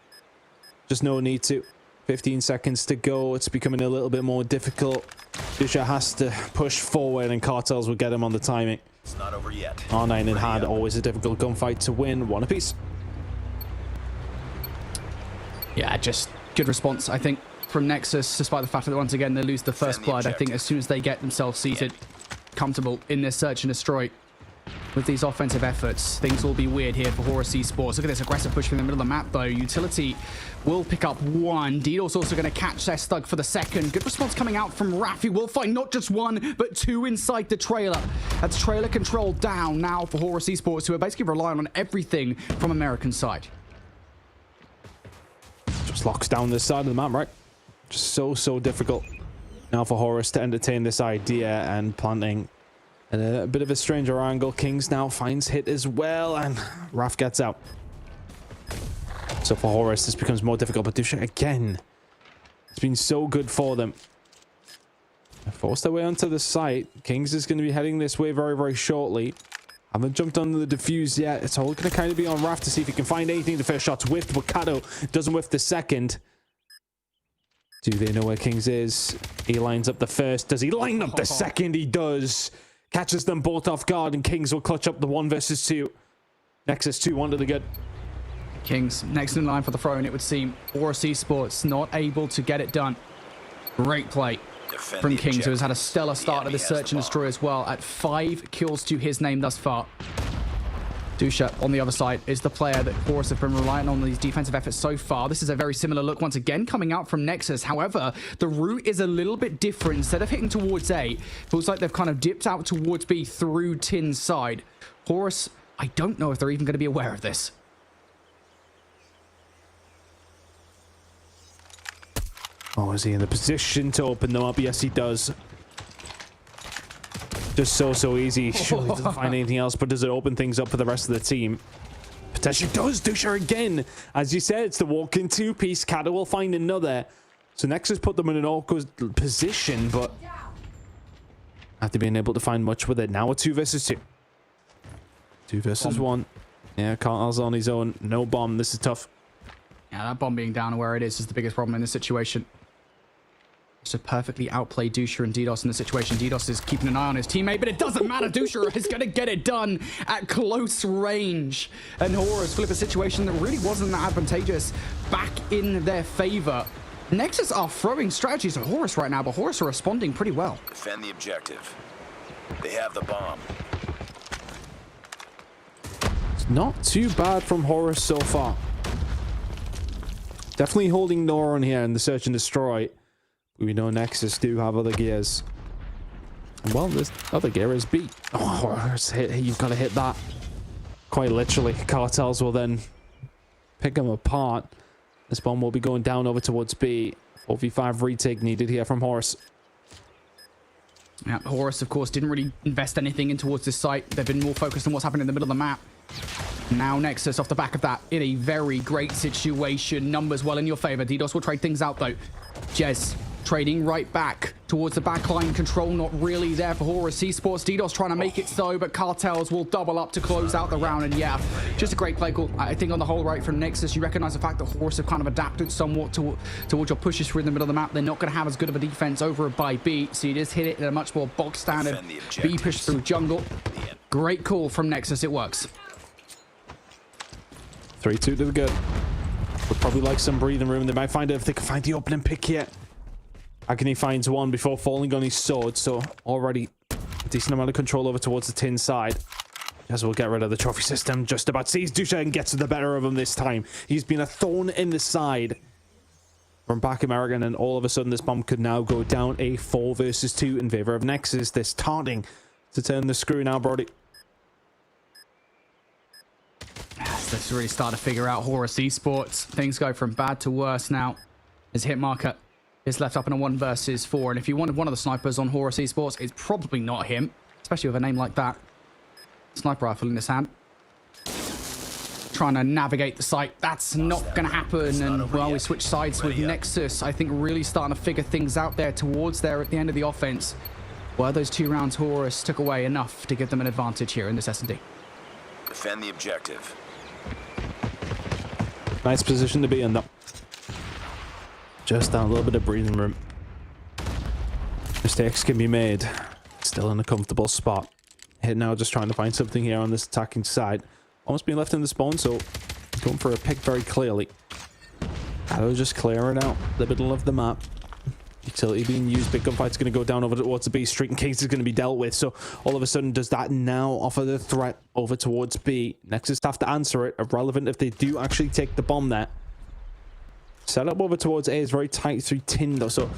Just no need to. 15 seconds to go. It's becoming a little bit more difficult. Dusha has to push forward, and Cartels will get him on the timing. It's not over yet. R9 in hand, always a difficult gunfight to win. 1 apiece. Yeah, just good response, I think, from Nexus, despite the fact that once again they lose the first blood. I think as soon as they get themselves seated comfortable in this search and destroy with these offensive efforts, things will be weird here for Horus Esports. Look at this aggressive push from the middle of the map, though. Utility will pick up 1. DDoS also going to catch Esflug for the second. Good response coming out from Rafi. We'll find not just 1, but 2 inside the trailer. That's trailer control down now for Horus Esports, who are basically relying on everything from American side. Just locks down this side of the map, right? Just so difficult now for Horus to entertain this idea, and planting a bit of a stranger angle. Kings now finds hit as well, and Raf gets out. So for Horus, this becomes more difficult, but Dusha again. It's been so good for them. They forced their way onto the site. Kings is going to be heading this way very shortly. Haven't jumped on the defuse yet. It's all going to kind of be on Raf to see if he can find anything. The first shot's whiffed, but Kato doesn't whiff the second. Do they know where Kings is? He lines up the first. Does he line up the second? He does. Catches them both off guard, and Kings will clutch up the 1 versus 2. Nexus 2-1 to the good. Kings next in line for the throw, and it would seem Horus Esports not able to get it done. Great play from Kings, who has had a stellar start to the search and destroy as well, at 5 kills to his name thus far. Dusha on the other side is the player that Horus have been relying on these defensive efforts so far. This is a very similar look once again coming out from Nexus. However, the route is a little bit different. Instead of hitting towards A, feels like they've kind of dipped out towards B through Tin's side. Horus, I don't know if they're even going to be aware of this. Oh, is he in the position to open them up? Yes, he does. Just so easy. Surely doesn't find anything else, but does it open things up for the rest of the team? Potentially does. Dusher again. As you said, it's the walk-in two-piece. Kata will find another. So Nexus put them in an awkward position, but after being able to find much with it. Now a 2 versus 2. 2 versus 1. Yeah, Cartel's on his own. No bomb. This is tough. Yeah, that bomb being down where it is the biggest problem in this situation. To perfectly outplay Dusher and DDoS in the situation. DDoS is keeping an eye on his teammate, but it doesn't matter. Dusher is going to get it done at close range. And Horus flip a situation that really wasn't that advantageous back in their favor. Nexus are throwing strategies at Horus right now, but Horus are responding pretty well. Defend the objective. They have the bomb. It's not too bad from Horus so far. Definitely holding Nora on here in the search and destroy. We know Nexus do have other gears. Well, this other gear is B. Oh, Horus hit. You've got to hit that. Quite literally. Cartels will then pick them apart. This bomb will be going down over towards B. 4v5 retake needed here from Horus. Yeah, Horus, of course, didn't really invest anything in towards this site. They've been more focused on what's happening in the middle of the map. Now Nexus, off the back of that, in a very great situation. Numbers well in your favor. DDoS will trade things out, though. Jez trading right back towards the backline. Control not really there for Horus Esports. DDoS trying to make it so, but Cartels will double up to close out the round. And yeah, just a great play call. I think on the whole, right, from Nexus, you recognize the fact that Horus have kind of adapted somewhat towards your pushes through in the middle of the map. They're not going to have as good of a defense over by B, so you just hit it in a much more box standard B push through jungle. Great call from Nexus. It works. 3-2 to the good. Would probably like some breathing room. They might find it if they can find the opening pick here. Agony finds one before falling on his sword, so already a decent amount of control over towards the tin side. As we'll get rid of the trophy system. Just about sees Dusha and gets the better of him this time. He's been a thorn in the side from back American, and all of a sudden this bomb could now go down a 4 versus 2 in favor of Nexus. They're starting to turn the screw now, Brody. Let's really start to figure out Horus Esports. Things go from bad to worse now. His hit marker is left up in a 1 versus 4. And if you wanted one of the snipers on Horus Esports, it's probably not him, especially with a name like that. Sniper rifle in his hand. Trying to navigate the site. That's not going to happen. And well, we switch sides with Nexus. I think really starting to figure things out there towards there at the end of the offense. Were those 2 rounds Horus took away enough to give them an advantage here in this S&D? Defend the objective. Nice position to be in, though. Just that little bit of breathing room. Mistakes can be made. Still in a comfortable spot. Hit now, just trying to find something here on this attacking side. Almost being left in the spawn, so he's going for a pick very clearly. Arrow just clearing out the middle of the map. Utility being used. Big gunfight's going to go down over towards the B street, and Case is going to be dealt with. So all of a sudden, does that now offer the threat over towards B? Nexus have to answer it. Irrelevant if they do actually take the bomb there. Setup over towards A is very tight through tin, though, so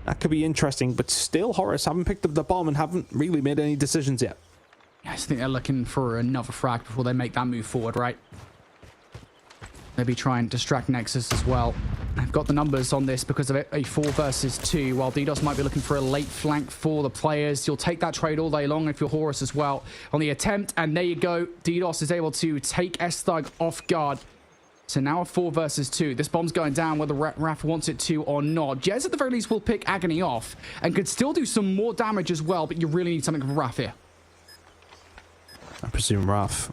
that could be interesting. But still, Horus haven't picked up the bomb and haven't really made any decisions yet. I just think they're looking for another frag before they make that move forward, right? Maybe try and distract Nexus as well. I've got the numbers on this because of it. A 4 versus 2, while DDoS might be looking for a late flank for the players. You'll take that trade all day long if you're Horus as well on the attempt. And there you go. DDoS is able to take S-Thug off guard. So now a 4 versus 2. This bomb's going down whether Raf wants it to or not. Jez at the very least will pick Agony off and could still do some more damage as well, but you really need something from Raf here. I presume Raf,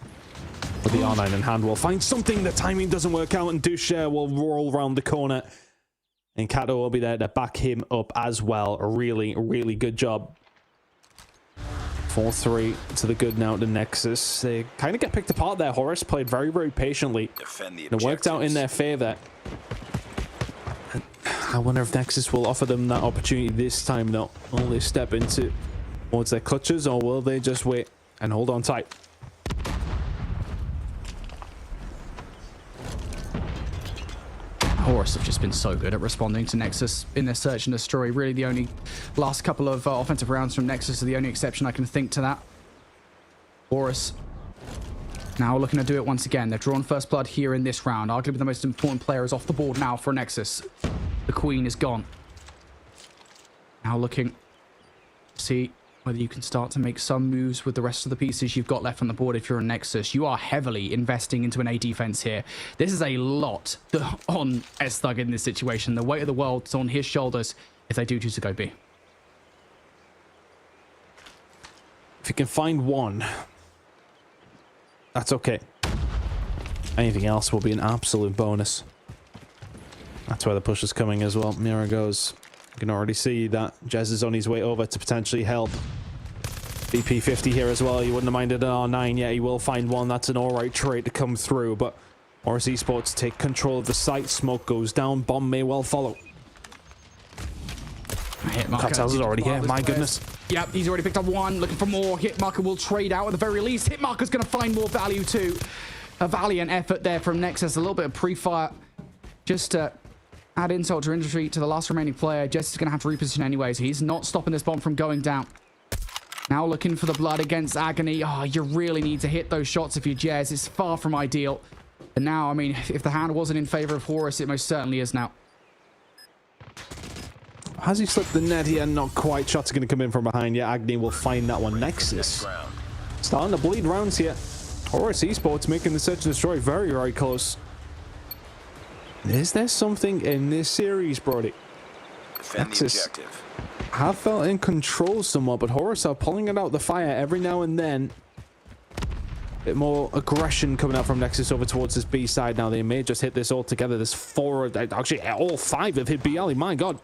with the R9 in hand, will find something. The timing doesn't work out, and Dusher will roll around the corner. And Kato will be there to back him up as well. A really, really good job. 4-3 to the good now to Nexus. They kind of get picked apart there. Horus played very, very patiently. It worked out in their favor. I wonder if Nexus will offer them that opportunity this time, though. Will they step into towards their clutches, or will they just wait and hold on tight? Horus have just been so good at responding to Nexus in their search and destroy. Really the only last couple of offensive rounds from Nexus are the only exception I can think to that. Horus now looking to do it once again. They've drawn first blood here in this round. Arguably the most important player is off the board now for Nexus. The Queen is gone. Now looking to see whether you can start to make some moves with the rest of the pieces you've got left on the board if you're a Nexus. You are heavily investing into an A defense here. This is a lot on S-Thug in this situation. The weight of the world's on his shoulders if they do choose to go B. If you can find one, that's okay. Anything else will be an absolute bonus. That's where the push is coming as well. Mira goes. You can already see that Jez is on his way over to potentially help. BP50 here as well. You wouldn't have minded an R9 yet. He will find one. That's an alright trade to come through. But Horus Esports take control of the site. Smoke goes down. Bomb may well follow. Cartels is already here. My goodness. Yep, he's already picked up one. Looking for more. Hitmarker will trade out at the very least. Hitmarker's going to find more value too. A valiant effort there from Nexus. A little bit of pre-fire just to add insult to injury to the last remaining player. Jess is going to have to reposition anyway, so he's not stopping this bomb from going down. Now looking for the blood against Agony. Oh, you really need to hit those shots if you're Jez. It's far from ideal. And now, I mean, if the hand wasn't in favor of Horus, it most certainly is now. Has he slipped the net here? Not quite. Shots are going to come in from behind. Yeah, Agony will find that one. Nexus starting to bleed rounds here. Horus Esports making the search and destroy very, very close. Is there something in this series, Brody? Defend the objective. Have felt in control somewhat, but Horus are pulling it out the fire every now and then. Bit more aggression coming out from Nexus over towards this B side now. They may just hit this all together. There's four, actually all five have hit B alley. My God.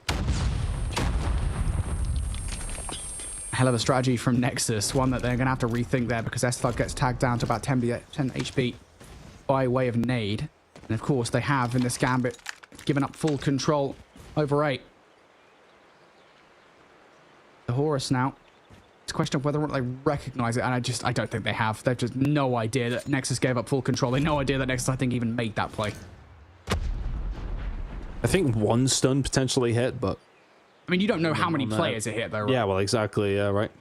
Hell of a strategy from Nexus. One that they're going to have to rethink there because S-Thug gets tagged down to about 10 HP by way of nade. And of course, they have in this gambit given up full control over 8. The Horus now. It's a question of whether or not they recognize it, and I don't think they have. They've just no idea that Nexus gave up full control. They have no idea that Nexus, I think, even made that play. I think one stun potentially hit, but I mean, you don't know how many players it hit, though, right? Yeah, well, exactly. Yeah, right.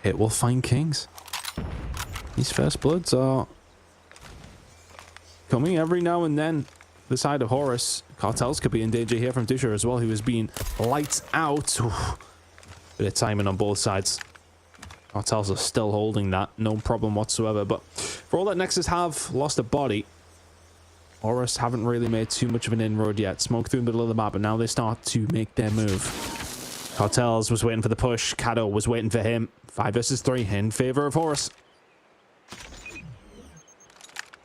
It will find Kings. These first bloods are coming every now and then. The side of Horus. Cartels could be in danger here from Dusha as well, who is being lights out. Oof. Bit of timing on both sides. Cartels are still holding that. No problem whatsoever. But for all that Nexus have lost a body, Horus haven't really made too much of an inroad yet. Smoke through the middle of the map, but now they start to make their move. Cartels was waiting for the push. Kato was waiting for him. 5 versus 3 in favor of Horus.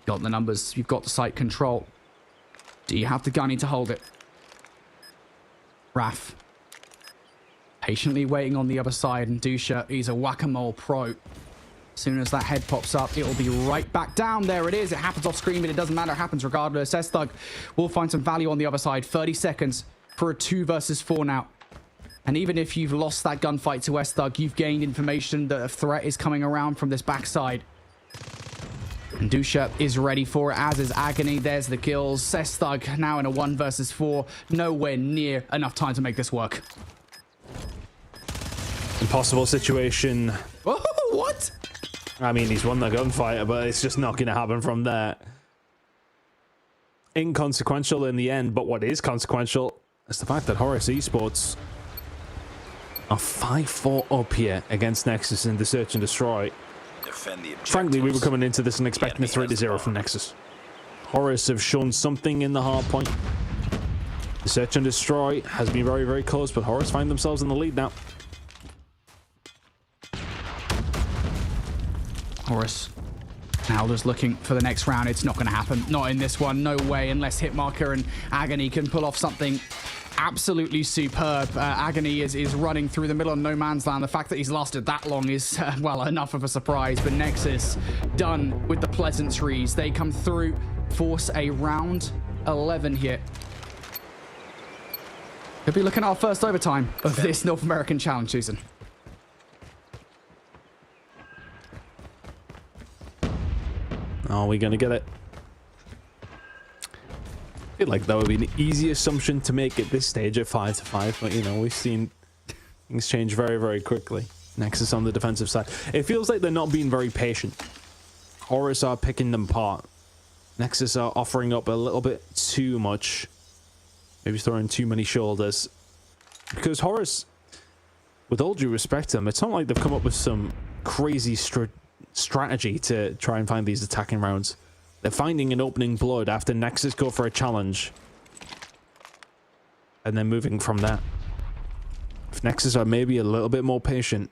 Got the numbers. You've got the site control. Do you have the gunny to hold it? Raf. Patiently waiting on the other side, and Dusha, he's a whack-a-mole pro. As soon as that head pops up, it will be right back down. There it is. It happens off screen, but it doesn't matter. It happens regardless. S-Thug will find some value on the other side. 30 seconds for a 2 versus 4 now. And even if you've lost that gunfight to S-Thug, you've gained information that a threat is coming around from this backside. And Dusha is ready for it, as is Agony. There's the kills. S-Thug now in a 1 versus 4. Nowhere near enough time to make this work. Impossible situation. Oh, what? I mean, he's won the gunfight, but it's just not going to happen from there. Inconsequential in the end, but what is consequential is the fact that Horus Esports are 5-4 up here against Nexus in the search and destroy. Frankly, we were coming into this and expecting a 3-0 from Nexus. Horus have shown something in the hard point. The search and destroy has been very, very close, but Horus find themselves in the lead now. Horus now just looking for the next round. It's not going to happen. Not in this one. No way, unless Hitmarker and Agony can pull off something absolutely superb. Agony is running through the middle of no man's land. The fact that he's lasted that long is, well, enough of a surprise. But Nexus done with the pleasantries. They come through, force a round 11 here. Could be looking at our first overtime of this North American Challenge season. Are we going to get it? I feel like that would be an easy assumption to make at this stage at 5-5, but you know, we've seen things change very, very quickly. Nexus on the defensive side. It feels like they're not being very patient. Horus are picking them apart. Nexus are offering up a little bit too much. Maybe throwing too many shoulders. Because Horus, with all due respect to them, it's not like they've come up with some crazy strategy to try and find these attacking rounds. They're finding an opening blood after Nexus go for a challenge. And then moving from there. If Nexus are maybe a little bit more patient,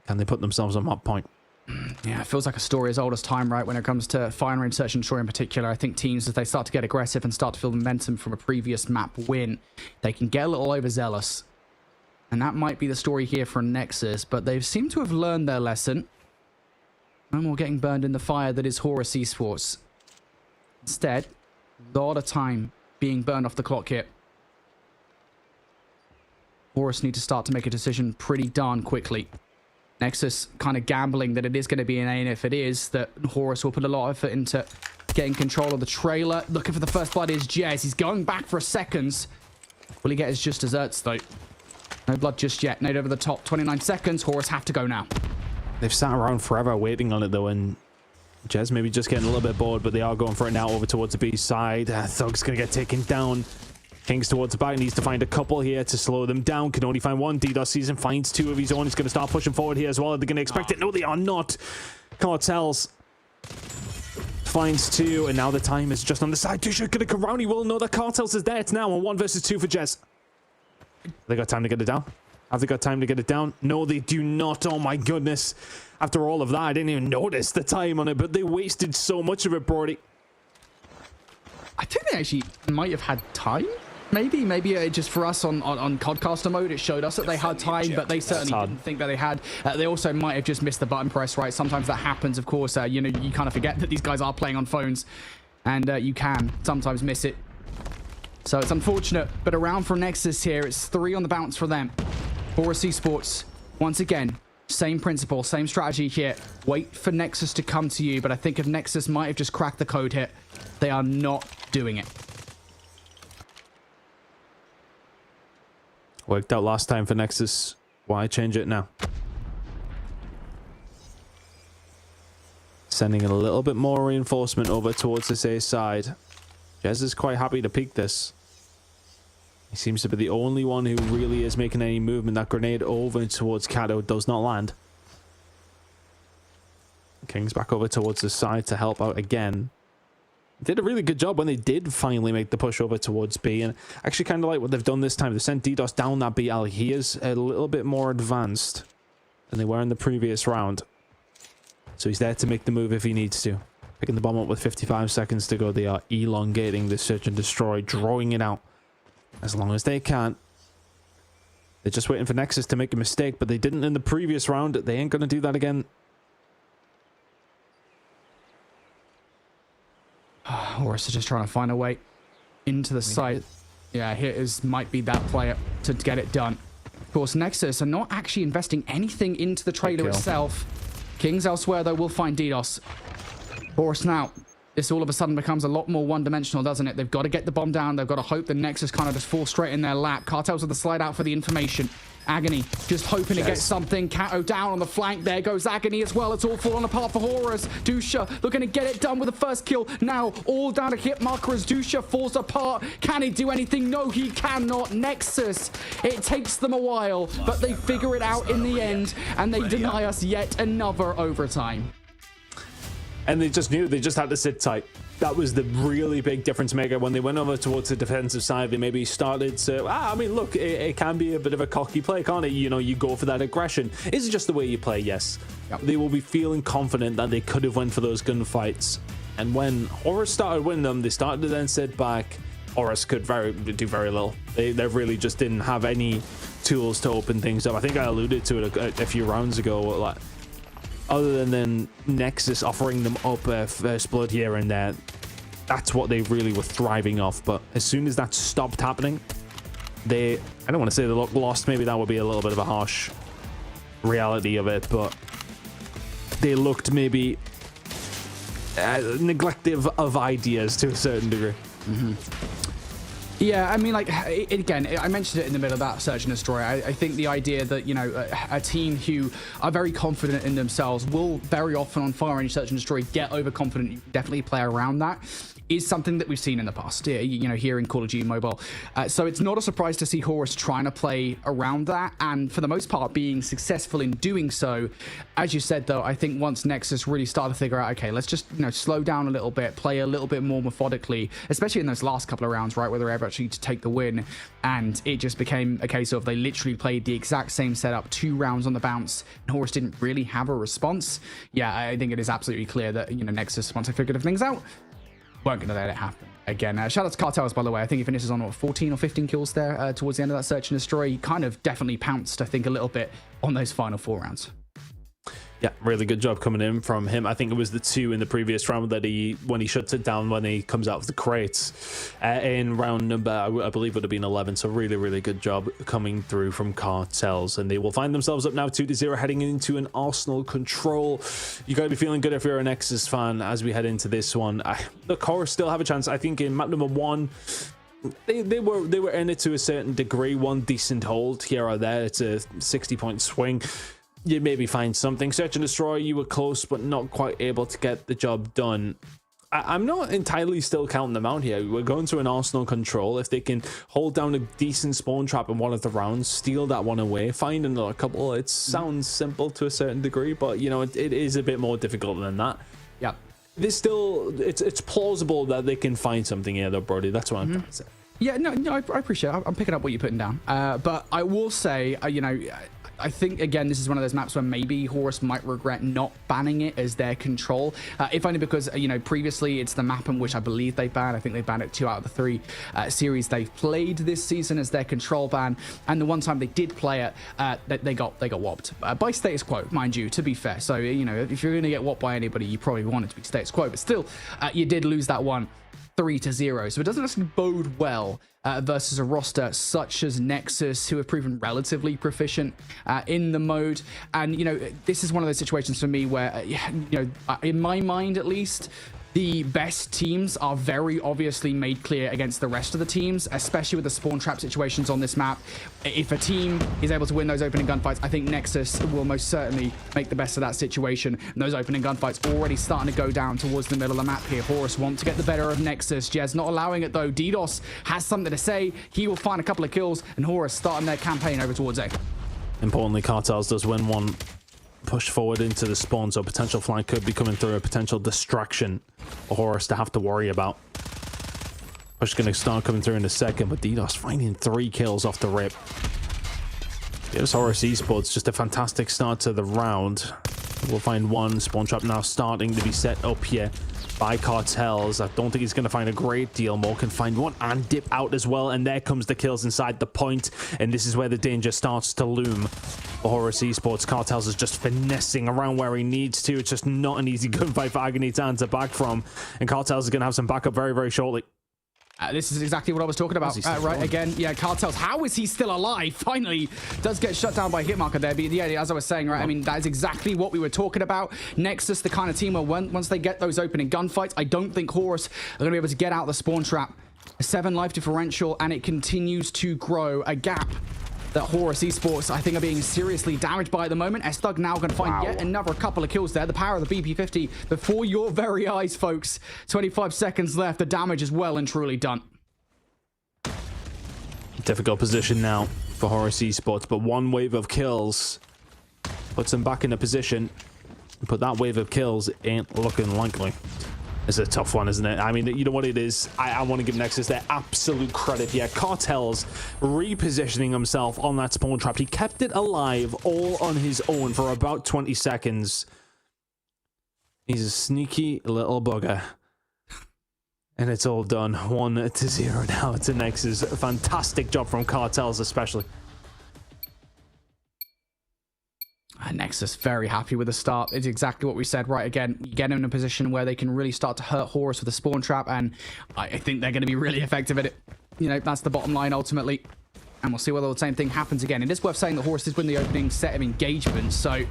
can they put themselves on that point? Yeah, it feels like a story as old as time, right? When it comes to Fire and Search and Destroy in particular, I think teams, as they start to get aggressive and start to feel momentum from a previous map win, they can get a little overzealous. And that might be the story here for Nexus, but they seem to have learned their lesson. No more getting burned in the fire that is Horus Esports. Instead, a lot of time being burned off the clock here. Horus need to start to make a decision pretty darn quickly. Nexus kind of gambling that it is going to be an A, and if it is, that Horus will put a lot of effort into getting control of the trailer. Looking for the first blood is Jez. He's going back for seconds. Will he get his just desserts, though? No blood just yet. Nade over the top. 29 seconds. Horus have to go now. They've sat around forever waiting on it, though, and Jez maybe just getting a little bit bored, but they are going for it now over towards the B side. Thug's going to get taken down. Kings towards the back, needs to find a couple here to slow them down. Can only find one. DDoS sees him, finds two of his own. He's going to start pushing forward here as well. Are they going to expect it? No, they are not. Cartels finds two, and now the time is just on the side. Dusha going to come round. He will know that Cartels is there. It's now a 1 versus 2 for Jez. They got time to get it down? Have they got time to get it down? No, they do not. Oh my goodness. After all of that, I didn't even notice the time on it, but they wasted so much of it, Brody. I think they actually might have had time. Maybe just for us on Codcaster mode, it showed us that they had time, but they certainly didn't think that they had. They also might have just missed the button press, right? Sometimes that happens, of course. You know, you kind of forget that these guys are playing on phones, and you can sometimes miss it. So it's unfortunate, but around for Nexus here. It's 3 on the bounce for them. Horus Esports, once again, same principle, same strategy here. Wait for Nexus to come to you, but I think if Nexus might have just cracked the code here, they are not doing it. Worked out last time for Nexus. Why change it now? Sending a little bit more reinforcement over towards this A side. Jez is quite happy to peek this. He seems to be the only one who really is making any movement. That grenade over towards Kato does not land. King's back over towards the side to help out again. Did a really good job when they did finally make the push over towards B, and actually kind of like what they've done this time. They sent DDoS down that B alley. He is a little bit more advanced than they were in the previous round, so he's there to make the move if he needs to. Picking the bomb up with 55 seconds to go. They are elongating the search and destroy, drawing it out as long as they can. They're just waiting for Nexus to make a mistake, but they didn't in the previous round. They ain't going to do that again. Horus is just trying to find a way into the site. Yeah, here might be that player to get it done. Of course, Nexus are not actually investing anything into the trailer itself. Kings elsewhere, though, will find DDoS. Horus now. This all of a sudden becomes a lot more one-dimensional, doesn't it? They've got to get the bomb down. They've got to hope the Nexus kind of just falls straight in their lap. Cartels with the slide out for the information. Agony just hoping to get something. Kato down on the flank. There goes Agony as well. It's all falling apart for Horus. Dusha looking to get it done with the first kill. Now all down to hit marker as Dusha falls apart. Can he do anything? No, he cannot. Nexus. It takes them a while, but they figure it out in the end, and they deny us yet another overtime. And they just knew they just had to sit tight. That was the really big difference maker. When they went over towards the defensive side, they maybe started to, I mean, look, it can be a bit of a cocky play, can't it? You know, you go for that aggression. Is it just the way you play? Yes. Yep. They will be feeling confident that they could have went for those gunfights. And when Horus started winning them, they started to then sit back. Horus could do very little. They really just didn't have any tools to open things up. I think I alluded to it a few rounds ago. Like, other than Nexus offering them up first blood here and there, that's what they really were thriving off. But as soon as that stopped happening, I don't want to say they looked lost. Maybe that would be a little bit of a harsh reality of it, but they looked maybe neglective of ideas to a certain degree. Mm-hmm. Yeah, I mean, like, again, I mentioned it in the middle of that Search and Destroy. I think the idea that, you know, a team who are very confident in themselves will very often on Fire and Search and Destroy get overconfident. You can definitely play around that. is something that we've seen in the past, you know, here in Call of Duty Mobile. So it's not a surprise to see Horus trying to play around that, and for the most part being successful in doing so. As you said, though, I think once Nexus really started to figure out, okay, let's just, you know, slow down a little bit, play a little bit more methodically, especially in those last couple of rounds, right, where they were able actually to take the win, and it just became a case of they literally played the exact same setup, 2 rounds on the bounce, and Horus didn't really have a response. Yeah, I think it is absolutely clear that, you know, Nexus, once they figured things out, weren't going to let it happen again. Shout out to Cartels, by the way. I think he finishes on, what, 14 or 15 kills there towards the end of that search and destroy. He kind of definitely pounced, I think, a little bit on those final 4 rounds. Yeah, really good job coming in from him. I think it was the 2 in the previous round that when he shuts it down when he comes out of the crates in round number, I believe would have been 11. So really, really good job coming through from Cartels, and they will find themselves up now 2-0, heading into an Arsenal control. You got to be feeling good if you're a Nexus fan as we head into this one. Look, Horus still have a chance. I think in map number 1. They were in it to a certain degree. One decent hold here or there. It's a 60-point swing. You maybe find something. Search and destroy, you were close but not quite able to get the job done. I'm not entirely still counting them out here. We're going to an Arsenal control. If they can hold down a decent spawn trap in one of the rounds, steal that one away, find another couple, it sounds simple to a certain degree, but you know, it is a bit more difficult than that. Yeah, there's still, it's plausible that they can find something here though, Brody. That's what I'm trying to say. Yeah, no, I appreciate it. I'm picking up what you're putting down. But I will say, you know, I think, again, this is one of those maps where maybe Horus might regret not banning it as their control. If only because, you know, previously it's the map in which I believe they banned. I think they banned it 2 out of the 3 series they've played this season as their control ban. And the one time they did play it, they got whopped. By status quo, mind you, to be fair. So, you know, if you're going to get whopped by anybody, you probably want it to be status quo. But still, you did lose that one 3-0. So it doesn't actually bode well versus a roster such as Nexus, who have proven relatively proficient in the mode. And, you know, this is one of those situations for me where, you know, in my mind at least, the best teams are very obviously made clear against the rest of the teams, especially with the spawn trap situations on this map. If a team is able to win those opening gunfights, I think Nexus will most certainly make the best of that situation. And those opening gunfights already starting to go down towards the middle of the map here. Horus want to get the better of Nexus. Jez not allowing it though. DDoS has something to say. He will find a couple of kills, and Horus starting their campaign over towards A. Importantly, Cartels does win one. Push forward into the spawn, so potential flank could be coming through, a potential distraction for Horus to have to worry about. Push going to start coming through in a second, but DDoS finding 3 kills off the rip. Gives Horus Esports just a fantastic start to the round. We'll find one spawn trap now starting to be set up here by Cartels. I don't think he's going to find a great deal more. Can find one and dip out as well, and there comes the kills inside the point, and this is where the danger starts to loom. Horus Esports, Cartels is just finessing around where he needs to. It's just not an easy gunfight for Agony to answer back from, and Cartels is going to have some backup very, very shortly. This is exactly what I was talking about. Right, again, yeah, Cartels. How is he still alive? Finally, does get shut down by Hitmarker there. But yeah, as I was saying, right, I mean, that is exactly what we were talking about. Nexus, the kind of team where once they get those opening gunfights, I don't think Horus are going to be able to get out the spawn trap. A 7 life differential, and it continues to grow. A gap that Horus Esports, I think, are being seriously damaged by at the moment. S-Thug now going to find yet another couple of kills there. The power of the BP-50 before your very eyes, folks. 25 seconds left. The damage is well and truly done. Difficult position now for Horus Esports, but one wave of kills puts him back in a position. But that wave of kills ain't looking likely. It's a tough one, isn't it? I mean, you know what it is? I want to give Nexus their absolute credit here. Cartels repositioning himself on that spawn trap. He kept it alive all on his own for about 20 seconds. He's a sneaky little bugger. And it's all done. 1-0 now to Nexus. Fantastic job from Cartels especially. Nexus very happy with the start. It's exactly what we said. Right, again, you get them in a position where they can really start to hurt Horus with a spawn trap, and I think they're going to be really effective at it. You know, that's the bottom line ultimately. And we'll see whether the same thing happens again. It is worth saying that Horus did win the opening set of engagements, so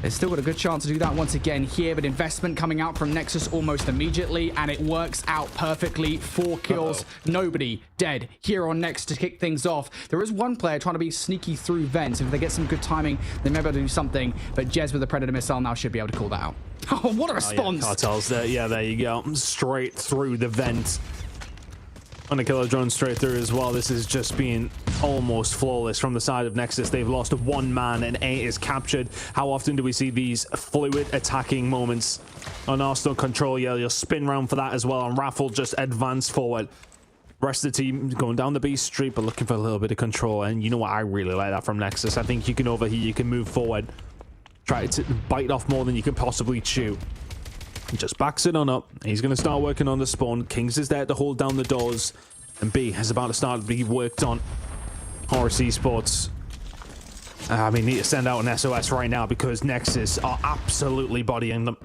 They've still got a good chance to do that once again here, but investment coming out from Nexus almost immediately, and it works out perfectly. 4 kills, nobody dead here on Nexus to kick things off. There is one player trying to be sneaky through vents. If they get some good timing, they may be able to do something, but Jez with the Predator missile now should be able to call that out. Oh, what a response! Yeah, Cartels there. Yeah, there you go. Straight through the vent. On a killer drone straight through as well. This has just been almost flawless from the side of Nexus. They've lost 1 man and A is captured. How often do we see these fluid attacking moments on Arsenal Control? Yeah, you'll spin round for that as well, and Raffle just advance forward. Rest of the team going down the B street, but looking for a little bit of control. And you know what? I really like that from Nexus. I think you can overheat, you can move forward, try to bite off more than you can possibly chew. He just backs it on up. He's going to start working on the spawn. Kings is there to hold down the doors. And B is about to start to be worked on. Horus Esports. I mean, need to send out an SOS right now because Nexus are absolutely bodying them.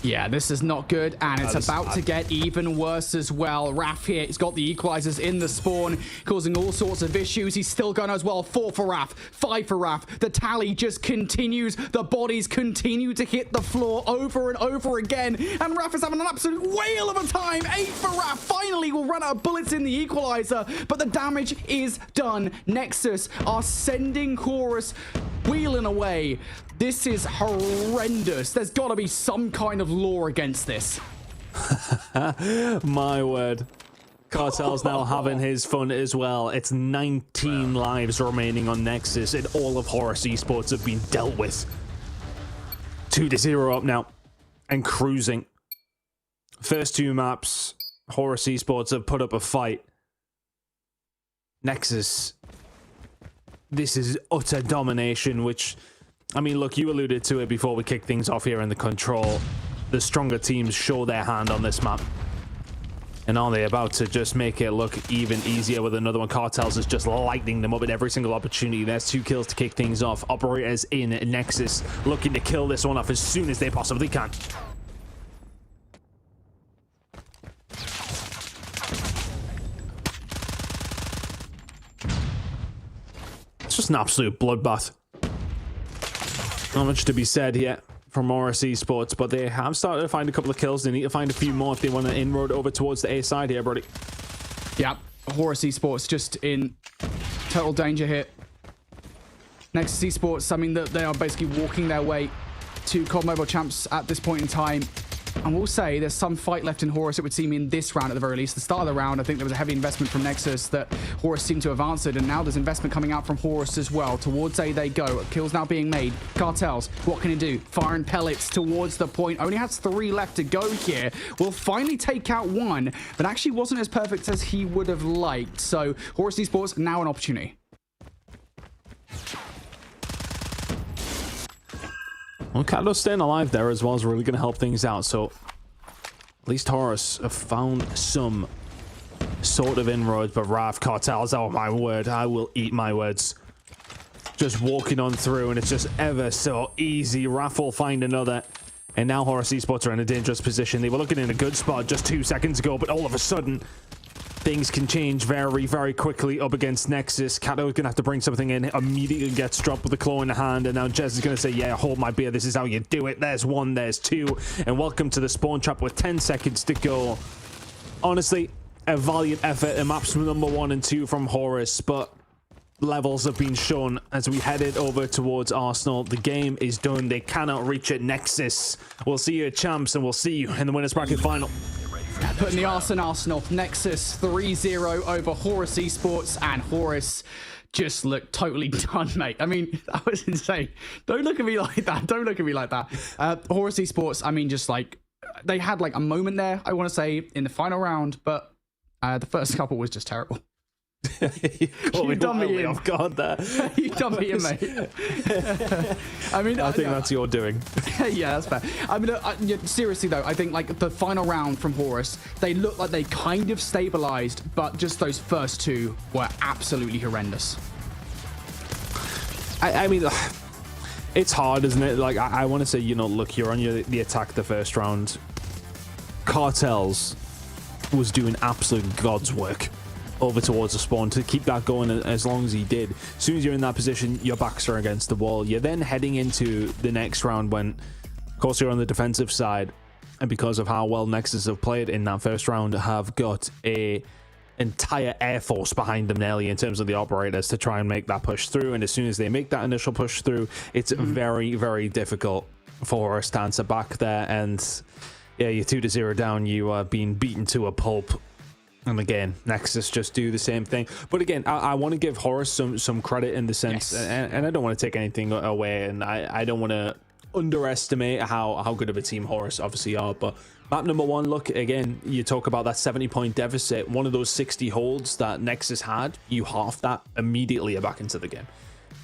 Yeah, this is not good, and it's about to get even worse as well. Raf here, he's got the equalizers in the spawn, causing all sorts of issues. He's still going as well. 4 for Raf, 5 for Raf. The tally just continues. The bodies continue to hit the floor over and over again, and Raf is having an absolute whale of a time. 8 for Raf. Finally, will run out of bullets in the equalizer, but the damage is done. Nexus are sending Horus wheeling away. This is horrendous. There's got to be some kind of law against this. My word. Cartel's now having his fun as well. It's 19 lives remaining on Nexus, and all of Horus Esports have been dealt with. 2-0 up now, and cruising. First 2 maps, Horus Esports have put up a fight. Nexus, this is utter domination, which... I mean, look, you alluded to it before we kick things off here in the Control. The stronger teams show their hand on this map. And are they about to just make it look even easier with another one? Cartels is just lighting them up at every single opportunity. There's 2 kills to kick things off. Operators in Nexus looking to kill this one off as soon as they possibly can. It's just an absolute bloodbath. Not much to be said here from Horus Esports, but they have started to find a couple of kills. They need to find a few more if they want to inroad over towards the A side here, Brody. Yeah, Horus Esports just in total danger here. Nexus Esports, I mean, they are basically walking their way to COD Mobile Champs at this point in time. And we'll say there's some fight left in Horus, it would seem, in this round at the very least. The start of the round, I think there was a heavy investment from Nexus that Horus seemed to have answered, and now there's investment coming out from Horus as well. Towards A they go. Kills now being made. Cartels, what can he do? Firing pellets towards the point. Only has 3 left to go here. Will finally take out 1, but actually wasn't as perfect as he would have liked. So Horus Esports, now an opportunity. Well, Kato staying alive there as well is really going to help things out. So at least Horus have found some sort of inroads, but Raf, Cartels, oh my word, I will eat my words. Just walking on through, and it's just ever so easy. Raf will find another, and now Horus Esports are in a dangerous position. They were looking in a good spot just 2 seconds ago, but all of a sudden things can change very, very quickly up against Nexus. Kato is going to have to bring something in. Immediately gets dropped with the claw in the hand. And now Jez is going to say, yeah, hold my beer. This is how you do it. There's 1, there's 2. And welcome to the spawn trap with 10 seconds to go. Honestly, a valiant effort in maps number 1 and 2 from Horus. But levels have been shown as we headed over towards Arsenal. The game is done. They cannot reach it. Nexus. We'll see you at Champs, and we'll see you in the Winners Bracket final. Putting the arse in Arsenal. Nexus 3-0 over Horus Esports, and Horus just looked totally done, mate. I mean, that was insane. Don't look at me like that. Don't look at me like that. Horus Esports, I mean, just like, they had like a moment there, I want to say, in the final round, but the first couple was just terrible. You done me in. Off guard there. You done me in, mate. I mean, I think that's your doing. Yeah, that's fair. I mean, seriously though, I think like the final round from Horus, they looked like they kind of stabilized, but just those first 2 were absolutely horrendous. I mean, it's hard, isn't it? Like, I want to say, you know, look, you're on the attack the first round. Cartels was doing absolute God's work. over towards the spawn to keep that going as long as he did. As soon as you're in that position, your backs are against the wall. You're then heading into the next round when, of course, you're on the defensive side, and because of how well Nexus have played in that first round, have got a entire air force behind them nearly in terms of the operators to try and make that push through. And as soon as they make that initial push through, it's very, very difficult for us to answer back there. And yeah, you're 2-0 down. You are being beaten to a pulp. And again, Nexus just do the same thing. But again, I want to give Horus some credit in the sense, and I don't want to take anything away, and I don't want to underestimate how good of a team Horus obviously are. But map number 1, look, again, you talk about that 70-point deficit. One of those 60 holds that Nexus had, you half that, immediately you're back into the game.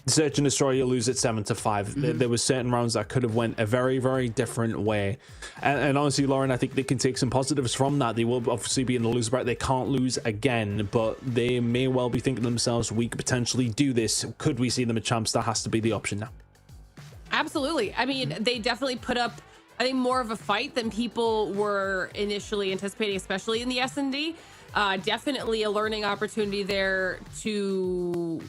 Search and Destroy, you lose at 7-5. There was certain rounds that could have went a very, very different way. And honestly, Lauren, I think they can take some positives from that. They will obviously be in the loser bracket. They can't lose again, but they may well be thinking to themselves, we could potentially do this. Could we see them as champs? That has to be the option now. Absolutely. I mean, they definitely put up, I think, more of a fight than people were initially anticipating, especially in the S&D. Definitely a learning opportunity there to,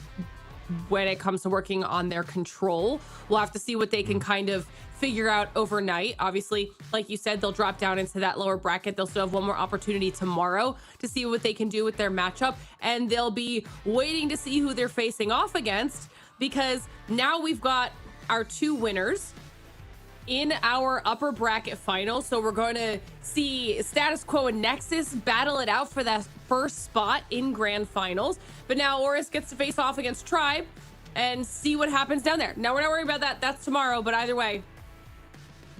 when it comes to working on their control. We'll have to see what they can kind of figure out overnight. Obviously, like you said, they'll drop down into that lower bracket. They'll still have one more opportunity tomorrow to see what they can do with their matchup. And they'll be waiting to see who they're facing off against, because now we've got our 2 winners in our upper bracket final. So we're going to see Status Quo and Nexus battle it out for that first spot in grand finals. But now Horus gets to face off against Tribe and see what happens down there. Now, we're not worried about that. That's tomorrow. But either way,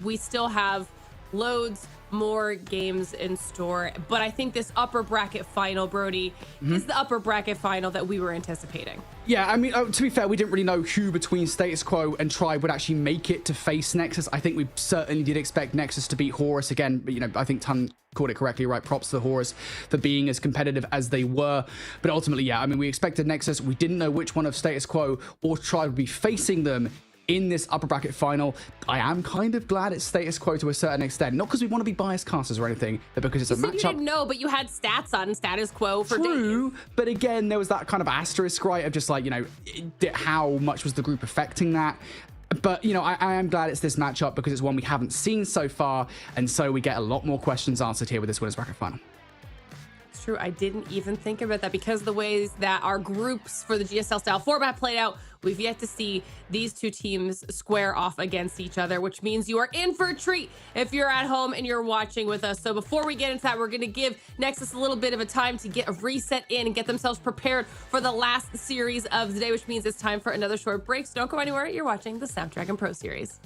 we still have loads more games in store. But I think this upper bracket final, Brody, is the upper bracket final that we were anticipating. Yeah, I mean, to be fair, we didn't really know who between Status Quo and Tribe would actually make it to face Nexus. I think we certainly did expect Nexus to beat Horus again. But, you know, I think Tan called it correctly, right? Props to Horus for being as competitive as they were. But ultimately, yeah, I mean, we expected Nexus. We didn't know which one of Status Quo or Tribe would be facing them in this upper bracket final. I am kind of glad it's Status Quo to a certain extent, not because we want to be biased casters or anything, but because it's a matchup. You didn't know, but you had stats on Status Quo for True, days. But again, there was that kind of asterisk, right, of just like, you know, how much was the group affecting that? But, you know, I am glad it's this matchup because it's one we haven't seen so far, and so we get a lot more questions answered here with this winners bracket final. It's true. I didn't even think about that because of the ways that our groups for the GSL style format played out. We've yet to see these 2 teams square off against each other, which means you are in for a treat if you're at home and you're watching with us. So before we get into that, we're going to give Nexus a little bit of a time to get a reset in and get themselves prepared for the last series of the day, which means it's time for another short break. So don't go anywhere. You're watching the Snapdragon Pro Series.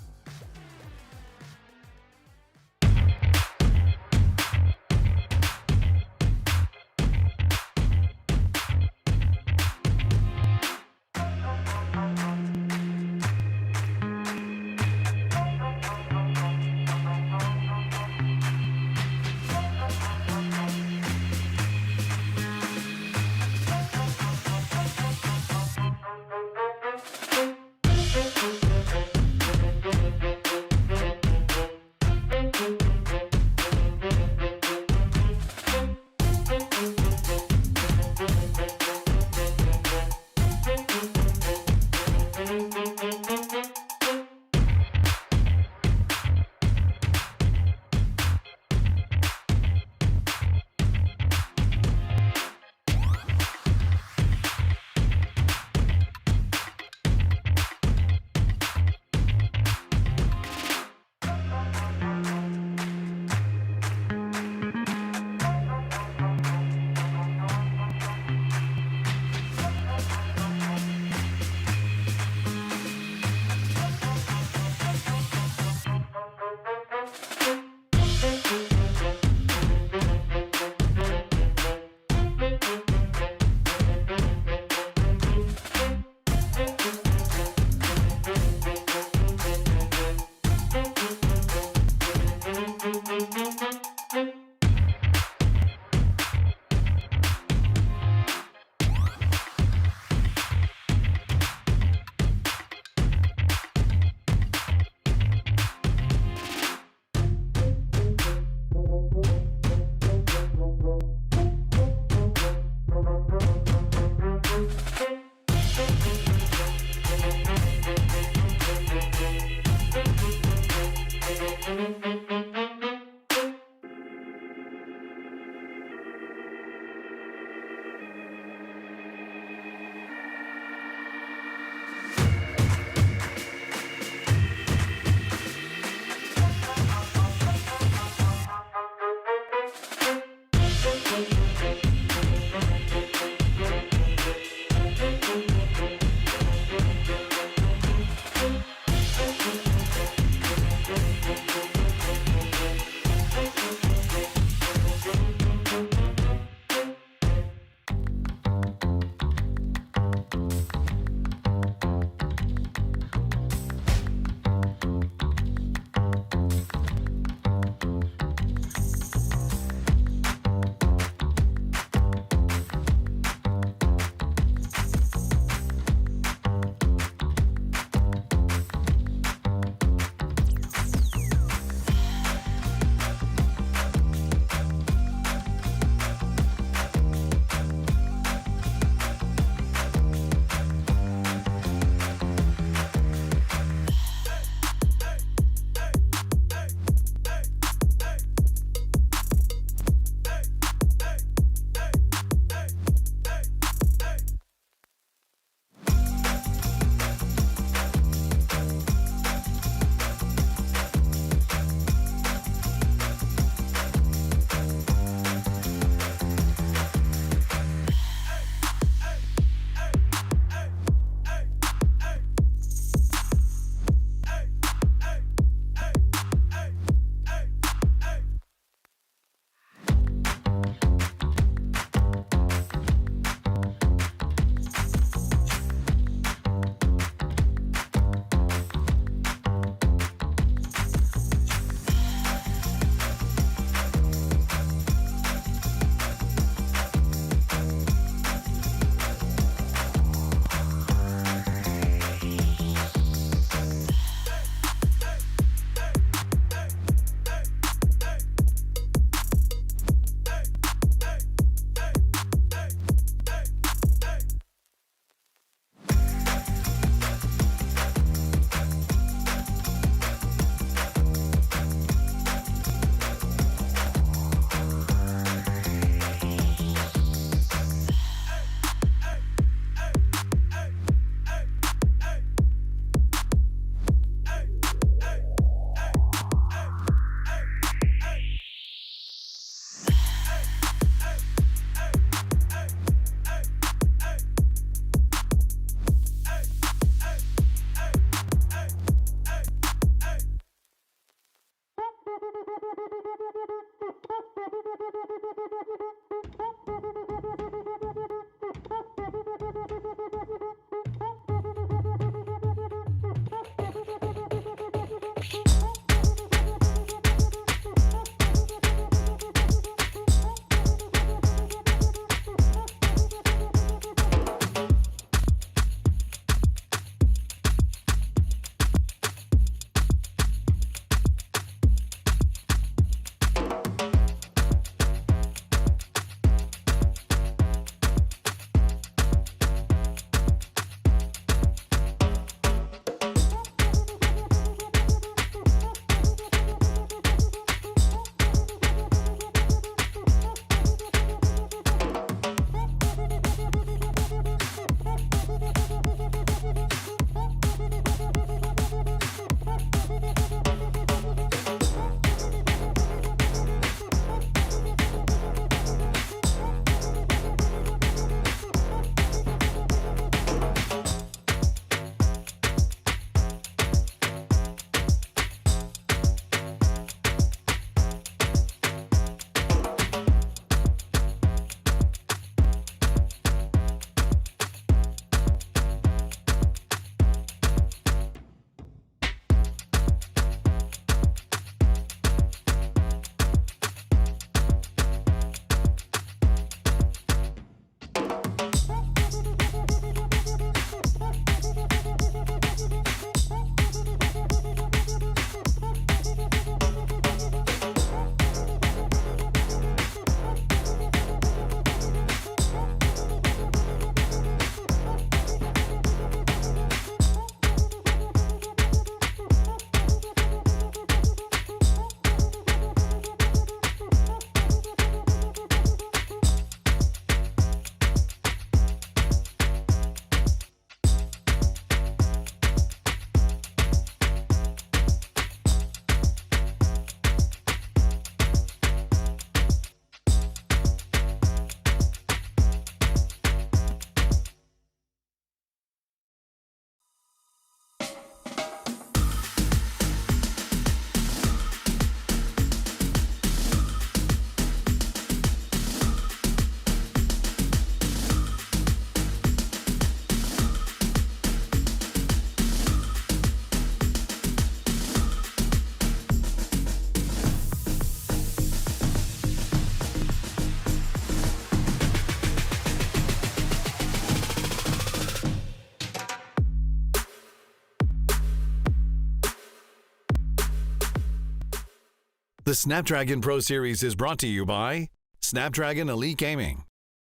The Snapdragon Pro Series is brought to you by Snapdragon Elite Gaming,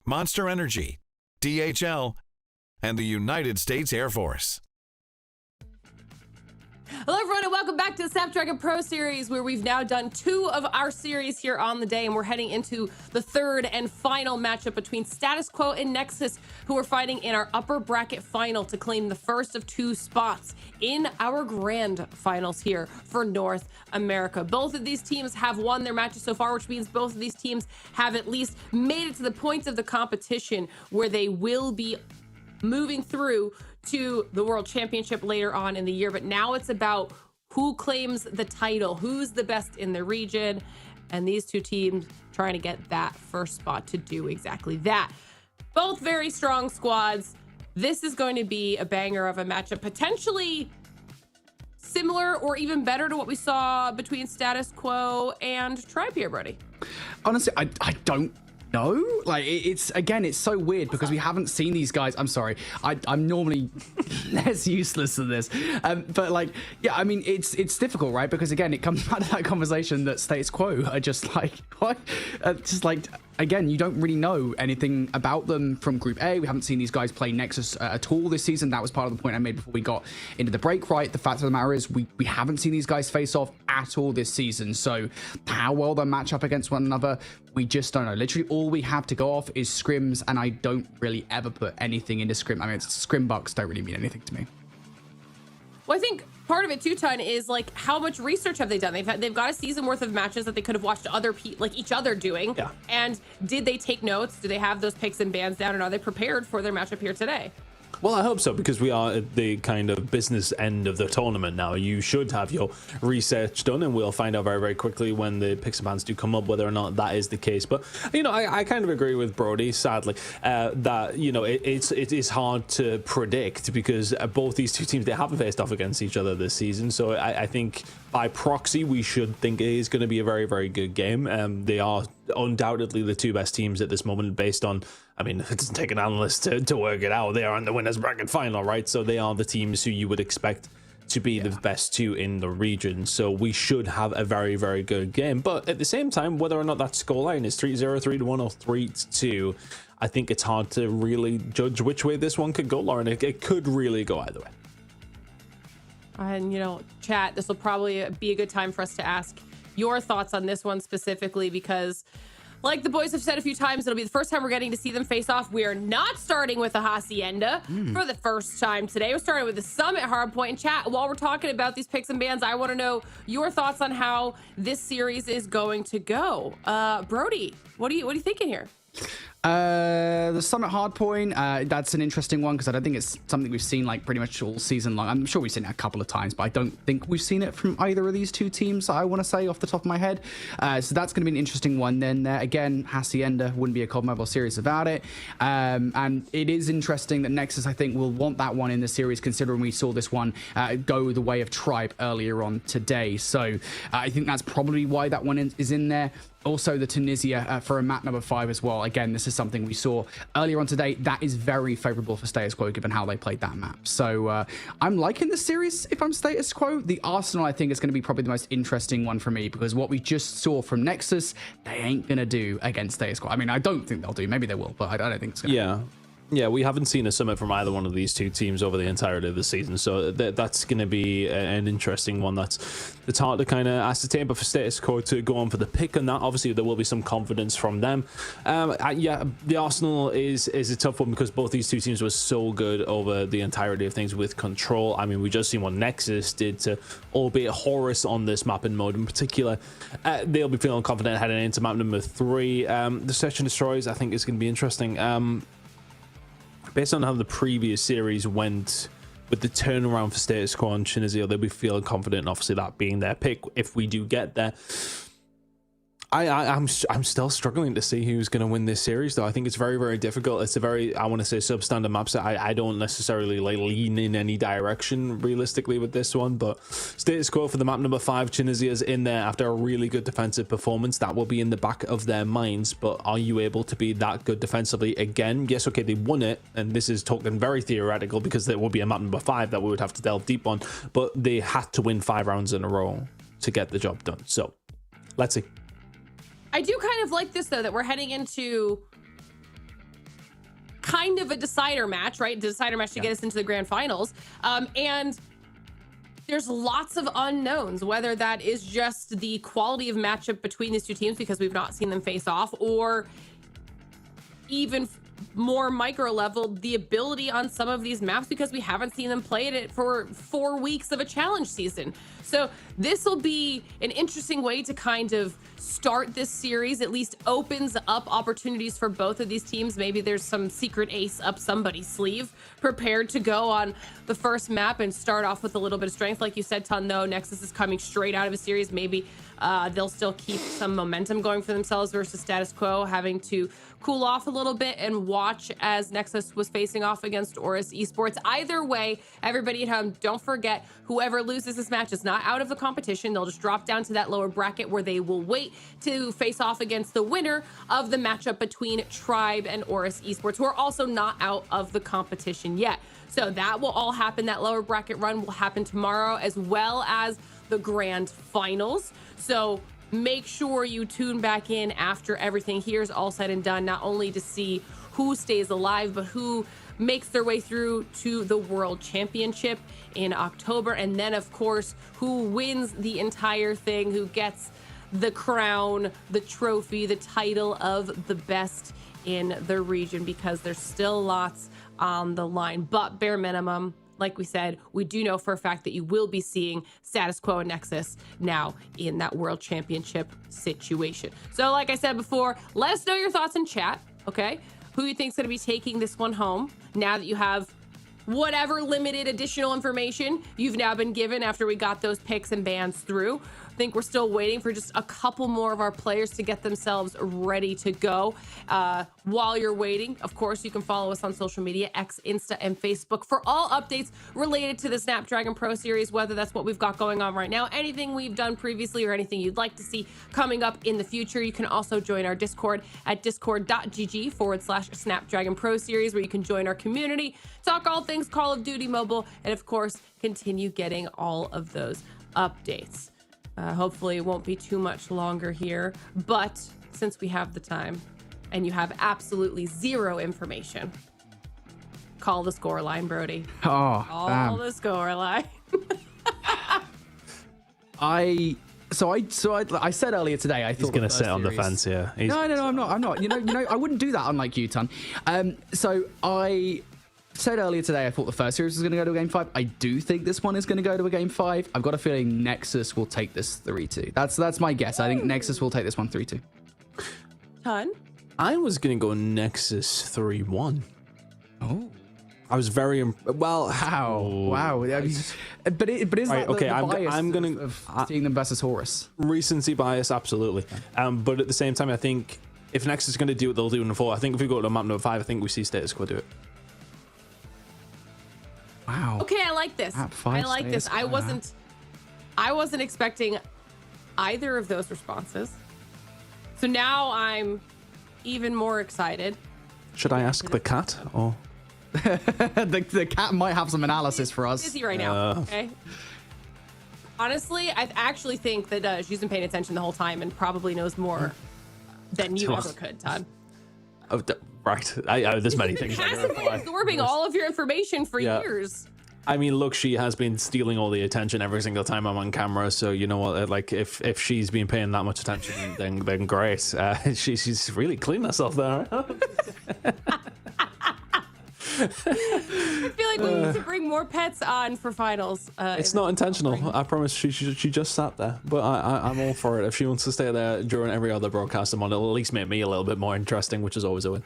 Monster Energy, DHL, and the United States Air Force. Hello, everyone, and welcome back to the Snapdragon Pro Series, where we've now done 2 of our series here on the day, and we're heading into the 3rd and final matchup between Status Quo and Nexus, who are fighting in our upper bracket final to claim the first of 2 spots in our grand finals here for North America. Both of these teams have won their matches so far, which means both of these teams have at least made it to the points of the competition where they will be moving through to the World Championship later on in the year. But now it's about who claims the title, who's the best in the region, and these 2 teams trying to get that first spot to do exactly that. Both very strong squads. This is going to be a banger of a matchup, potentially similar or even better to what we saw between Status Quo and Tribe here, Brody. Honestly, I don't know. Like, it's so weird because we haven't seen these guys. I'm sorry, I'm normally less useless than this, but like, yeah, I mean, it's difficult, right? Because again, it comes back to that conversation that Status Quo are just like, what? Just like, again, you don't really know anything about them from Group A. We haven't seen these guys play Nexus at all this season. That was part of the point I made before we got into the break, right? The fact of the matter is we haven't seen these guys face off at all this season. So how well they match up against one another, we just don't know. Literally all we have to go off is scrims, and I don't really ever put anything into scrim. I mean, scrim bucks don't really mean anything to me. Well, I think part of it too, Ton, is like how much research have they done? They've got a season worth of matches that they could have watched each other doing. Yeah. And did they take notes? Do they have those picks and bans down, and are they prepared for their matchup here today? Well, I hope so, because we are at the kind of business end of the tournament now. You should have your research done, and we'll find out very, very quickly when the picks and bans do come up whether or not that is the case. But, you know, I kind of agree with Brody, sadly, that, you know, it is hard to predict because both these 2 teams, they haven't faced off against each other this season. So I think by proxy, we should think it is going to be a very, very good game. They are undoubtedly the 2 best teams at this moment based on, I mean, it doesn't take an analyst to work it out. They are in the winners bracket final, right? So they are the teams who you would expect to be the best 2 in the region. So we should have a very, very good game. But at the same time, whether or not that scoreline is 3-0, 3-1, or 3-2, I think it's hard to really judge which way this one could go, Lauren. It could really go either way. And, you know, chat, this will probably be a good time for us to ask your thoughts on this one specifically, because like the boys have said a few times, it'll be the first time we're getting to see them face off. We are not starting with a Hacienda for the first time today. We're starting with the Summit hardpoint. And chat, while we're talking about these picks and bans, I want to know your thoughts on how this series is going to go. Brody, what are you thinking here? The Summit hardpoint, that's an interesting one because I don't think it's something we've seen like pretty much all season long. I'm sure we've seen it a couple of times, but I don't think we've seen it from either of these 2 teams, I want to say off the top of my head. So that's going to be an interesting one. Then again, Hacienda wouldn't be a COD Mobile series without it. And it is interesting that Nexus, I think, will want that one in the series, considering we saw this one go the way of Tribe earlier on today. So I think that's probably why that one is in there. Also, the Tunisia for a map number 5 as well. Again, this is something we saw earlier on today. That is very favorable for Status Quo, given how they played that map. So I'm liking this series if I'm Status Quo. The Arsenal, I think, is going to be probably the most interesting one for me, because what we just saw from Nexus, they ain't going to do against Status Quo. I mean, I don't think they'll do. Maybe they will, but I don't think it's going to. Yeah, we haven't seen a summit from either one of these 2 teams over the entirety of the season, so that's going to be an interesting one. It's hard to kind of ascertain, but for Status Quo to go on for the pick on that, obviously there will be some confidence from them. Yeah, the Arsenal is a tough one because both these 2 teams were so good over the entirety of things with control. I mean, we just seen what Nexus did to, albeit Horus on this mapping mode in particular. They'll be feeling confident heading into map number 3. The Search and Destroys, I think, is going to be interesting. Based on how the previous series went with the turnaround for Status Quo and Tunisia, they'll be feeling confident, obviously that being their pick if we do get there. I'm still struggling to see who's going to win this series, though. I think it's very, very difficult. It's a very, I want to say, substandard map set. I don't necessarily like lean in any direction realistically with this one, but Status Quo for the map number 5, Tunisia's in there after a really good defensive performance. That will be in the back of their minds, but are you able to be that good defensively again? Yes, okay, they won it, and this is talking very theoretical because there will be a map number 5 that we would have to delve deep on, but they had to win 5 rounds in a row to get the job done. So Let's see. I do kind of like this, though, that we're heading into kind of a decider match, right? Decider match to get us into the grand finals. And there's lots of unknowns, whether that is just the quality of matchup between these two teams because we've not seen them face off, or even more micro level, the ability on some of these maps because we haven't seen them play it for 4 weeks of a challenge season. So this will be an interesting way to kind of start this series, at least opens up opportunities for both of these teams. Maybe there's some secret ace up somebody's sleeve prepared to go on the first map and start off with a little bit of strength. Like you said, Ton, though, Nexus is coming straight out of a series. Maybe they'll still keep some momentum going for themselves versus status quo, having to cool off a little bit and watch as Nexus was facing off against Oris Esports. Either way, everybody at home, don't forget, whoever loses this match is not out of the competition. They'll just drop down to that lower bracket where they will wait to face off against the winner of the matchup between Tribe and Oris Esports, who are also not out of the competition yet. So that will all happen. That lower bracket run will happen tomorrow, as well as the grand finals. So make sure you tune back in after everything here is all said and done, not only to see who stays alive, but who makes their way through to the World Championship in October. And then, of course, who wins the entire thing, who gets the crown, the trophy, the title of the best in the region, because there's still lots on the line. But bare minimum, like we said, we do know for a fact that you will be seeing Status Quo and Nexus now in that World Championship situation. So like I said before, let us know your thoughts in chat, okay? Who you think's gonna be taking this one home now that you have whatever limited additional information you've now been given after we got those picks and bans through. I think we're still waiting for just a couple more of our players to get themselves ready to go. While you're waiting, of course, you can follow us on social media, X, Insta, and Facebook for all updates related to the Snapdragon Pro Series, whether that's what we've got going on right now, anything we've done previously, or anything you'd like to see coming up in the future. You can also join our Discord at discord.gg/Snapdragon Pro Series, where you can join our community, talk all things Call of Duty Mobile, and of course, continue getting all of those updates. Hopefully it won't be too much longer here, but since we have the time and you have absolutely zero information, call the score line, Brody. Oh, call the score line. I said earlier today, I thought he's gonna sit on the fence here. No, I'm not. You know, I wouldn't do that, unlike you, Ton. So I said earlier today, I thought the first series was going to go to a game 5. I do think this one is going to go to a game 5. I've got a feeling Nexus will take this 3-2. That's my guess. I think Nexus will take this one 3-2. Ton? I was going to go Nexus 3-1. Oh. I was very wow. Wow. But is right, that okay, the bias I'm gonna of seeing them versus Horus? Recency bias, absolutely. But at the same time, I think if Nexus is going to do it, they'll do it in 4. I think if we go to map number 5, I think we see Status Quo do it. Wow. Okay, I like this. I like this. I wasn't expecting either of those responses. So now I'm even more excited. Should I ask the cat or the cat might have some analysis for us. Busy right now. Okay. Honestly, I actually think that she's been paying attention the whole time and probably knows more than you ever could, Todd. Oh, right. There's many things. She has been absorbing all of your information for years. I mean, look, she has been stealing all the attention every single time I'm on camera. So you know what? Like, if she's been paying that much attention, then great. She's really cleaned herself there. I feel like we need to bring more pets on for finals. It's not intentional. I promise. She just sat there, but I'm all for it. If she wants to stay there during every other broadcast I'm on, it'll at least make me a little bit more interesting, which is always a win.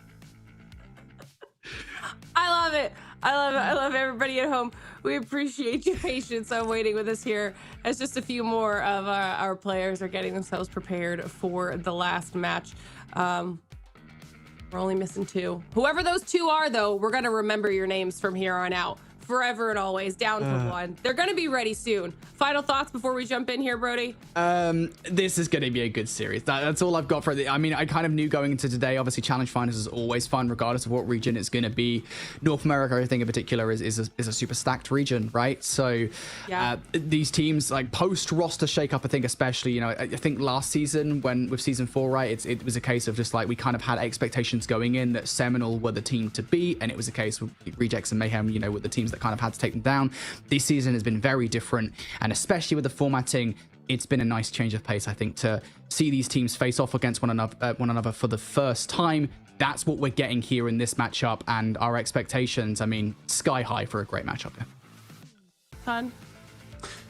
I love it. I love everybody at home. We appreciate your patience on waiting with us here as just a few more of our players are getting themselves prepared for the last match. We're only missing 2. Whoever those 2 are, though, we're going to remember your names from here on out forever and always, down to 1. They're going to be ready soon. Final thoughts before we jump in here, Brody? This is going to be a good series. That's all I've got for it. I mean, I kind of knew going into today, obviously Challenge Finals is always fun, regardless of what region it's going to be. North America, I think in particular, is a super stacked region, right? So these teams, like post-roster shakeup, I think especially, I think last season, when with season 4, right, it was a case of just like we kind of had expectations going in that Seminole were the team to beat, and it was a case with Rejects and Mayhem, were the teams that kind of had to take them down. This season has been very different, and especially with the formatting, it's been a nice change of pace, I think, to see these teams face off against one another for the first time. That's what we're getting here in this matchup, and our expectations, I mean, sky high for a great matchup here. Fun.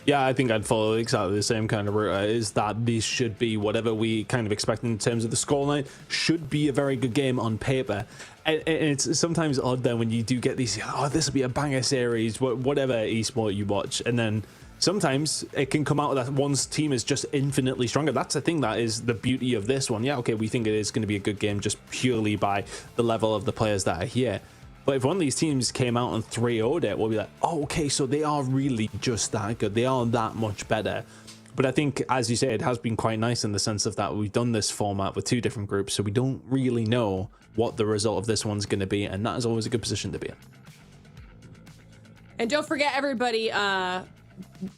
Yeah, I think I'd follow exactly the same kind of route. Is that this should be whatever we kind of expect in terms of the scoreline, should be a very good game on paper. And it's sometimes odd then when you do get these, this will be a banger series, whatever esport you watch, and then sometimes it can come out that one's team is just infinitely stronger. That's the thing that is the beauty of this one. Yeah, okay, we think it is going to be a good game just purely by the level of the players that are here. But if one of these teams came out and 3-0'd it, we'll be like, oh, okay, so they are really just that good. They are that much better. But I think, as you say, it has been quite nice in the sense of that we've done this format with 2 different groups, so we don't really know what the result of this one's going to be, and that is always a good position to be in. And don't forget, everybody,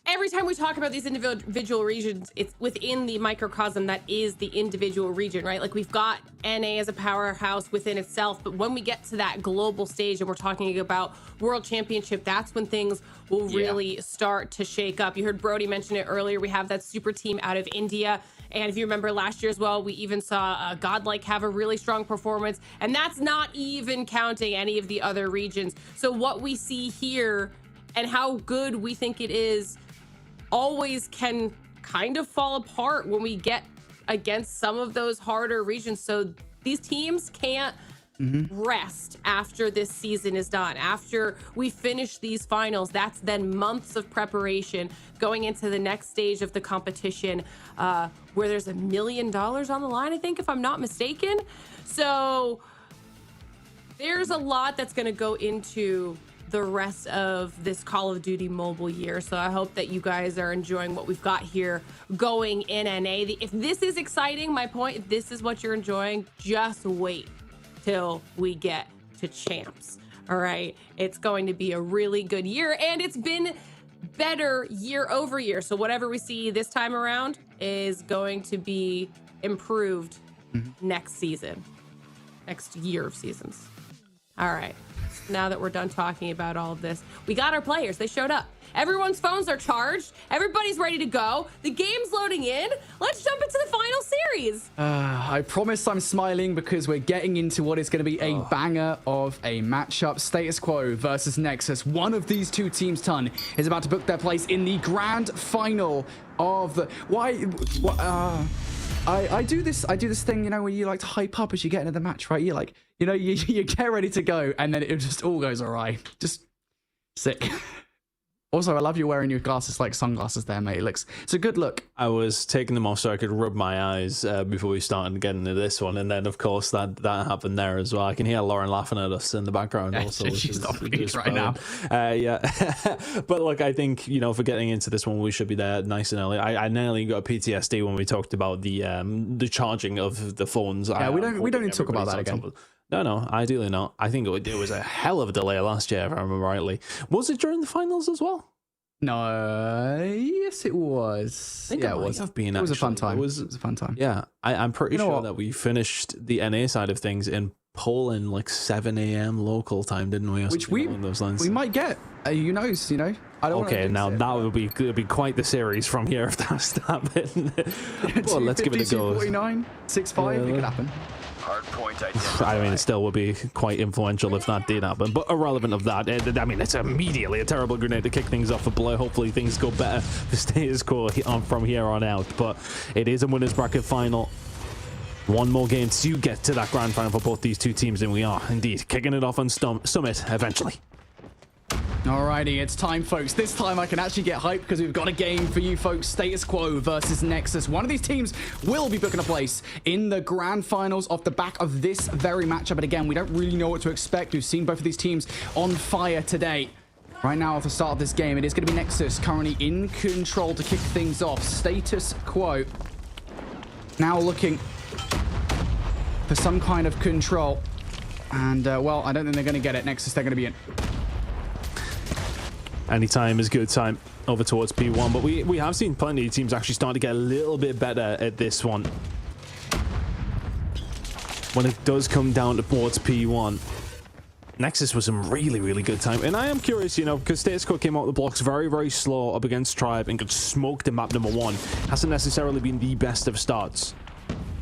every time we talk about these individual regions, it's within the microcosm that is the individual region, right? Like we've got NA as a powerhouse within itself, but when we get to that global stage and we're talking about World Championship, that's when things will really start to shake up. You heard Brody mention it earlier. We have that super team out of India. And if you remember last year as well, we even saw Godlike have a really strong performance, and that's not even counting any of the other regions. So what we see here and how good we think it is always can kind of fall apart when we get against some of those harder regions. So these teams can't rest after this season is done. After we finish these finals, that's then months of preparation going into the next stage of the competition, where there's $1 million on the line, I think, if I'm not mistaken. So there's a lot that's going to go into the rest of this Call of Duty mobile year. So I hope that you guys are enjoying what we've got here going in NA. If this is exciting, my point, if this is what you're enjoying, just wait till we get to champs. All right. It's going to be a really good year, and it's been better year over year. So whatever we see this time around is going to be improved next season, next year of seasons. All right. Now that we're done talking about all of this, we got our players. They showed up. Everyone's phones are charged. Everybody's ready to go. The game's loading in. Let's jump into the final series. I promise I'm smiling because we're getting into what is going to be a banger of a matchup. Status Quo versus Nexus. One of these 2 teams, Ton, is about to book their place in the grand final of the... I do this thing, where you like to hype up as you get into the match, right? You're like, you get ready to go, and then it just all goes awry. Just sick. Also, I love you wearing your glasses like sunglasses there, mate. It's a good look. I was taking them off so I could rub my eyes before we started getting into this one, and then of course that happened there as well. I can hear Lauren laughing at us in the background. Yeah, also, she's not pleased right now. Yeah, but look, I think for getting into this one, we should be there nice and early. I nearly got PTSD when we talked about the charging of the phones. Yeah, we don't need to talk about that again. No, ideally not. I think it was a hell of a delay last year, if I remember rightly. Was it during the finals as well? No, yes, it was. It was. It was a fun time. It was a fun time. Yeah, I'm pretty sure that we finished the NA side of things in Poland like 7 a.m. local time, didn't we? Which we might get. Who knows? I don't. Okay, now that would be quite the series from here if that's to happen. Well, let's give it a go. 49, 6-5. It could happen. Hardpoint identified. I mean, it still would be quite influential if that did happen, but irrelevant of that. I mean, it's immediately a terrible grenade to kick things off for Blur. Hopefully things go better for Status Quo from here on out, but it is a winner's bracket final. One more game to get to that grand final for both these 2 teams, and we are indeed kicking it off on Summit eventually. Alrighty, it's time, folks. This time I can actually get hyped because we've got a game for you folks. Status Quo versus Nexus. One of these teams will be booking a place in the grand finals off the back of this very matchup. But again, we don't really know what to expect. We've seen both of these teams on fire today. Right now, at the start of this game, it is going to be Nexus currently in control to kick things off. Status quo. Now looking for some kind of control. And, well, I don't think they're going to get it. Nexus, they're going to be in. Anytime is good time over towards P1. But we have seen plenty of teams actually starting to get a little bit better at this one. When it does come down towards P1. Nexus was some really, really good time. And I am curious, you know, because Status Quo came out the blocks very, very slow up against Tribe and got smoked in map number 1. Hasn't necessarily been the best of starts.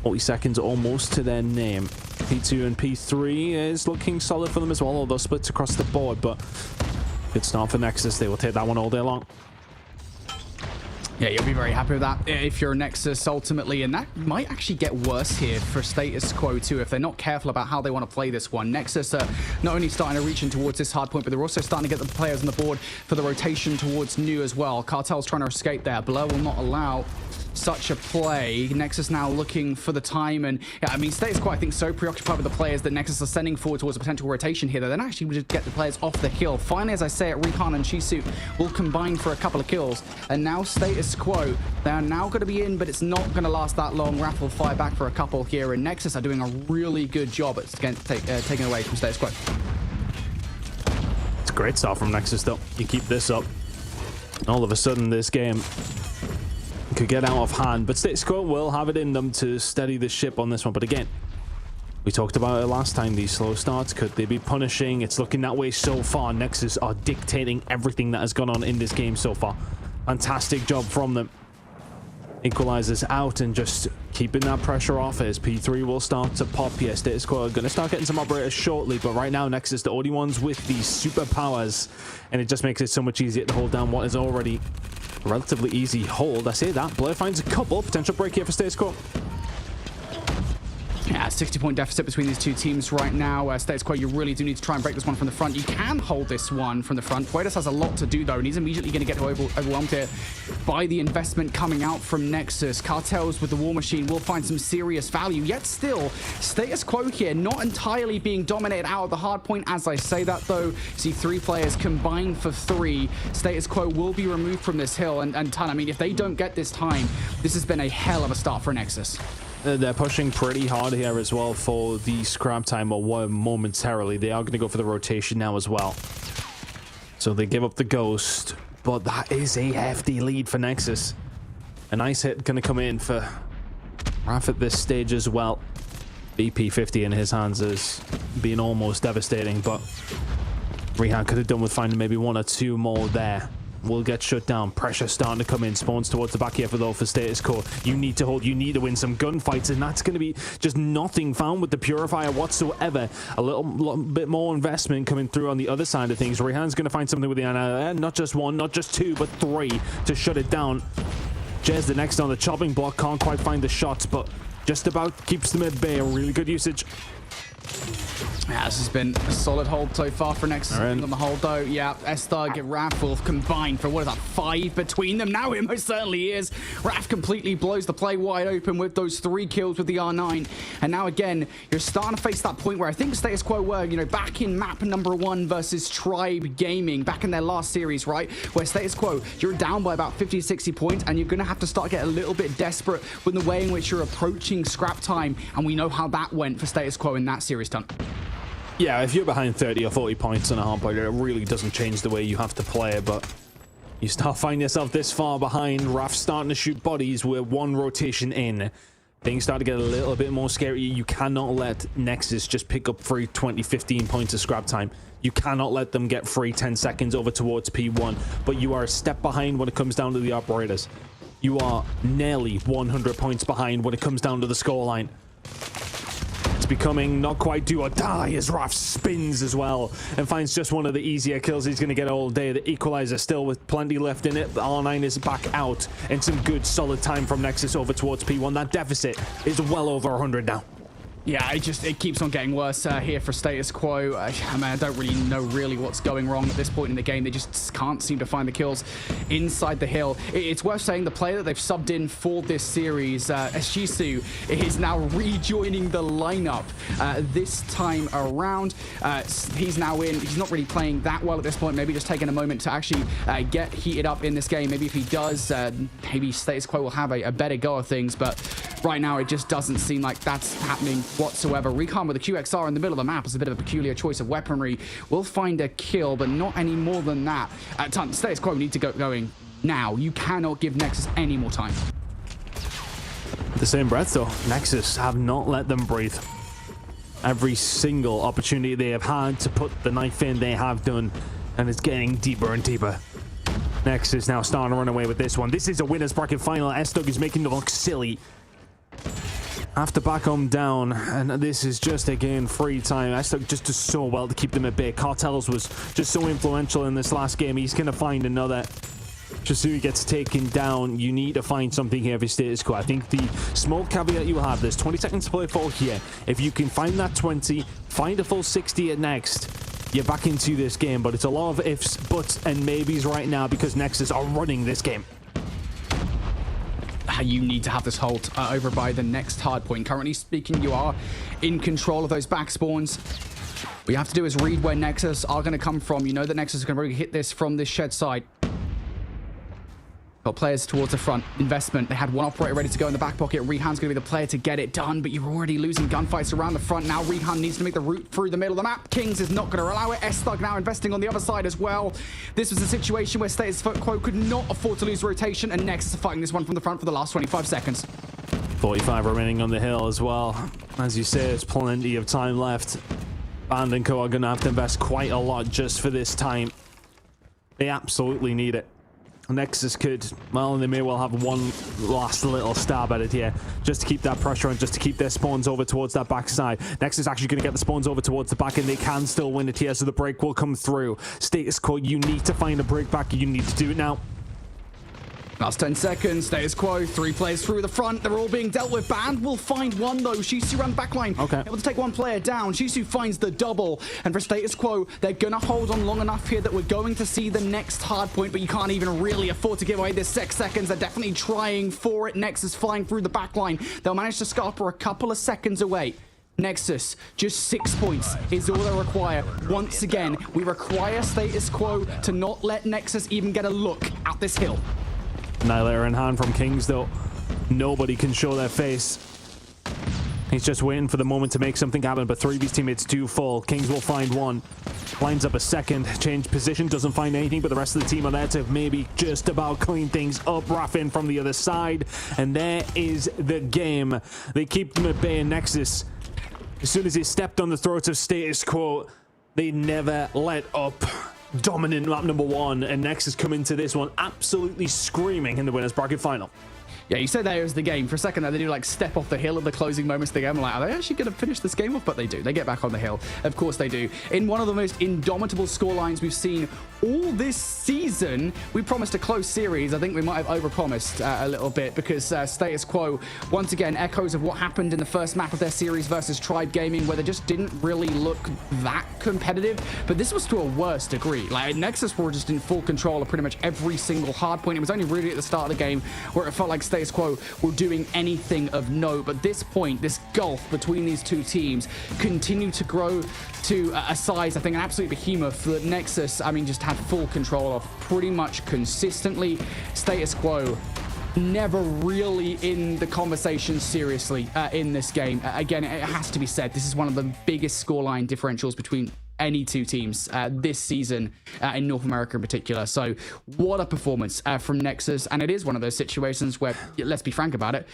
40 seconds almost to their name. P2 and P3 is looking solid for them as well, although splits across the board. But good start for Nexus. They will take that one all day long. Yeah, you'll be very happy with that if you're Nexus ultimately, and that might actually get worse here for Status Quo too if they're not careful about how they want to play this one. Nexus are not only starting to reach in towards this hard point, but they're also starting to get the players on the board for the rotation towards New as well. Cartel's trying to escape there. Blur will not allow such a play. Nexus now looking for the time, and yeah, I mean, Status Quo I think so preoccupied with the players that Nexus are sending forward towards a potential rotation here that then actually would just get the players off the hill. Finally, as I say it, Recon and Shisu will combine for a couple of kills, and now Status Quo, they are now going to be in, but it's not going to last that long. Raph will fire back for a couple here, and Nexus are doing a really good job at taking away from Status Quo. It's a great start from Nexus though. You keep this up, all of a sudden this game could get out of hand, but Status Quo will have it in them to steady the ship on this one. But again, we talked about it last time, these slow starts, could they be punishing? It's looking that way so far. Nexus are dictating everything that has gone on in this game so far. Fantastic job from them. Equalizers out and just keeping that pressure off as P3 will start to pop here. Status Quo are going to start getting some operators shortly, but right now Nexus, the only ones with these superpowers, and it just makes it so much easier to hold down what is already relatively easy hold. I say that. Blur finds a couple. Potential break here for Status Quo. Yeah, 60-point deficit between these two teams right now. Status Quo, you really do need to try and break this one from the front. You can hold this one from the front. Puedes has a lot to do, though, and he's immediately going to get overwhelmed here by the investment coming out from Nexus. Cartels with the War Machine will find some serious value, yet still, Status Quo here not entirely being dominated out of the hard point. As I say that, though, see 3 players combined for 3. Status Quo will be removed from this hill, and Ton, I mean, if they don't get this time, this has been a hell of a start for Nexus. They're pushing pretty hard here as well for the scrap time, or momentarily. They are going to go for the rotation now as well. So they give up the ghost, but that is a hefty lead for Nexus. A nice hit going to come in for Raph at this stage as well. BP50 in his hands is being almost devastating, but Rehan could have done with finding maybe 1 or 2 more there. Will get shut down. Pressure starting to come in. Spawns towards the back here for Status Quo. You need to hold. You need to win some gunfights, and that's going to be just nothing found with the Purifier whatsoever. A little bit more investment coming through on the other side of things. Rehan's going to find something with the not just 1, not just 2, but 3 to shut it down. Jez the next on the chopping block. Can't quite find the shots, but just about keeps them at bay. A really good usage. Yeah, this has been a solid hold so far for Nexus. On the hold, though, yeah, S-Thug and Raph will combine for, what is that, 5 between them? Now it most certainly is. Raph completely blows the play wide open with those 3 kills with the R9. And now, again, you're starting to face that point where I think Status Quo were, you know, back in map number 1 versus Tribe Gaming, back in their last series, right? Where Status Quo, you're down by about 50 to 60 points, and you're going to have to start getting a little bit desperate with the way in which you're approaching scrap time. And we know how that went for Status Quo in that series, Ton. Yeah, if you're behind 30 or 40 points on a hardpoint, it really doesn't change the way you have to play it, but you start finding yourself this far behind. Raph starting to shoot bodies with 1 rotation in. Things start to get a little bit more scary. You cannot let Nexus just pick up free 20, 15 points of scrap time. You cannot let them get free 10 seconds over towards P1, but you are a step behind when it comes down to the operators. You are nearly 100 points behind when it comes down to the scoreline. It's becoming not quite do or die as Raph spins as well and finds just one of the easier kills he's going to get all day. The equalizer still with plenty left in it. The R9 is back out, and some good solid time from Nexus over towards P1. That deficit is well over 100 now. Yeah, it keeps on getting worse here for Status Quo. I don't really know what's going wrong at this point in the game. They just can't seem to find the kills inside the hill. It's worth saying the player that they've subbed in for this series, Shisu, is now rejoining the lineup this time around. He's now in. He's not really playing that well at this point. Maybe just taking a moment to actually get heated up in this game. Maybe if he does, maybe Status Quo will have a better go of things. But right now, it just doesn't seem like that's happening whatsoever. Recon with the QXR in the middle of the map is a bit of a peculiar choice of weaponry. We'll find a kill, but not any more than that. Status Quo need to get going now. You cannot give Nexus any more time. The same breath, though, Nexus have not let them breathe. Every single opportunity they have had to put the knife in, they have done, and it's getting deeper and deeper. Nexus now starting to run away with this one. This is a winner's bracket final. S-Dog is making them look silly. Have to back them down, and this is just again free time. S-Dog just does so well to keep them at bay. Cartels was just so influential in this last game. He's gonna find another. Chisui gets taken down. You need to find something here for Status Quo. I think the small caveat you have, there's 20 seconds to play for here. If you can find that 20, find a full 60 at next, you're back into this game. But it's a lot of ifs, buts, and maybes right now because Nexus are running this game. You need to have this hold over by the next hard point. Currently speaking, you are in control of those back spawns. What you have to do is read where Nexus are going to come from. You know that Nexus is going to really hit this from this shed side. Got players towards the front. Investment. They had one operator ready to go in the back pocket. Rehan's going to be the player to get it done, but you're already losing gunfights around the front. Now Rehan needs to make the route through the middle of the map. Kings is not going to allow it. S-Thug now investing on the other side as well. This was a situation where Status Quo could not afford to lose rotation, and Nexus are fighting this one from the front for the last 25 seconds. 45 remaining on the hill as well. As you say, there's plenty of time left. Band and Co are going to have to invest quite a lot just for this time. They absolutely need it. Nexus could, well, they may well have one last little stab at it here, just to keep that pressure on, just to keep their spawns over towards that backside. Nexus actually going to get the spawns over towards the back, and they can still win it here, so the break will come through. Status Quo, you need to find a break back. You need to do it now. Last 10 seconds. Status Quo, 3 players through the front. They're all being dealt with. Band will find one, though. Shisu around the backline. Okay. Able to take one player down. Shisu finds the double. And for Status Quo, they're going to hold on long enough here that we're going to see the next hard point, but you can't even really afford to give away this 6 seconds. They're definitely trying for it. Nexus flying through the backline. They'll manage to scarper a couple of seconds away. Nexus, just 6 points is all they require. Once again, we require Status Quo to not let Nexus even get a look at this hill. Annihilator in hand from Kings, though. Nobody can show their face. He's just waiting for the moment to make something happen, but 3 of his teammates do fall. Kings will find one. Lines up a second. Change position, doesn't find anything, but the rest of the team are there to maybe just about clean things up. Raffin from the other side. And there is the game. They keep them at bay in Nexus. As soon as he stepped on the throats of Status Quo, they never let up. Dominant map number 1, and Nexus come into this one absolutely screaming in the winners bracket final. Yeah, you said that it was the game. For a second there, they do like step off the hill at the closing moments of the game. I'm like, are they actually going to finish this game off? But they do. They get back on the hill. Of course they do. In one of the most indomitable scorelines we've seen all this season, we promised a close series. I think we might have overpromised a little bit because Status Quo, once again, echoes of what happened in the first map of their series versus Tribe Gaming, where they just didn't really look that competitive. But this was to a worse degree. Like, Nexus were just in full control of pretty much every single hard point. It was only really at the start of the game where it felt like Status Quo were doing anything of note, but this point, this gulf between these two teams continued to grow to a size, I think, an absolute behemoth that Nexus, I mean, just had full control of pretty much consistently. Status Quo never really in the conversation seriously in this game. Again, it has to be said, this is one of the biggest scoreline differentials between any two teams this season in North America in particular. So what a performance from Nexus. And it is one of those situations where, let's be frank about it,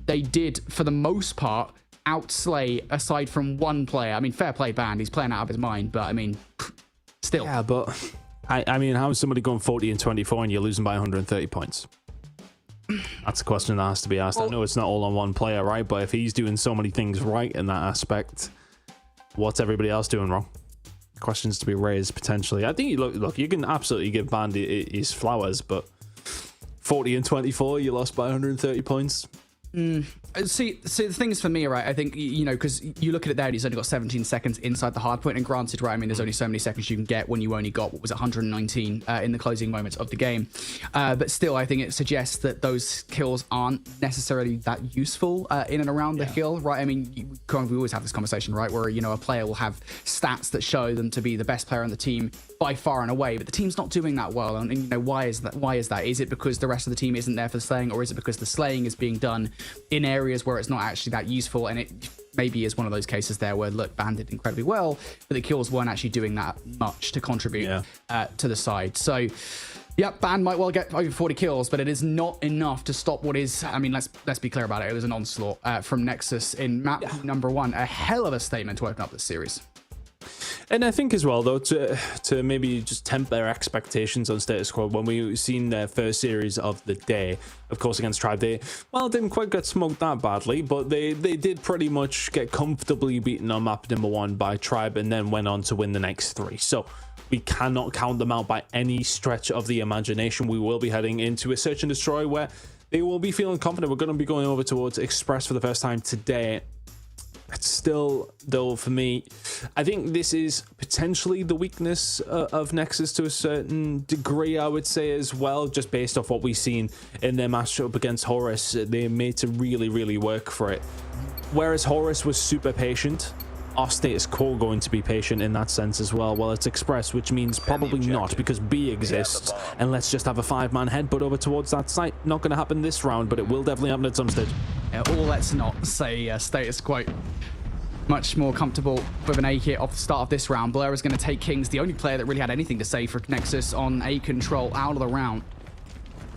they did, for the most part, outslay aside from one player. I mean, fair play Band, he's playing out of his mind, but I mean, still. Yeah, but I mean, how is somebody going 40 and 24 and you're losing by 130 points? That's a question that has to be asked. Well, I know it's not all on one player, right? But if he's doing so many things right in that aspect, what's everybody else doing wrong? Questions to be raised potentially. I think you look, you can absolutely give Band his flowers, but 40 and 24, you lost by 130 points. See, the thing is for me, right, I think, you know, because you look at it there and he's only got 17 seconds inside the hard point, and granted, right, I mean, there's only so many seconds you can get when you only got, what was it, 119 in the closing moments of the game. But still, I think it suggests that those kills aren't necessarily that useful in and around the hill, right? I mean, we always have this conversation, right, where, you know, a player will have stats that show them to be the best player on the team by far and away, but the team's not doing that well. And you know, why is that? Is it because the rest of the team isn't there for the slaying, or is it because the slaying is being done in areas where it's not actually that useful? And it maybe is one of those cases there where, look, Band did incredibly well, but the kills weren't actually doing that much to contribute to the side. So yep, Band might well get over 40 kills, but it is not enough to stop what is, I mean, let's be clear about it. It was an onslaught from Nexus in map number 1. A hell of a statement to open up this series. And I think as well, though, to maybe just temper their expectations on Status Quo, when we've seen their first series of the day, of course, against Tribe, they, well, didn't quite get smoked that badly, but they did pretty much get comfortably beaten on map number 1 by Tribe, and then went on to win the next 3. So we cannot count them out by any stretch of the imagination. We will be heading into a search and destroy where they will be feeling confident. We're going to be going over towards Express for the first time today. It's still, though, for me, I think this is potentially the weakness of Nexus to a certain degree, I would say, as well, just based off what we've seen in their matchup against Horus. They made to really, really work for it. Whereas Horus was super patient, our Status Quo going to be patient in that sense as well. Well, it's Express, which means probably not, because B exists, and let's just have a 5-man headbutt over towards that site. Not going to happen this round, but it will definitely happen at some stage. Or let's not say Status Quo. Much more comfortable with an A hit off the start of this round. Blair is going to take Kings, the only player that really had anything to say for Nexus on A control out of the round.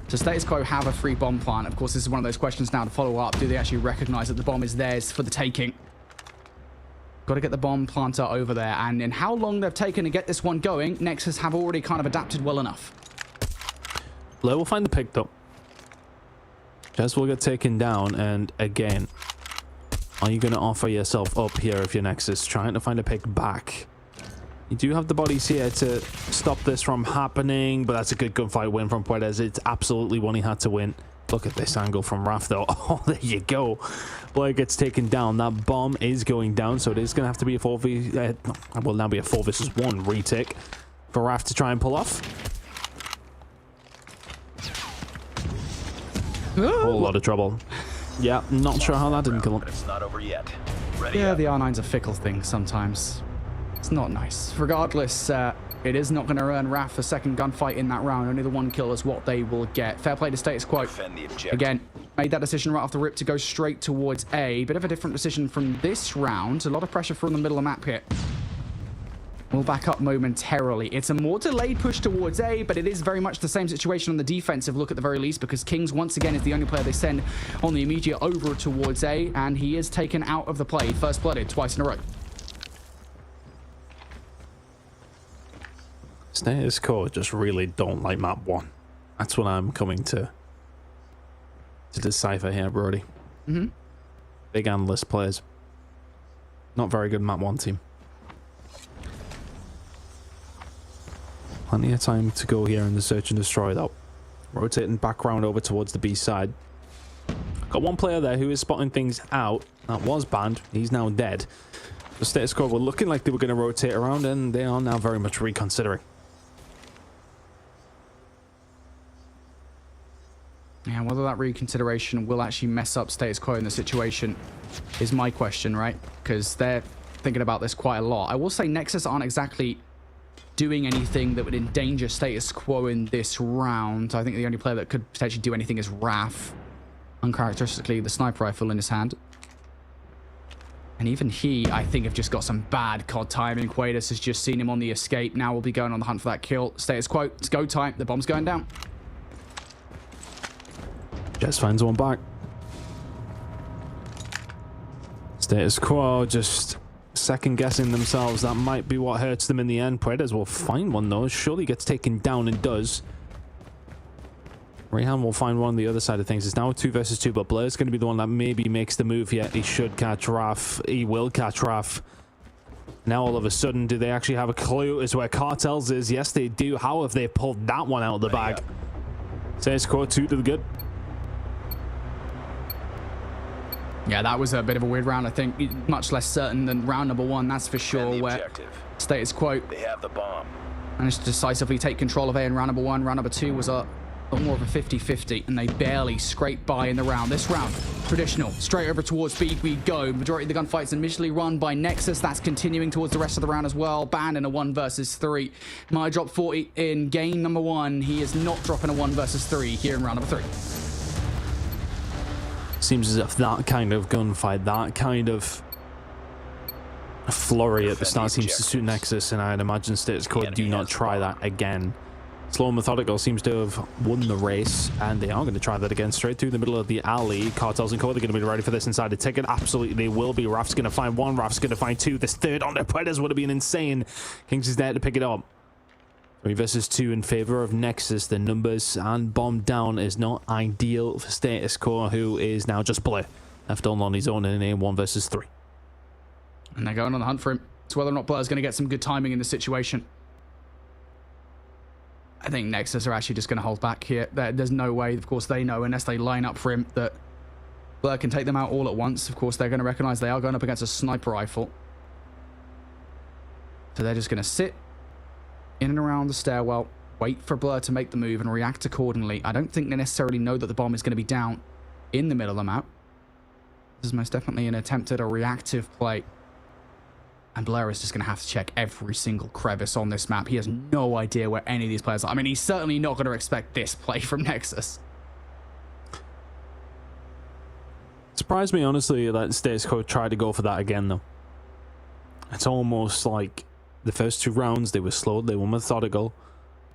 Does Status Quo have a free bomb plant? Of course, this is one of those questions now to follow up. Do they actually recognize that the bomb is theirs for the taking? Got to get the bomb planter over there. And in how long they've taken to get this one going, Nexus have already kind of adapted well enough. Blair will find the pick, though. Jess will get taken down, and again, are you going to offer yourself up here if you're Nexus, trying to find a pick back? You do have the bodies here to stop this from happening, but that's a good gunfight win from Puertas. It's absolutely one he had to win. Look at this angle from Raf, though. Oh, there you go. Blair gets taken down. That bomb is going down, so it is going to have to be a 4v... will now be a 4 versus 1 retake for Raf to try and pull off. A whole lot of trouble. Yeah, not sure how that didn't kill him. It's not over yet. Ready Yeah, up. the R9's a fickle thing sometimes. It's not nice. Regardless, it is not going to earn Raf a second gunfight in that round. Only the 1 kill is what they will get. Fair play to Status Quo. Defend the objective. Again, made that decision right off the rip to go straight towards A. Bit of a different decision from this round. A lot of pressure from the middle of the map here. We'll back up momentarily. It's a more delayed push towards A, but it is very much the same situation on the defensive look at the very least, because Kings once again is the only player they send on the immediate over towards A, and he is taken out of the play. First blooded twice in a row. Status Quo just really don't like map 1. That's what I'm coming to decipher here, Brody. Big analyst players. Not very good map 1 team. Plenty of time to go here in the search and destroy, though. Rotating back round over towards the B side. Got one player there who is spotting things out. That was banned. He's now dead. The Status Quo were looking like they were going to rotate around, and they are now very much reconsidering. Yeah, whether that reconsideration will actually mess up Status Quo in the situation is my question, right? Because they're thinking about this quite a lot. I will say Nexus aren't exactly doing anything that would endanger Status Quo in this round. I think the only player that could potentially do anything is Raf. Uncharacteristically, the sniper rifle in his hand. And even he, I think, have just got some bad COD timing. Quaidus has just seen him on the escape. Now we'll be going on the hunt for that kill. Status Quo, it's go time. The bomb's going down. Jess finds one back. Status Quo just second guessing themselves. That might be what hurts them in the end. Puertas will find one, though. Surely gets taken down and does. Rayhan will find one on the other side of things. It's now a 2 versus 2, but Blair's going to be the one that maybe makes the move here. He should catch Raf. He will catch Raf. Now all of a sudden, do they actually have a clue as where Cartels is? Yes, they do. How have they pulled that one out of the bag? Status Quo 2 to the good. Yeah, that was a bit of a weird round, I think. Much less certain than round number 1, that's for sure, where status quo They have the bomb. managed to decisively take control of A in round number 1. Round number 2 was a lot more of a 50-50, and they barely scraped by in the round. This round, traditional, straight over towards B we go. Majority of the gunfights initially run by Nexus. That's continuing towards the rest of the round as well. Banned in a 1 versus 3. My drop 40 in game number 1. He is not dropping a 1 versus 3 here in round number 3. Seems as if that kind of gunfight, that kind of flurry at the start seems to suit Nexus, and I'd imagine Status Quo do not try that again. Slow and Methodical seems to have won the race, and they are going to try that again straight through the middle of the alley. Cartels and Co, they're going to be ready for this inside the ticket. Absolutely, they will be. Raf's going to find 1, Raf's going to find 2. This third on the Predators would have been insane. Kings is there to pick it up. 3 versus 2 in favor of Nexus. The numbers and bomb down is not ideal for Status Quo, who is now just Blur, left on his own in a 1 versus 3. And they're going on the hunt for him. It's whether or not Blur's going to get some good timing in this situation. I think Nexus are actually just going to hold back here. There's no way, of course, they know, unless they line up for him, that Blur can take them out all at once. Of course, they're going to recognize they are going up against a sniper rifle. So they're just going to sit in and around the stairwell, wait for Blur to make the move and react accordingly. I don't think they necessarily know that the bomb is going to be down in the middle of the map. This is most definitely an attempt at a reactive play. And Blur is just going to have to check every single crevice on this map. He has no idea where any of these players are. I mean, he's certainly not going to expect this play from Nexus. Surprised me, honestly, that Status Quo tried to go for that again, though. It's almost like the first 2 rounds, they were slow, they were methodical.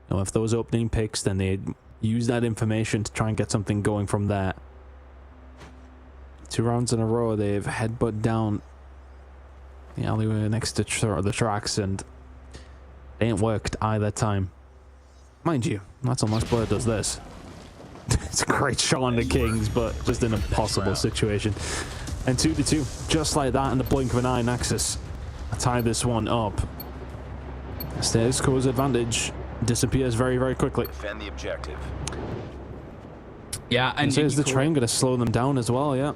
You know, if those opening picks, then they'd use that information to try and get something going from there. 2 rounds in a row, they've headbutt down the alleyway next to the tracks, and it ain't worked either time. Mind you, not so much Blur does this. It's a great shot on the Kings, but just an impossible situation. And 2-2, just like that in the blink of an eye, Nexus tie this one up. Status Quo's advantage disappears very, very quickly. Defend the objective. Yeah, and so is the train going to slow them down as well? Yeah.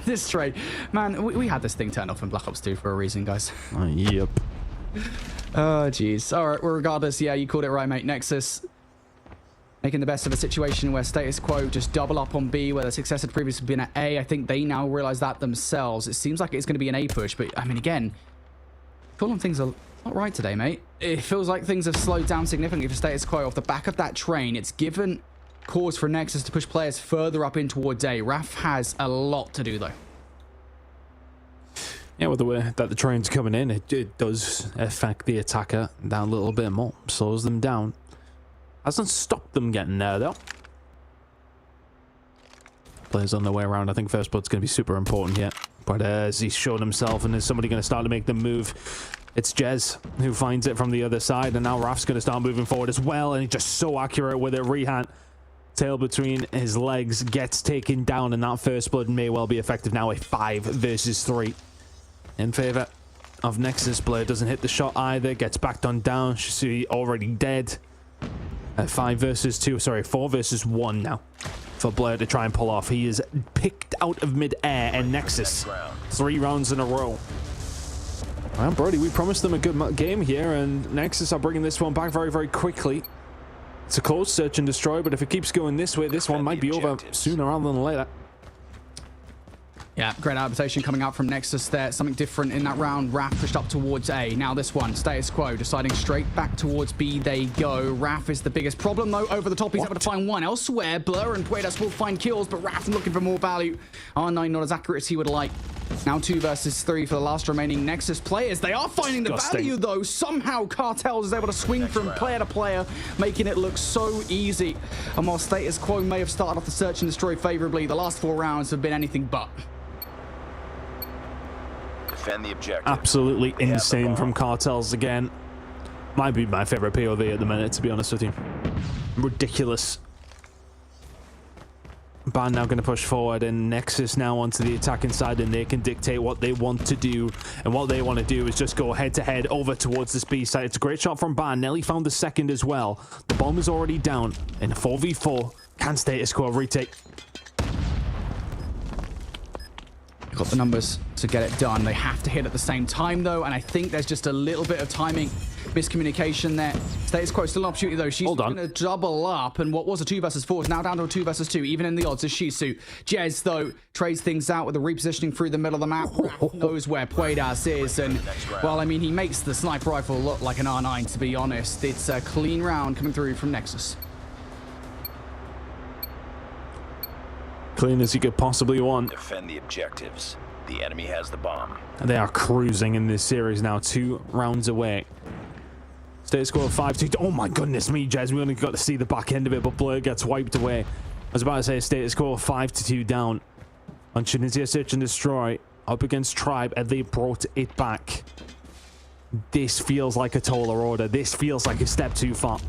This train, man, we had this thing turned off in Black Ops 2 for a reason, guys. Yep. Oh, jeez. All right, well, regardless, yeah, you called it right, mate. Nexus making the best of a situation where Status Quo just double up on B, where the success had previously been at A. I think they now realize that themselves. It seems like it's going to be an A push, but, I mean, again, calling things are not right today, mate. It feels like things have slowed down significantly for Status Quo. Off the back of that train, it's given cause for Nexus to push players further up in towards A. Raf has a lot to do, though. Yeah, with the way that the train's coming in, it does affect the attacker down a little bit more. Slows them down. Hasn't stopped them getting there, though. Players on their way around. I think first blood's going to be super important here. But as he's shown himself, and there's somebody going to start to make the move, it's Jez who finds it from the other side, and now Raf's going to start moving forward as well, and he's just so accurate with it. Rehan, tail between his legs, gets taken down, and that first blood may well be effective now. A 5 versus 3 in favor of Nexus. Blur doesn't hit the shot either, gets backed on down. Shisui already dead. 4 versus 1 now for Blur to try and pull off. He is picked out of mid-air, and Nexus 3 rounds in a row. Well, Brody, we promised them a good game here, and Nexus are bringing this one back very, very quickly. It's a close search and destroy, but if it keeps going this way, this one might be over sooner rather than later. Yeah, great adaptation coming out from Nexus there. Something different in that round. Raf pushed up towards A. Now this one, Status Quo, deciding straight back towards B they go. Raf is the biggest problem, though. Over the top, he's able to find one elsewhere. Blur and Puedas will find kills, but Raf looking for more value. R9 not as accurate as he would like. Now 2 versus 3 for the last remaining Nexus players. They are finding the value, though. Somehow Cartels is able to swing from player to player, making it look so easy. And while Status Quo may have started off the search and destroy favorably, the last 4 rounds have been anything but. Defend the objective. Absolutely insane from Cartels again. Might be my favorite POV at the minute, to be honest with you. Ridiculous. Ban now going to push forward, and Nexus now onto the attacking side, and they can dictate what they want to do. And what they want to do is just go head to head over towards this B side. It's a great shot from Ban. Nelly found the second as well. The bomb is already down in a 4v4. Can Status Quo retake? got the numbers to get it done. They have to hit at the same time, though, and I think there's just a little bit of timing miscommunication there. Status Quo still an opportunity, though. She's going to double up, and what was a 2 versus 4 is now down to a 2 versus 2, even in the odds of Shisu. Jez, though, trades things out with the repositioning through the middle of the map. Raph knows where Puedas is, and, well, I mean, he makes the sniper rifle look like an R9, to be honest. It's a clean round coming through from Nexus. Clean as you could possibly want. Defend the objectives. The enemy has the bomb. They are cruising in this series now, 2 rounds away. Status quo 5-2. Oh my goodness me, Jez. We only got to see the back end of it, but Blur gets wiped away. I was about to say status quo 5-2 down on Tunisia Search and Destroy up against Tribe, and they brought it back. This feels like a taller order. This feels like a step too far.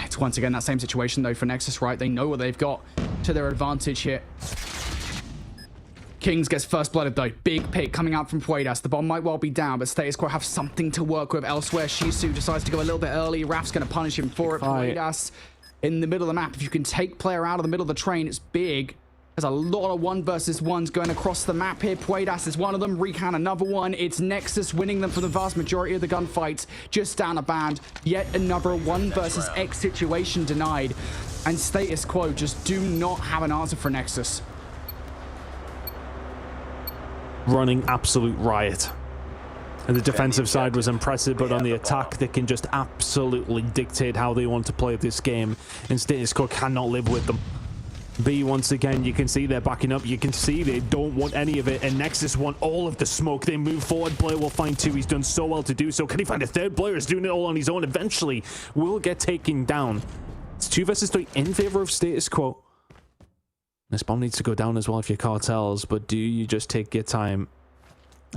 It's once again that same situation, though, for Nexus, right? They know what they've got to their advantage here. Kings gets first blooded, though. Big pick coming out from Puedas. The bomb might well be down, but Status Quo have something to work with elsewhere. Shisu decides to go a little bit early. Raf's going to punish him for it. Puedas in the middle of the map. If you can take player out of the middle of the train, it's big. There's a lot of 1 versus 1s going across the map here. Puedas is one of them. Recount another one. It's Nexus winning them for the vast majority of the gunfights. Just down a band. Yet another 1 versus X situation denied. And Status Quo just do not have an answer for Nexus. Running absolute riot. And the defensive side was impressive, but on the attack, they can just absolutely dictate how they want to play this game. And Status Quo cannot live with them. B, once again, you can see they're backing up. You can see they don't want any of it, and Nexus want all of the smoke. They move forward. Blair will find 2. He's done so well to do so. Can he find a 3rd? Blair is doing it all on his own. Eventually, will get taken down. It's 2 versus 3 in favor of Status Quo. This bomb needs to go down as well if you're Cartels, but do you just take your time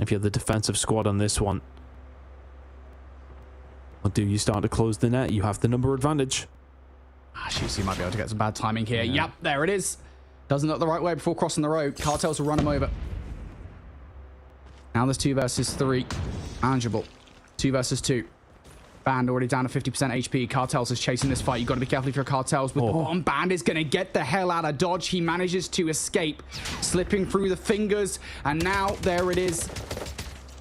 if you're the defensive squad on this one? Or do you start to close the net? You have the number advantage. Shisu might be able to get some bad timing here. Yeah. Yep, there it is. Doesn't look the right way before crossing the road. Cartels will run him over. Now there's 2 versus 3. Manageable. 2 versus 2. Band already down to 50% HP. Cartels is chasing this fight. You've got to be careful if you're Cartels. With the bomb, Band is going to get the hell out of dodge. He manages to escape, slipping through the fingers. And now there it is.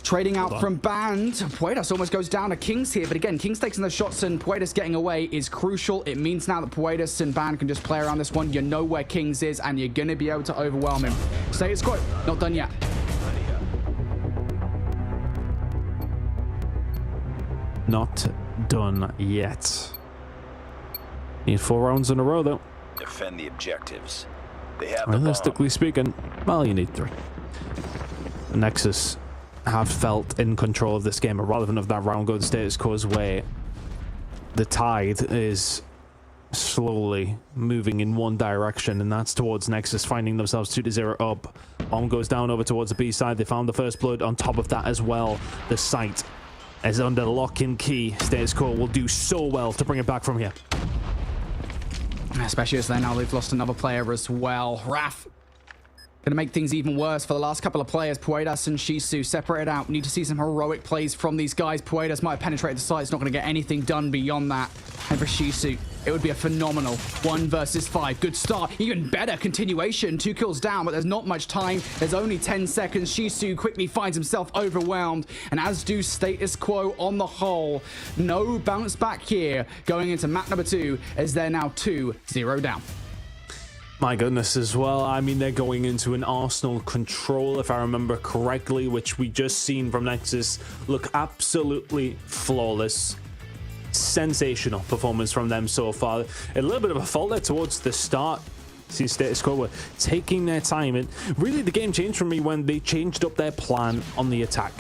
Trading out from Band. Puedas almost goes down to Kings here, but again, Kings taking those shots and Puedas getting away is crucial. It means now that Puedas and Band can just play around this one. You know where Kings is, and you're going to be able to overwhelm him. Status Quo, not done yet. Not done yet. Need 4 rounds in a row, though. Defend the objectives. They have the bomb. Realistically speaking, well, you need 3. Nexus have felt in control of this game, irrelevant of that round going Status Quo's way. The tide is slowly moving in one direction, and that's towards Nexus finding themselves 2-0 up. Bomb goes down over towards the B side. They found the first blood. On top of that as well, the site is under lock and key. Status Quo will do so well to bring it back from here. Especially as they now they've lost another player as well. Raf going to make things even worse for the last couple of players. Puedas and Shisu separated out. We need to see some heroic plays from these guys. Puedas might have penetrated the site. It's not going to get anything done beyond that. And for Shisu, it would be a phenomenal 1 versus 5. Good start. Even better continuation. 2 kills down, but there's not much time. There's only 10 seconds. Shisu quickly finds himself overwhelmed, and as do Status Quo on the whole. No bounce back here going into map number 2 as they're now 2-0 down. My goodness as well. I mean, they're going into an Arsenal control, if I remember correctly, which we just seen from Nexus look absolutely flawless. Sensational performance from them so far. A little bit of a fault there towards the start. See, Status Quo were taking their time, and really the game changed for me when they changed up their plan on the attack.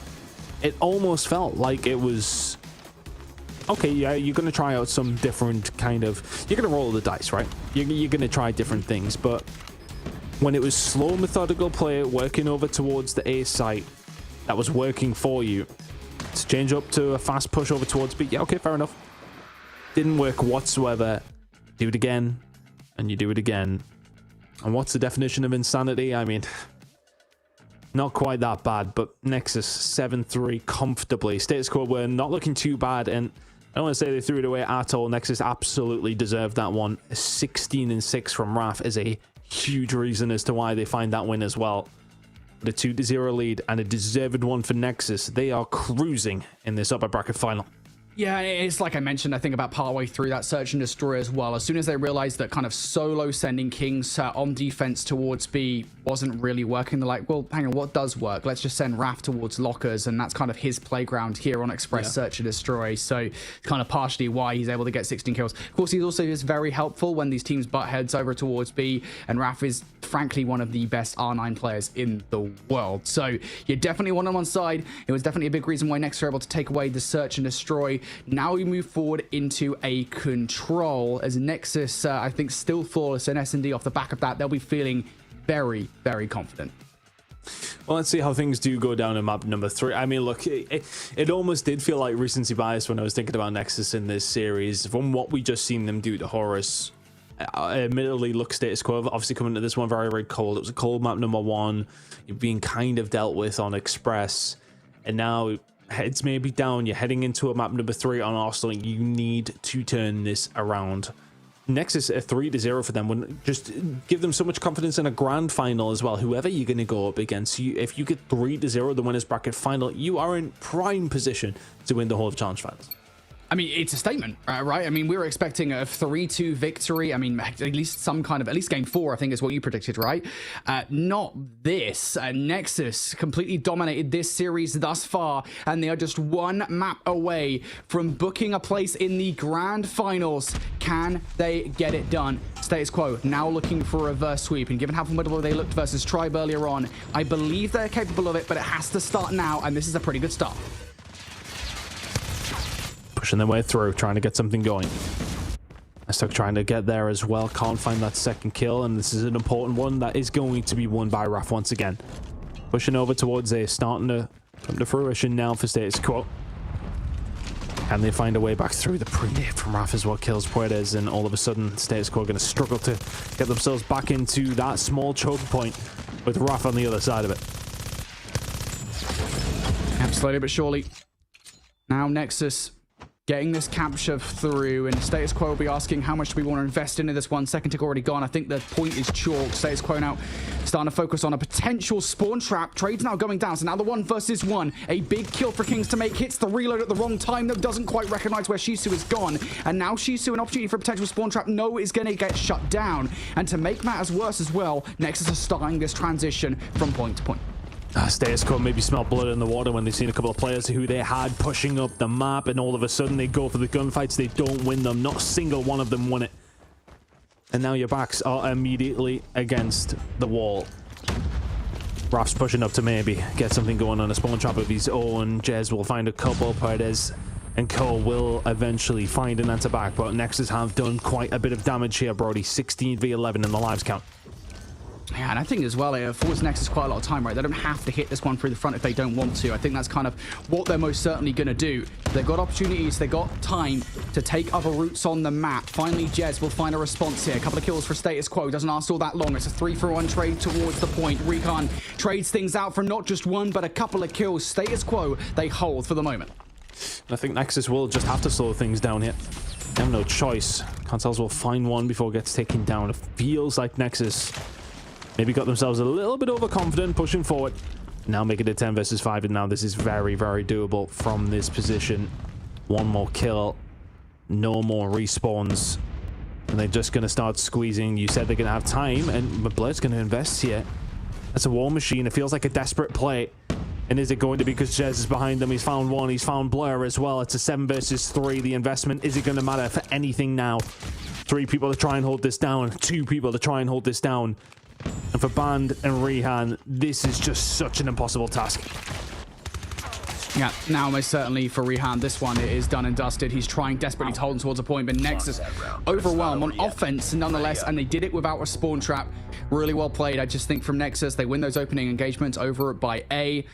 It almost felt like it was okay, yeah, you're going to try out some different kind of... You're going to roll the dice, right? You're going to try different things, but when it was slow, methodical play, working over towards the A site, that was working for you. To change up to a fast push over towards B, yeah, okay, fair enough. Didn't work whatsoever. Do it again, and you do it again. And what's the definition of insanity? I mean... Not quite that bad, but Nexus 7-3 comfortably. Status Quo were not looking too bad, and I don't want to say they threw it away at all. Nexus absolutely deserved that one. 16-6 from Raf is a huge reason as to why they find that win as well. with a 2-0 lead and a deserved one for Nexus. They are cruising in this upper bracket final. Yeah, it's like I mentioned, I think about partway through that search and destroy as well. As soon as they realized that kind of solo sending Kings on defense towards B wasn't really working, they're like, well, hang on, what does work? Let's just send Raph towards lockers, and that's kind of his playground here on Express Search and Destroy. So it's kind of partially why he's able to get 16 kills. Of course, he also is very helpful when these teams butt heads over towards B, and Raph is frankly one of the best R9 players in the world. So you definitely want him on side. It was definitely a big reason why Nexus were able to take away the search and destroy. Now we move forward into a control as Nexus, I think, still flawless, and S&D off the back of that, they'll be feeling very, very confident. Well, let's see how things do go down in map number 3. I mean, look, it almost did feel like recency bias when I was thinking about Nexus in this series. From what we just seen them do to Horus, admittedly, look, status quo, obviously coming into this one very, very cold. It was a cold map number 1. You're being kind of dealt with on Express, and now heads may be down. You're heading into a map number 3 on Arsenal. You need to turn this around. Nexus, a 3-0 for them would just give them so much confidence in a grand final as well. Whoever you're going to go up against, if you get 3-0 the winners bracket final, you are in prime position to win the whole of Challenge Finals. I mean, it's a statement, right? I mean, we were expecting a 3-2 victory. I mean, at least some kind of, at least game 4, I think is what you predicted, right? Not this. Nexus completely dominated this series thus far, and they are just one map away from booking a place in the grand finals. Can they get it done? Status quo now looking for a reverse sweep, and given how formidable they looked versus Tribe earlier on, I believe they're capable of it, but it has to start now, and this is a pretty good start. Pushing their way through, trying to get something going. Stuck trying to get there as well. Can't find that second kill, and this is an important one that is going to be won by Raph once again. Pushing over towards A, starting to come to fruition now for status quo. And they find a way back through. The pre-nade from Raph is what kills Puertes, and all of a sudden status quo are going to struggle to get themselves back into that small choke point with Raph on the other side of it. Slowly but surely. Now Nexus getting this capture through, and status quo will be asking how much do we want to invest into this one. Second tick already gone. I think the point is chalk. Status quo now starting to focus on a potential spawn trap. Trade's now going down, so now the 1 versus 1. A big kill for Kings to make. Hits the reload at the wrong time, though doesn't quite recognize where Shisu is gone. And now Shisu, an opportunity for a potential spawn trap. No, is going to get shut down. And to make matters worse as well, Nexus is starting this transition from point to point. Status quo maybe smell blood in the water when they've seen a couple of players who they had pushing up the map, and all of a sudden they go for the gunfights. They don't win them. Not a single one of them won it. And now your backs are immediately against the wall. Raph's pushing up to maybe get something going on a spawn trap of his own. Jez will find a couple. Paredes and Cole will eventually find an answer back, but Nexus have done quite a bit of damage here, Brody. 16v11 in the lives count. Yeah, and I think as well, it affords Nexus quite a lot of time, right? They don't have to hit this one through the front if they don't want to. I think that's kind of what they're most certainly going to do. They've got opportunities, they've got time to take other routes on the map. Finally, Jez will find a response here. A couple of kills for status quo. Doesn't last all that long. It's a 3-for-1 trade towards the point. Recon trades things out for not just one, but a couple of kills. Status quo, they hold for the moment. I think Nexus will just have to slow things down here. They have no choice. Consoles will find one before it gets taken down. It feels like Nexus maybe got themselves a little bit overconfident, pushing forward. Now make it a 10 versus 5, and now this is very, very doable from this position. One more kill, no more respawns, and they're just going to start squeezing. You said they're going to have time, and Blair's going to invest here. That's a war machine. It feels like a desperate play. And is it going to be because Jez is behind them? He's found one. He's found Blair as well. It's a 7 versus 3. The investment, is it going to matter for anything now? 3 people to try and hold this down. 2 people to try and hold this down. And for Band and Rehan, this is just such an impossible task. Yeah, now most certainly for Rehan, this one it is done and dusted. He's trying desperately to hold him towards a point, but Nexus overwhelmed on offense nonetheless, and they did it without a spawn trap. Really well played, I just think, from Nexus. They win those opening engagements over by A,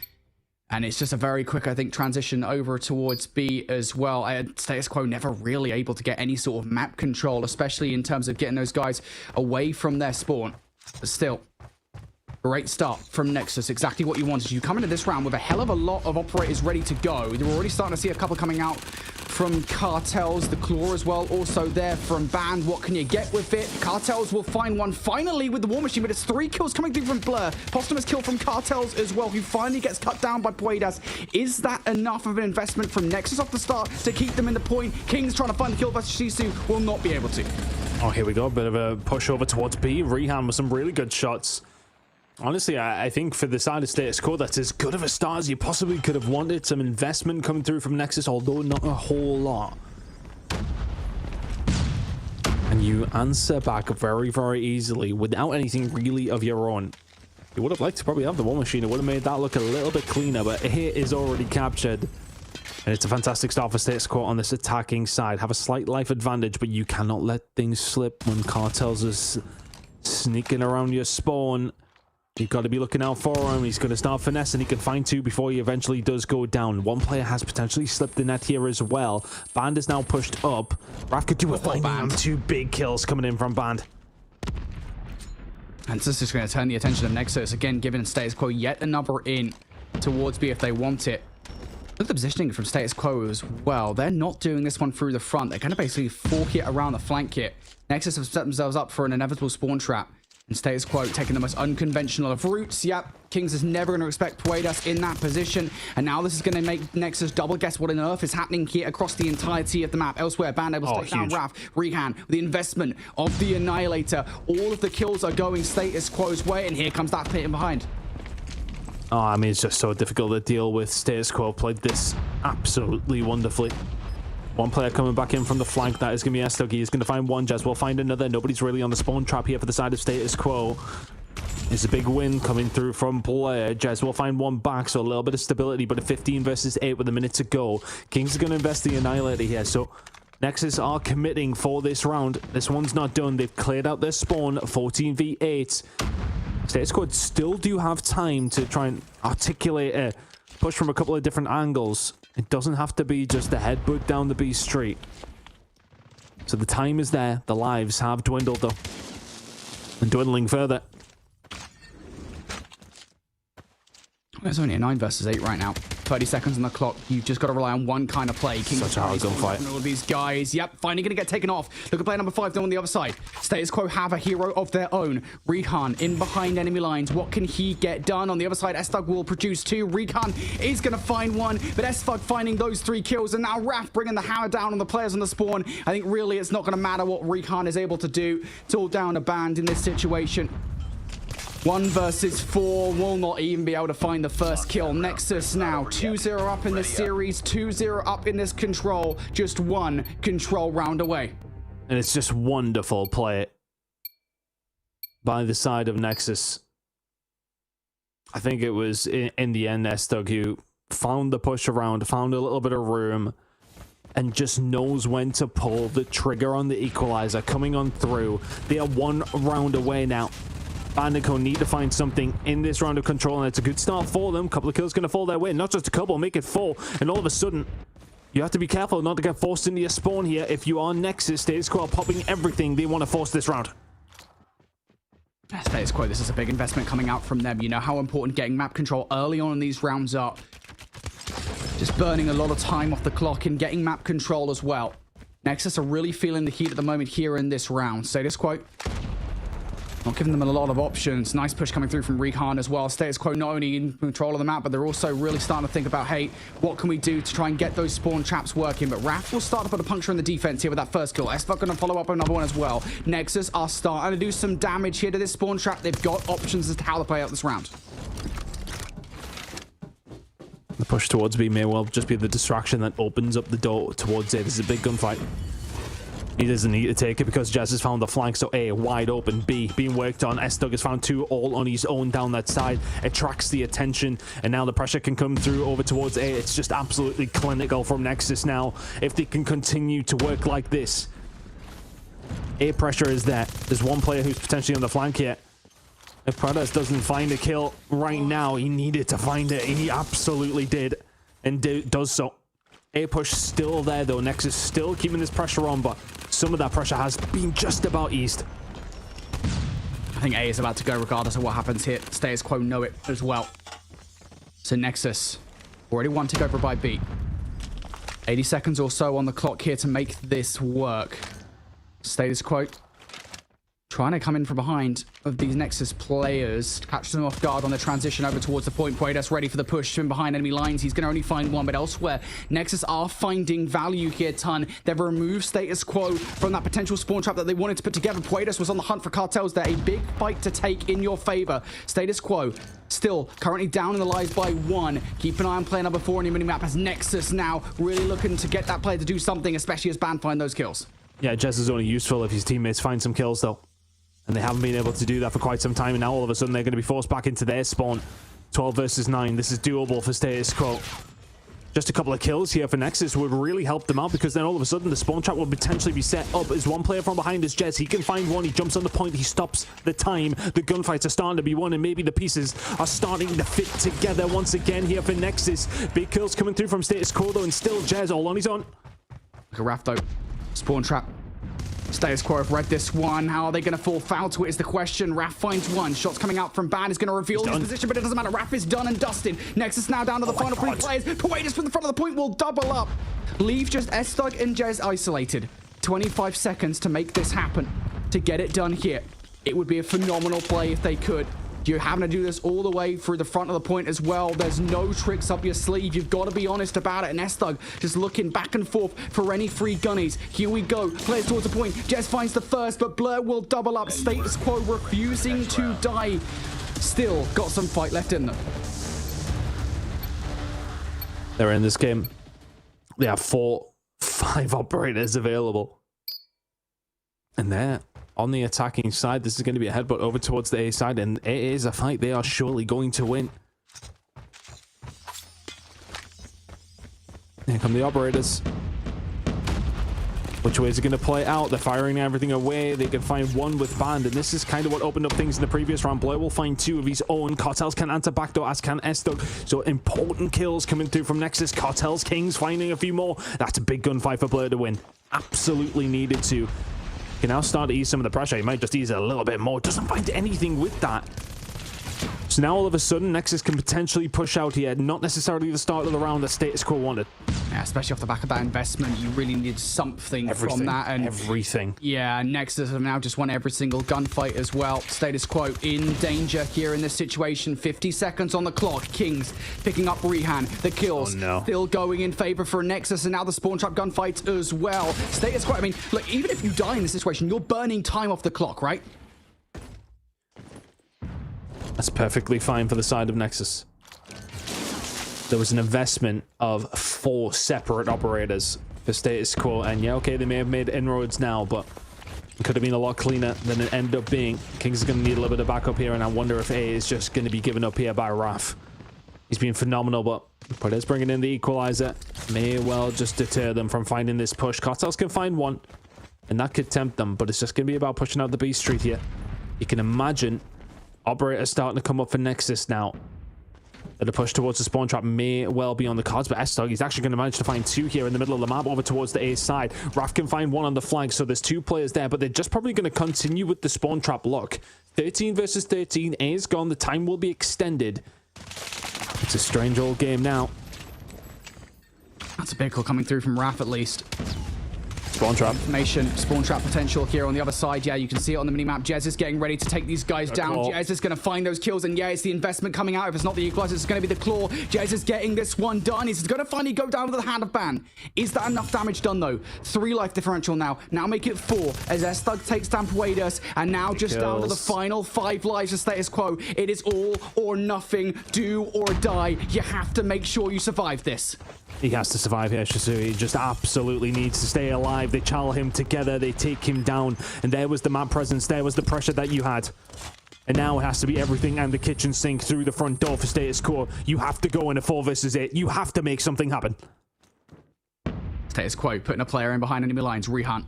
and it's just a very quick, I think, transition over towards B as well. Status quo never really able to get any sort of map control, especially in terms of getting those guys away from their spawn. But still, great start from Nexus. Exactly what you wanted. You come into this round with a hell of a lot of operators ready to go. You're already starting to see a couple coming out from Cartels. The Claw as well, also there from Band. What can you get with it? Cartels will find one finally with the War Machine, but it's 3 kills coming through from Blur. Posthumous kill from Cartels as well, who finally gets cut down by Puedas. Is that enough of an investment from Nexus off the start to keep them in the point? King's trying to find the kill versus Shisu, will not be able to. Oh, here we go. A bit of a push over towards B. Rehan with some really good shots. Honestly, I think for the side of Status Quo, that's as good of a start as you possibly could have wanted. Some investment coming through from Nexus, although not a whole lot. And you answer back very, very easily without anything really of your own. You would have liked to probably have the War Machine. It would have made that look a little bit cleaner, but hit is already captured. And it's a fantastic start for Status Quo on this attacking side. Have a slight life advantage, but you cannot let things slip when Cartels is sneaking around your spawn. You've got to be looking out for him. He's going to start finesse, and he can find 2 before he eventually does go down. One player has potentially slipped the net here as well. Band is now pushed up. Raf could do a finding him. 2 big kills coming in from Band. And this is going to turn the attention of Nexus, again giving Status Quo yet another in towards B if they want it. Look at the positioning from Status Quo as well. They're not doing this one through the front. They're going to basically fork it around the flank here. Nexus have set themselves up for an inevitable spawn trap. And Status Quo taking the most unconventional of routes. Yep, Kings is never going to expect Puedas in that position. And now this is going to make Nexus double guess what on earth is happening here across the entirety of the map. Elsewhere, Band able to take down Raf. Rehan with the investment of the Annihilator. All of the kills are going Status Quo's way. And here comes that pit in behind. Oh, I mean, it's just so difficult to deal with. Status Quo played this absolutely wonderfully. One player coming back in from the flank. That is going to be Estog. He's going to find one. Jazz will find another. Nobody's really on the spawn trap here for the side of Status Quo. It's a big win coming through from player. Jazz will find one back, so a little bit of stability, but a 15 versus 8 with a minute to go. Kings are going to invest the Annihilator here, so Nexus are committing for this round. This one's not done. They've cleared out their spawn. 14v8. Status Quo still do have time to try and articulate a push from a couple of different angles. It doesn't have to be just a headbutt down the B street. So the time is there. The lives have dwindled, though. And dwindling further. It's only a 9 versus 8 right now. 30 seconds on the clock. You've just got to rely on one kind of play. King Such a hard gunfight. All of these guys. Yep, finally going to get taken off. Look at player number 5 down on the other side. Status Quo have a hero of their own. Rehan in behind enemy lines. What can he get done? On the other side, Estug will produce 2. Rehan is going to find 1, but Estug finding those 3 kills. And now Raf bringing the hammer down on the players on the spawn. I think really it's not going to matter what Rehan is able to do. It's all down to Band in this situation. 1 versus 4 will not even be able to find the first kill. Nexus now 2-0 up in this series, 2-0 up in this control, just 1 control round away. And it's just wonderful play by the side of Nexus. I think it was in the end Estug who found the push around, found a little bit of room, and just knows when to pull the trigger on the equalizer coming on through. They are 1 round away now. Bandico need to find something in this round of control, and it's a good start for them. Couple of kills going to fall their way. Not just a couple, make it 4. And all of a sudden, you have to be careful not to get forced into your spawn here. If you are Nexus, Status Quo popping everything. They want to force this round. Status Quo, this is a big investment coming out from them. You know how important getting map control early on in these rounds are. Just burning a lot of time off the clock and getting map control as well. Nexus are really feeling the heat at the moment here in this round. Status Quo not giving them a lot of options. Nice push coming through from Rehan as well. Status Quo not only in control of the map, but they're also really starting to think about, hey, what can we do to try and get those spawn traps working? But Raf will start to put a puncture in the defense here with that first kill. Esfok going to follow up another one as well. Nexus are starting to do some damage here to this spawn trap. They've got options as to how to play out this round. The push towards B may well just be the distraction that opens up the door towards A. This is a big gunfight. He doesn't need to take it because Jazz has found the flank, so A wide open, B being worked on. Estug has found 2 all on his own down that side. Attracts the attention, and now the pressure can come through over towards A. It's just absolutely clinical from Nexus now. If they can continue to work like this, A pressure is there. There's one player who's potentially on the flank here. If Pradas doesn't find a kill right now, he needed to find it. He absolutely did, and does so. A push still there though. Nexus still keeping this pressure on, but some of that pressure has been just about eased. I think A is about to go regardless of what happens here. Status Quo know it as well. So Nexus already want to go for by B. 80 seconds or so on the clock here to make this work. Status quo. Trying to come in from behind of these Nexus players. Catch them off guard on the transition over towards the point. Puedas ready for the push from behind enemy lines. He's going to only find one, but elsewhere, Nexus are finding value here, Ton. They've removed Status Quo from that potential spawn trap that they wanted to put together. Puedas was on the hunt for cartels there. A big fight to take in your favor. Status Quo still currently down in the lives by 1. Keep an eye on player number 4 on your minimap as Nexus now really looking to get that player to do something, especially as Ban find those kills. Yeah, Jez is only useful if his teammates find some kills, though. And they haven't been able to do that for quite some time. And now all of a sudden they're going to be forced back into their spawn. 12 versus 9. This is doable for Status Quo. Just a couple of kills here for Nexus would really help them out, because then all of a sudden the spawn trap will potentially be set up as one player from behind is Jez. He can find one. He jumps on the point. He stops the time. The gunfights are starting to be won, and maybe the pieces are starting to fit together once again here for Nexus. Big kills coming through from Status Quo, though, and still Jez all on his own. Look at Raph, though. Spawn trap. Status Quo have read this one. How are they going to fall foul to it is the question. Raph finds one. Shots coming out from Ban is going to reveal his position, but it doesn't matter. Raph is done and dusted. Nexus now down to the final 3 players. Puedas from the front of the point will double up. Leave just Estug and Jez isolated. 25 seconds to make this happen. To get it done here. It would be a phenomenal play if they could. You're having to do this all the way through the front of the point as well. There's no tricks up your sleeve. You've got to be honest about it. And Estug just looking back and forth for any free gunnies. Here we go. Players towards the point. Jez finds the first, but Blur will double up. Status Quo refusing to die. Still got some fight left in them. They're in this game. They have 5 operators available. And they're on the attacking side. This is going to be a headbutt over towards the A side, and it is a fight they are surely going to win. Here come the operators. Which way is it going to play out? They're firing everything away. They can find one with Band, and this is kind of what opened up things in the previous round. Blur will find 2 of his own. Cartels can answer backdoor, as can Estug. So important kills coming through from Nexus. Cartels, Kings finding a few more. That's a big gunfight for Blur to win. Absolutely needed to. Can now start to ease some of the pressure. He might just ease it a little bit more. Doesn't find anything with that. So now all of a sudden, Nexus can potentially push out here. Not necessarily the start of the round that Status Quo wanted. Yeah, especially off the back of that investment, you really need something from that. And everything. Yeah, Nexus have now just won every single gunfight as well. Status Quo in danger here in this situation. 50 seconds on the clock. Kings picking up Rehan. The kills still going in favor for Nexus, and now the spawn trap gunfights as well. Status Quo, I mean, look, even if you die in this situation, you're burning time off the clock, right? That's perfectly fine for the side of Nexus. There was an investment of 4 separate operators for Status Quo, and yeah, okay, they may have made inroads now, but it could have been a lot cleaner than it ended up being. Kings is going to need a little bit of backup here, and I wonder if A is just going to be given up here by Raph. He's been phenomenal, but Puedas bringing in the equalizer may well just deter them from finding this push. Cartels can find one, and that could tempt them, but it's just going to be about pushing out the B Street here. You can imagine operators starting to come up for Nexus now. The push towards the spawn trap may well be on the cards, but Estug, he's actually going to manage to find 2 here in the middle of the map over towards the A side. Raph can find 1 on the flank, so there's 2 players there, but they're just probably going to continue with the spawn trap look. 13 versus 13, A is gone, the time will be extended. It's a strange old game now. That's a big call coming through from Raph at least. Spawn trap. Information, spawn trap potential here on the other side. Yeah, you can see it on the minimap. Jez is getting ready to take these guys down. Jez is going to find those kills, and yeah, it's the investment coming out. If it's not the equalizer, it's going to be the claw. Jez is getting this one done. He's going to finally go down to the hand of Ban. Is that enough damage done, though? 3 life differential now. Now make it 4 as Estug takes down Puedas, and now just down to the final 5 lives of Status Quo. It is all or nothing. Do or die. You have to make sure you survive this. He has to survive here, Shisui. He just absolutely needs to stay alive. They channel him together. They take him down. And there was the map presence. There was the pressure that you had. And now it has to be everything and the kitchen sink through the front door for Status Quo. You have to go in a 4 versus 8. You have to make something happen. Status Quo putting a player in behind enemy lines. Rehunt.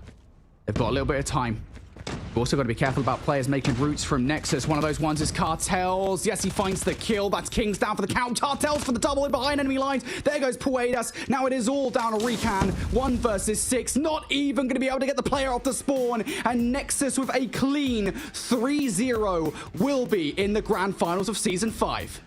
They've got a little bit of time. You've also got to be careful about players making routes from Nexus. One of those ones is Cartels. Yes, he finds the kill. That's Kings down for the count. Cartels for the double in behind enemy lines. There goes Puedas. Now it is all down to Recan. 1 versus 6. Not even going to be able to get the player off the spawn. And Nexus with a clean 3-0 will be in the grand finals of Season 5.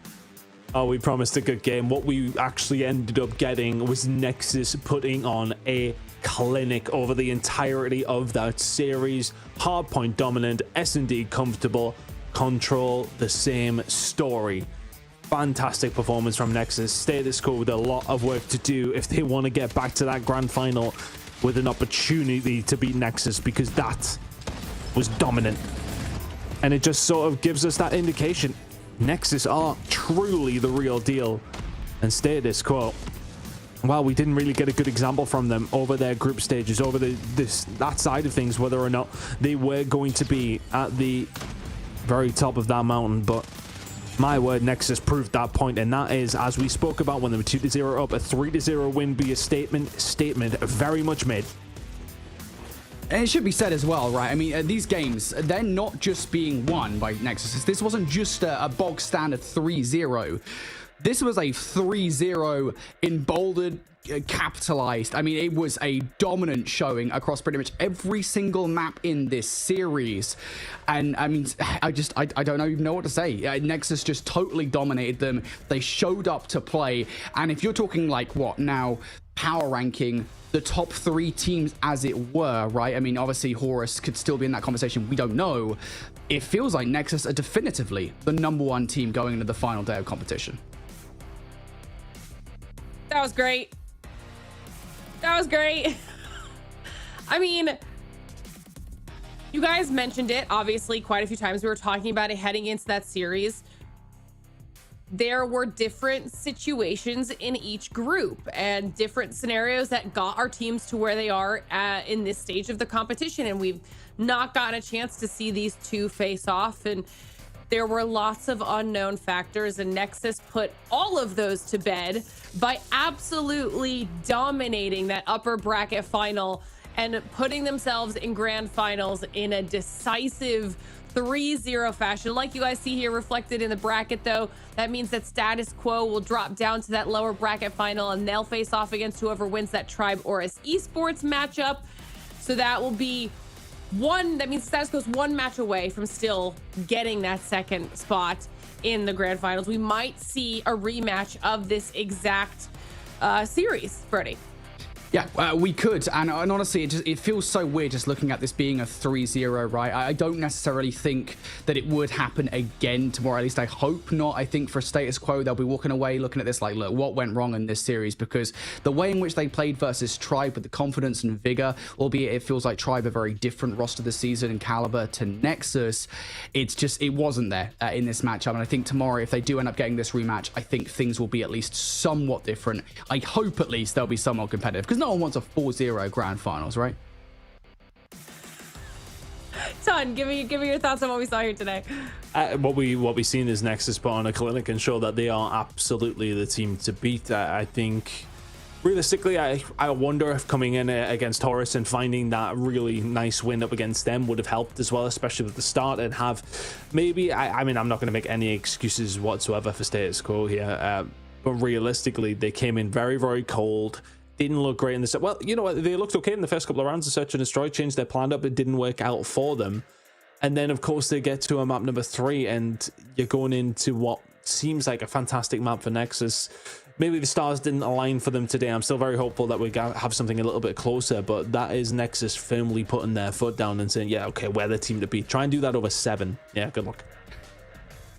Oh, we promised a good game. What we actually ended up getting was Nexus putting on a clinic over the entirety of that series. Hardpoint dominant, S&D comfortable, Control the same story. Fantastic performance from Nexus. Status Quo with a lot of work to do if they want to get back to that grand final with an opportunity to beat Nexus, because that was dominant. And it just sort of gives us that indication. Nexus are truly the real deal. And Status Quo, well, we didn't really get a good example from them over their group stages, over that side of things, whether or not they were going to be at the very top of that mountain. But my word, Nexus proved that point, and that is, as we spoke about when they were 2-0 up, a 3-0 win be a statement very much made. And it should be said as well, right? I mean, these games, they're not just being won by Nexus. This wasn't just a bog standard 3-0. This was a 3-0 in bolded, capitalized. I mean, it was a dominant showing across pretty much every single map in this series. And I mean, I don't even know what to say. Nexus just totally dominated them. They showed up to play. And if you're talking like what now, power ranking, the top 3 teams as it were, right? I mean, obviously Horus could still be in that conversation. We don't know. It feels like Nexus are definitively the #1 team going into the final day of competition. That was great. That was great. I mean, you guys mentioned it, obviously, quite a few times. We were talking about it heading into that series. There were different situations in each group and different scenarios that got our teams to where they are in this stage of the competition. And we've not gotten a chance to see these two face off. And there were lots of unknown factors, and Nexus put all of those to bed by absolutely dominating that upper bracket final and putting themselves in grand finals in a decisive 3-0 fashion. Like you guys see here reflected in the bracket, though, that means that Status Quo will drop down to that lower bracket final, and they'll face off against whoever wins that Tribe Horus Esports matchup. So that will be that means Status Quo's one match away from still getting that second spot in the grand finals. We might see a rematch of this exact series, Brody. Yeah, we could, and honestly, it feels so weird just looking at this being a 3-0, right? I don't necessarily think that it would happen again tomorrow. At least I hope not. I think for Status Quo, they'll be walking away looking at this like, look, what went wrong in this series? Because the way in which they played versus Tribe with the confidence and vigor, albeit it feels like Tribe a very different roster this season and caliber to Nexus, it wasn't there in this matchup. And I think tomorrow, if they do end up getting this rematch, I think things will be at least somewhat different. I hope at least they'll be somewhat competitive, because no one wants a 4-0 grand finals, right? Ton, give me your thoughts on what we saw here today. What we seen is Nexus put on a clinic and show that they are absolutely the team to beat. I think realistically, I wonder if coming in against Horus and finding that really nice win up against them would have helped as well, especially with the start, and have maybe, I mean, I'm not going to make any excuses whatsoever for Status Quo here, but realistically, they came in very, very cold. Didn't look great in the set. Well, you know what? They looked okay in the first couple of rounds of Search and Destroy, changed their plan up. It didn't work out for them. And then, of course, they get to a map number 3, and you're going into what seems like a fantastic map for Nexus. Maybe the stars didn't align for them today. I'm still very hopeful that we have something a little bit closer, but that is Nexus firmly putting their foot down and saying, yeah, okay, we're the team to beat. Try and do that over 7. Yeah, good luck.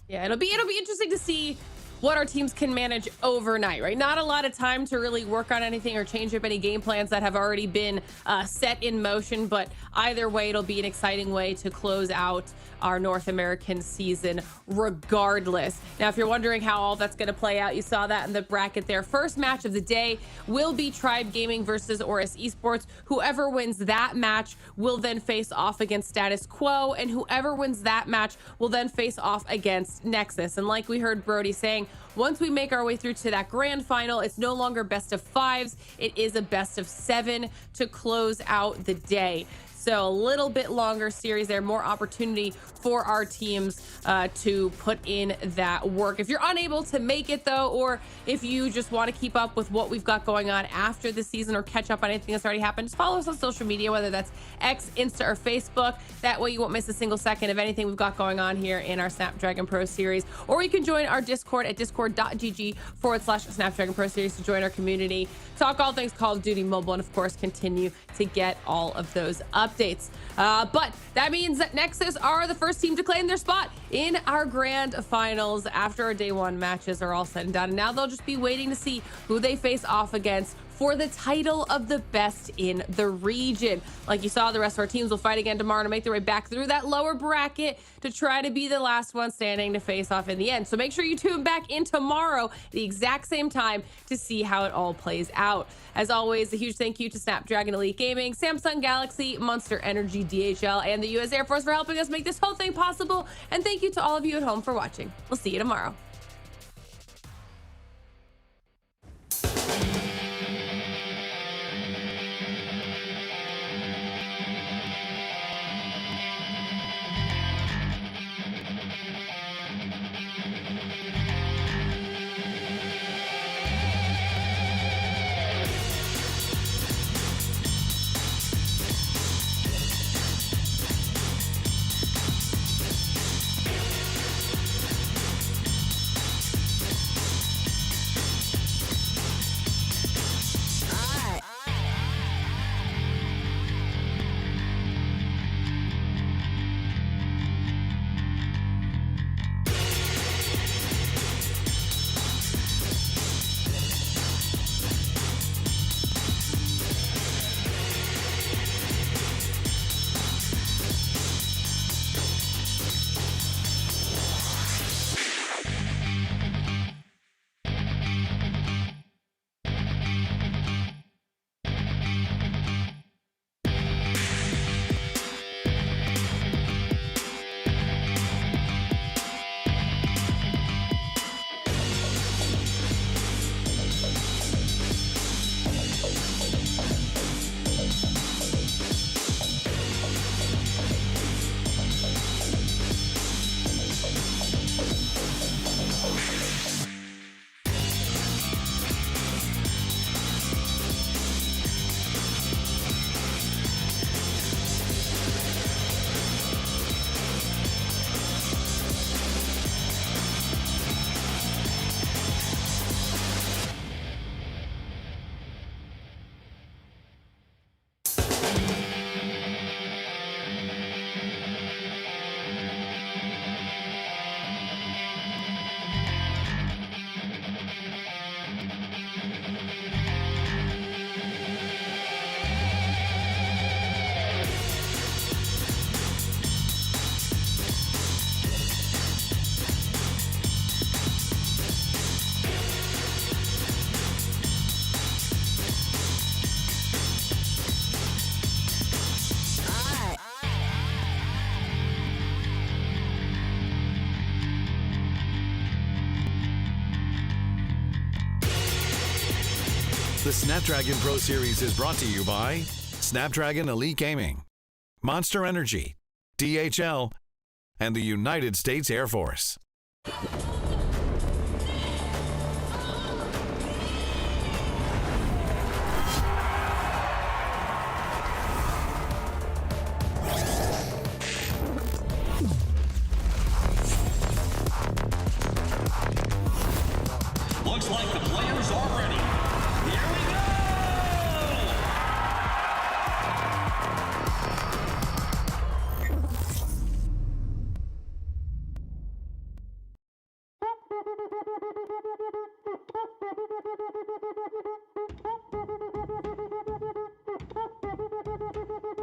Yeah, it'll be interesting to see what our teams can manage overnight, right? Not a lot of time to really work on anything or change up any game plans that have already been set in motion, but either way, it'll be an exciting way to close out our North American season regardless. Now, if you're wondering how all that's going to play out, you saw that in the bracket there. First match of the day will be Tribe Gaming versus Horus Esports. Whoever wins that match will then face off against Status Quo, and whoever wins that match will then face off against Nexus. And like we heard Brody saying, once we make our way through to that grand final, it's no longer best of 5s. It is a best of 7 to close out the day. So a little bit longer series there, more opportunity for our teams to put in that work. If you're unable to make it though, or if you just want to keep up with what we've got going on after the season or catch up on anything that's already happened, just follow us on social media, whether that's X, Insta, or Facebook. That way you won't miss a single second of anything we've got going on here in our Snapdragon Pro Series. Or you can join our Discord at discord.gg/Snapdragon Pro Series to join our community, talk all things Call of Duty Mobile, and of course continue to get all of those updates. But that means that Nexus are the first team to claim their spot in our grand finals after our day one matches are all said and done. And now they'll just be waiting to see who they face off against for the title of the best in the region. Like you saw, the rest of our teams will fight again tomorrow to make their way back through that lower bracket to try to be the last one standing to face off in the end. So make sure you tune back in tomorrow at the exact same time to see how it all plays out. As always, a huge thank you to Snapdragon Elite Gaming, Samsung Galaxy, Monster Energy, DHL, and the U.S. Air Force for helping us make this whole thing possible. And thank you to all of you at home for watching. We'll see you tomorrow. The Snapdragon Pro Series is brought to you by Snapdragon Elite Gaming, Monster Energy, DHL, and the United States Air Force. Looks like the players are ready. Here we go!